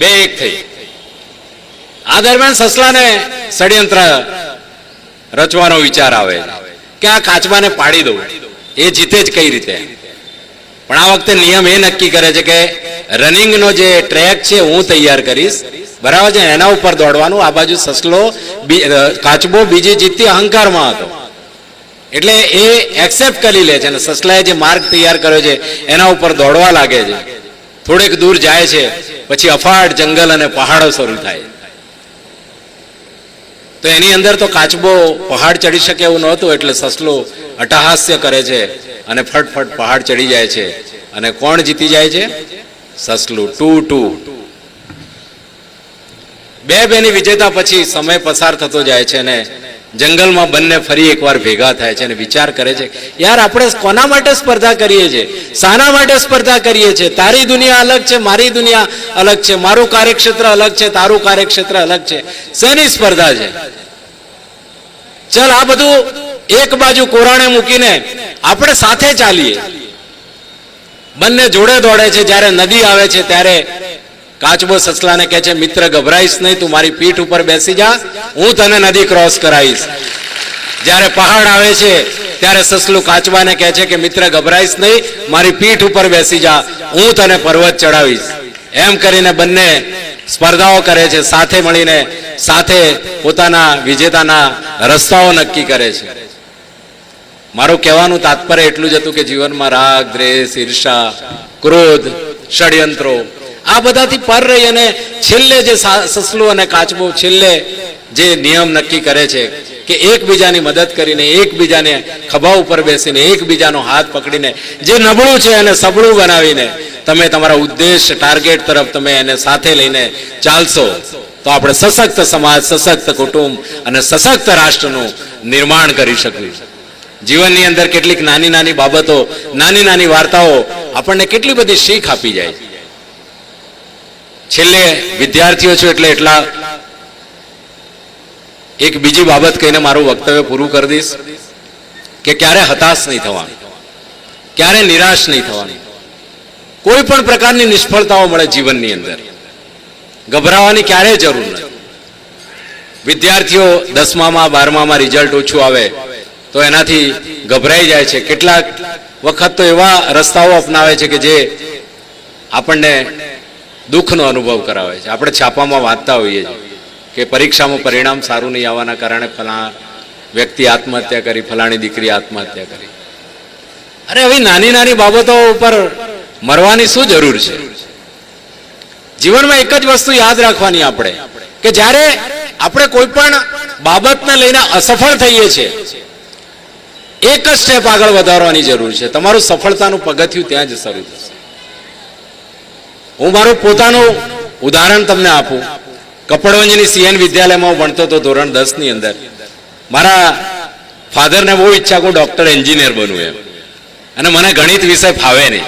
2-1 થઈ. આ દરમિયાન સસલાને ષડયંત્ર રચવાનો વિચાર આવે કે આ કાચબાને પાડી દઉં, એ જીતે જ કઈ રીતે. પણ આ વખતે નિયમ એ નક્કી કરે છે કે રનિંગનો જે ટ્રેક છે હું તૈયાર કરીશ, બરાબર છે, એના ઉપર દોડવાનું. આ બાજુ સસલો કાચબો બીજી જીતથી અહંકારમાં હતો એટલે એ એક્સેપ્ટ કરી લે છે અને સસલાએ જે માર્ગ તૈયાર કર્યો છે એના ઉપર દોડવા લાગે છે. થોડેક દૂર જાય છે પછી અફાટ જંગલ અને પહાડો શરૂ થાય. તો એની અંદર તો કાચબો પહાડ ચડી શકે એવું નહોતું, એટલે સસલો અટ્ટહાસ્ય કરે છે અને ફટફટ પહાડ ચડી જાય છે. અને કોણ જીતી જાય છે? સસલું. 2-2. બેની વિજેતા પછી સમય પસાર થતો જાય છે અને જંગલમાં બંને ફરી એકવાર ભેગા થાય છે અને વિચાર કરે છે, યાર આપણે કોના માટે સ્પર્ધા કરીએ છીએ, શાના માટે સ્પર્ધા કરીએ છીએ? તારી દુનિયા અલગ છે, મારી દુનિયા અલગ છે, મારું કાર્યક્ષેત્ર અલગ છે, તારું કાર્યક્ષેત્ર અલગ છે, શેની સ્પર્ધા છે? ચલ આ બધું એક બાજુ કોરાણે મૂકીને આપણે સાથે ચાલીએ. બંને જોડે દોડે છે. જ્યારે નદી આવે છે ત્યારે કાચબો સસલાને કહે છે, મિત્ર ગભરાઈશ નહીં, તું મારી પીઠ ઉપર બેસી જા, હું તને નદી ક્રોસ કરાવીશ. જ્યારે પહાડ આવે છે ત્યારે સસલું કાચબાને કહે છે કે મિત્ર ગભરાઈશ નહીં, મારી પીઠ ઉપર બેસી જા, હું તને પર્વત ચડાવીશ. એમ કરીને બંને સ્પર્ધાઓ કરે છે, સાથે મળીને સાથે પોતાના વિજેતાના રસ્તાઓ નક્કી કરે છે. મારું કહેવાનું તાત્પર્ય એટલું જ હતું કે જીવનમાં રાગ, દ્વેષ, ઈર્ષા, ક્રોધ, ષડયંત્રો આ બધાથી પર રહી અને છેલ્લે જે સસલું અને કાચબો છેલ્લે જે નિયમ નક્કી કરે છે કે એકબીજાની મદદ કરીને, એકબીજાને ખભા ઉપર બેસીને, એકબીજાનો હાથ પકડીને જે નબળું છે એને સબળું બનાવીને તમે તમારા ઉદ્દેશ ટાર્ગેટ તરફ તમે એને સાથે લઈને ચાલશો તો આપણે સશક્ત સમાજ, સશક્ત કુટુંબ અને સશક્ત રાષ્ટ્રનું નિર્માણ કરી શકીશું. જીવનની અંદર કેટલીક નાની નાની બાબતો, નાની નાની વાર્તાઓ આપણને કેટલી બધી શીખ આપી જાય. છેલ્લે વિદ્યાર્થીઓ છો એટલે એટલા એક બીજી બાબત કહીને મારું વક્તવ્ય પૂરું કરી દઈશ કે ક્યારે હતાશ નહીં થવાનું, ક્યારે નિરાશ નહીં થવાનું. કોઈ પણ પ્રકારની નિષ્ફળતાઓ મળે જીવનની અંદર, ગભરાવાની ક્યારેય જરૂર નથી. વિદ્યાર્થીઓ 10મામાં 12મામાં રિઝલ્ટ ઓછું આવે તો એનાથી ગભરાઈ જાય છે. કેટલાક વખત તો એવા રસ્તાઓ અપનાવે છે કે જે આપણને દુઃખનો અનુભવ કરાવે છે. આપણે છાપામાં વાંચતા હોઈએ છીએ કે પરીક્ષામાં પરિણામ સારું નહીં આવવાના કારણે ફલાણા વ્યક્તિ આત્મહત્યા કરી, ફલાણી દીકરી આત્મહત્યા કરી. અરે હવે નાની નાની બાબતો ઉપર મરવાની શું જરૂર છે? જીવનમાં એક જ વસ્તુ યાદ રાખવાની આપણે કે જ્યારે આપણે કોઈ પણ બાબતને લઈને અસફળ થઈએ છીએ, એક જ સ્ટેપ આગળ વધારવાની જરૂર છે. તમારું સફળતાનું પગથિયું ત્યાં જ શરૂ થશે. હું મારું પોતાનું ઉદાહરણ તમને આપું. કપડવંજની સીએન વિદ્યાલયમાં હું ભણતો હતો ધોરણ 10 ની અંદર. મારા ફાધરને બહુ ઈચ્છા કે હું ડોક્ટર એન્જિનિયર બનું એમ, અને મને ગણિત વિષય ફાવે નહીં.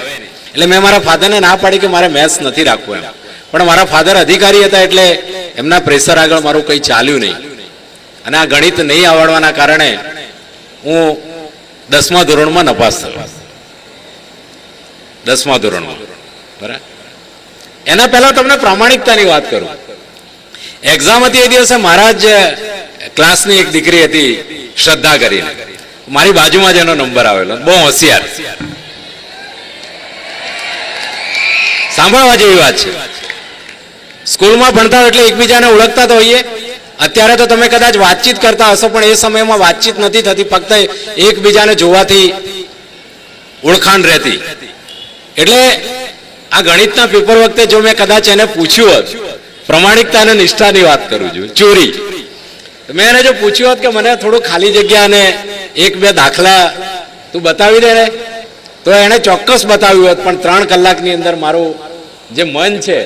એટલે મેં મારા ફાધરને ના પાડી કે મારે મેથ્સ નથી રાખવું એમ. પણ મારા ફાધર અધિકારી હતા એટલે એમના પ્રેશર આગળ મારું કંઈ ચાલ્યું નહીં, અને આ ગણિત નહીં આવડવાના કારણે હું 10મા ધોરણમાં નપાસ થયો. 10મા ધોરણમાં, બરાબર. એના પહેલા તમને પ્રામાણિકતાની વાત કરું. એક્ઝામ હતી એ દિવસે મારા જ ક્લાસની એક દીકરી હતી શ્રદ્ધા કરીને, મારી બાજુમાં જ એનો નંબર આવેલો, બહુ હોશિયાર. સાંભળવા જેવી વાત છે. સ્કૂલમાં ભણતા હોય એટલે એકબીજાને ઓળખતા તો હોઈએ. અત્યારે તો તમે કદાચ વાતચીત કરતા હશો, પણ એ સમયમાં વાતચીત નથી થતી, ફક્ત એકબીજાને જોવાથી ઓળખાણ રહેતી. એટલે આ ગણિતના પેપર વખતે જો મેં કદાચ એને પૂછ્યું હોત, પ્રમાણિકતા અને નિષ્ઠાની વાત કરું છું, ચોરી, મેં એને જો પૂછ્યું હોત કે મને થોડું ખાલી જગ્યા અને 1-2 દાખલા તું બતાવી દે ને, તો એને ચોક્કસ બતાવ્યું હોત. પણ 3 કલાકની અંદર મારું જે મન છે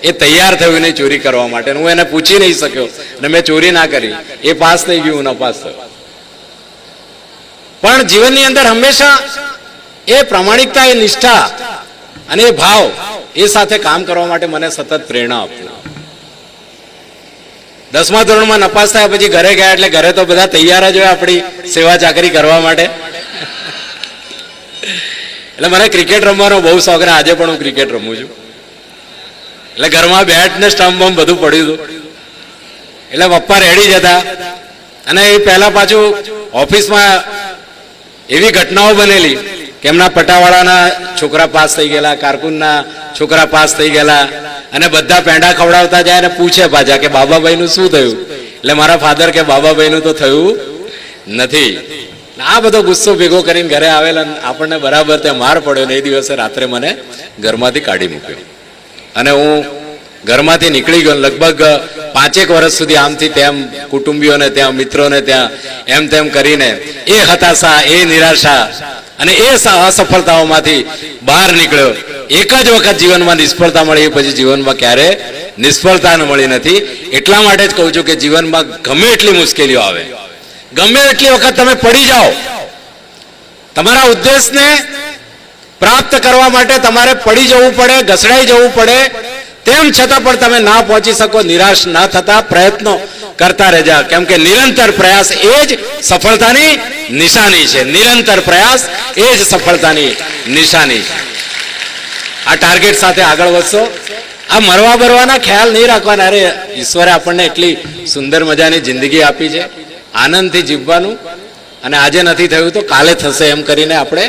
એ તૈયાર થયું નહીં ચોરી કરવા માટે. હું એને પૂછી નહીં શક્યો અને મેં ચોરી ના કરી. એ પાસ થઈ ગયું, હું નપાસ થયો. પણ જીવનની અંદર હંમેશા એ પ્રમાણિકતા, એ નિષ્ઠા અને એ ભાવ એ સાથે કામ કરવા માટે મને સતત પ્રેરણા આપતી. 10મા ધોરણમાં નપાસ થયા પછી ઘરે ગયા એટલે ઘરે તો બધા તૈયાર જ હોય આપણી સેવા ચાકરી કરવા માટે. એટલે મને ક્રિકેટ રમવાનો બહુ શોખ, ને આજે પણ હું ક્રિકેટ રમું છું. એટલે ઘરમાં બેટ ને સ્ટમ્પ બમ બધું પડ્યું હતું. એટલે પપ્પા રેડી જતા, અને એ પહેલા પાછું ઓફિસમાં એવી ઘટનાઓ બનેલી કે એમના પટાવાળાના છોકરા પાસ થઈ ગયેલા, કારકુનના છોકરા પાસ થઈ ગયેલા, અને બધા પેંડા ખવડાવતા જાય અને પૂછે પાછા કે બાબાભાઈનું શું થયું. એટલે મારા ફાધર કે બાબાભાઈનું તો થયું નથી. આ બધો ગુસ્સો ભેગો કરીને ઘરે આવેલા, આપણને બરાબર ત્યાં માર પડ્યો. ને એ દિવસે રાત્રે મને ઘરમાંથી કાઢી મૂક્યો, અને હું ઘરમાંથી નીકળી ગયો. લગભગ 5 વર્ષ સુધી આમથી તેમ કુટુંબીઓને ત્યાં, મિત્રોને ત્યાં, એમ તેમ કરીને એ હતાશા, એ નિરાશા અને એ અસફળતાઓમાંથી બહાર નીકળ્યો. એક જ વખત જીવનમાં નિષ્ફળતા મળી, પછી જીવનમાં ક્યારે નિષ્ફળતા મળી નથી. એટલા માટે જ કહું છું કે જીવનમાં ગમે એટલી મુશ્કેલીઓ આવે, ગમે એટલી વખત તમે પડી જાઓ, તમારા ઉદ્દેશને પ્રાપ્ત કરવા માટે તમારે પડી જવું પડે, ઘસડાઈ જવું પડે, તેમ છતાં પણ તમે ના પહોંચી શકો. નિરાશ ના થતા પ્રયત્નો કરતા રહેજા, કેમ કે નિરંતર પ્રયાસ એ જ સફળતાની નિશાની છે. નિરંતર પ્રયાસ એ જ સફળતાની નિશાની છે. આ ટાર્ગેટ સાથે આગળ વધશો. આ મરવા બરવાના ખ્યાલ નહીં રાખવાના. અરે ઈશ્વરે આપણને એટલી સુંદર મજાની જિંદગી આપી છે, આનંદથી જીવવાનું, અને આજે નથી થયું તો કાલે થશે એમ કરીને આપણે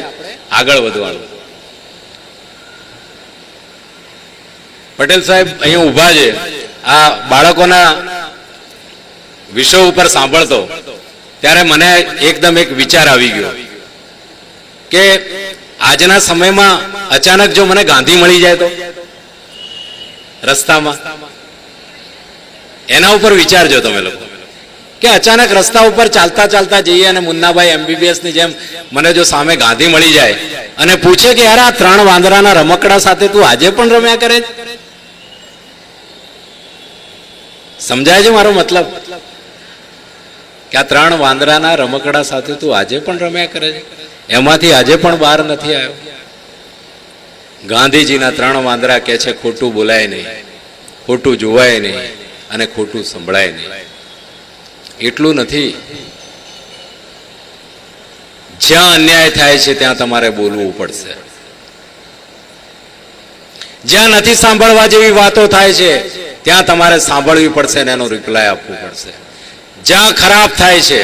આગળ વધવાનું. પટેલ સાહેબ અહીંયા ઊભા છે. આ બાળકોના વિષય ઉપર સાંભળતો ત્યારે મને એકદમ એક વિચાર આવી ગયો કે આજના સમયમાં અચાનક જો મને ગાંધી મળી જાય તો રસ્તામાં, એના ઉપર વિચારજો તમે લોકો કે અચાનક રસ્તા ઉપર ચાલતા ચાલતા જઈએ અને મુન્નાભાઈ MBBS ની જેમ મને જો સામે ગાંધી મળી જાય અને પૂછે કે યાર આ 3 વાંદરાના રમકડા સાથે તું આજે પણ રમ્યા કરે. સમજાય છે મારો મતલબ? કે આ 3 વાંદરાના રમકડા સાથે તું આજે પણ રમ્યા કરે છે, એમાંથી આજે પણ બહાર નથી આવ્યો. ગાંધીજીના 3 વાંદરા કહે છે ખોટું બોલાય નહીં, ખોટું જોવાય નહીં અને ખોટું સંભળાય નહીં. એટલું નથી, જ્યાં અન્યાય થાય છે ત્યાં તમારે બોલવું પડશે. જ્યાં નથી સાંભળવા જેવી વાતો થાય છે ત્યાં તમારે સાંભળવી પડશે અને એનો રિપ્લાય આપવું પડશે. જ્યાં ખરાબ થાય છે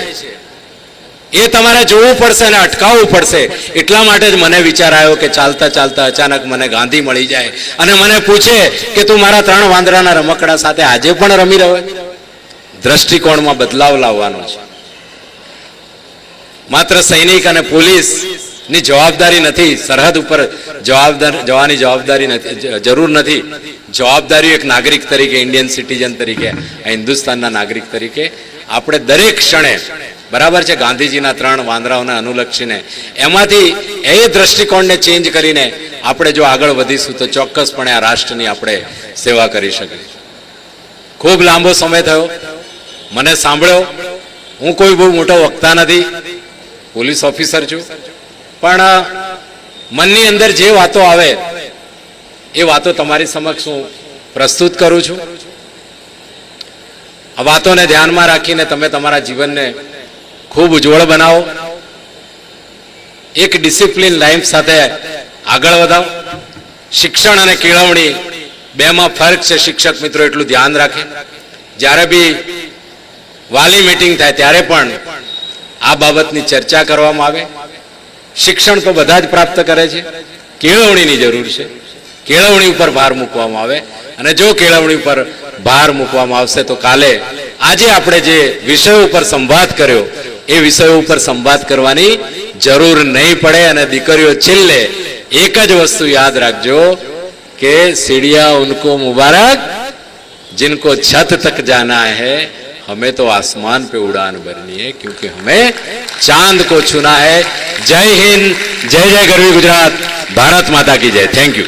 એ તમારે જોવું પડશે અને અટકાવવું પડશે. એટલા માટે જ મને વિચાર આવ્યો કે ચાલતા ચાલતા અચાનક મને ગાંધી મળી જાય અને મને પૂછે કે તું મારા 3 વાંદરાના રમકડા સાથે આજે પણ રમી રહ્યો. દ્રષ્ટિકોણમાં બદલાવ લાવવાનો છે. માત્ર સૈનિક અને પોલીસ ની જવાબદારી નથી, સરહદ ઉપર જવાની જવાબદારી નથી, જરૂર નથી. જવાબદારી એક નાગરિક તરીકે, ઇન્ડિયન સિટીઝન તરીકે, હિન્દુસ્તાનના નાગરિક તરીકે આપણે દરેક ક્ષણે બરાબર છે, ગાંધીજીના 3 વાંદરાઓને અનુલક્ષીને એમાંથી એ દ્રષ્ટિકોણને ચેન્જ કરીને આપણે જો આગળ વધીશું તો ચોક્કસપણે આ રાષ્ટ્રની આપણે સેવા કરી શકીએ. ખૂબ લાંબો સમય થયો, મને સાંભળ્યો. હું કોઈ બહુ મોટો વક્તા નથી, પોલીસ ઓફિસર છું, પણ મનની અંદર જે વાતો આવે એ વાતો તમારી સમક્ષ હું પ્રસ્તુત કરું છું. આ વાતોને ધ્યાનમાં રાખીને તમે તમારા જીવનને ખૂબ ઉજ્જવળ બનાવો, એક ડિસિપ્લિન લાઈફ સાથે આગળ વધાવો. શિક્ષણ અને કેળવણી બેમાં ફરક છે. શિક્ષક મિત્રો એટલું ધ્યાન રાખે, જ્યારે બી વાલી મીટિંગ થાય ત્યારે પણ આ બાબતની ચર્ચા કરવામાં આવે. શિક્ષણ તો બધા જ પ્રાપ્ત કરે છે, કેળવણીની જરૂર છે. કેળવણી ઉપર ભાર મૂકવામાં આવે, અને જો કેળવણી ઉપર ભાર મૂકવામાં આવશે તો કાલે આજે આપણે જે વિષયો ઉપર સંવાદ કર્યો એ વિષયો ઉપર સંવાદ કરવાની જરૂર નહીં પડે. અને દીકરીઓ છેલ્લે એક જ વસ્તુ યાદ રાખજો કે सीढ़ियां उनको मुबारक जिनको छत तक जाना है, हमें तो आसमान पे उड़ान भरनी है क्योंकि हमें चांद को छूना है. जय हिंद, जय जय गरवी गुजरात, भारत माता की जय. Thank you.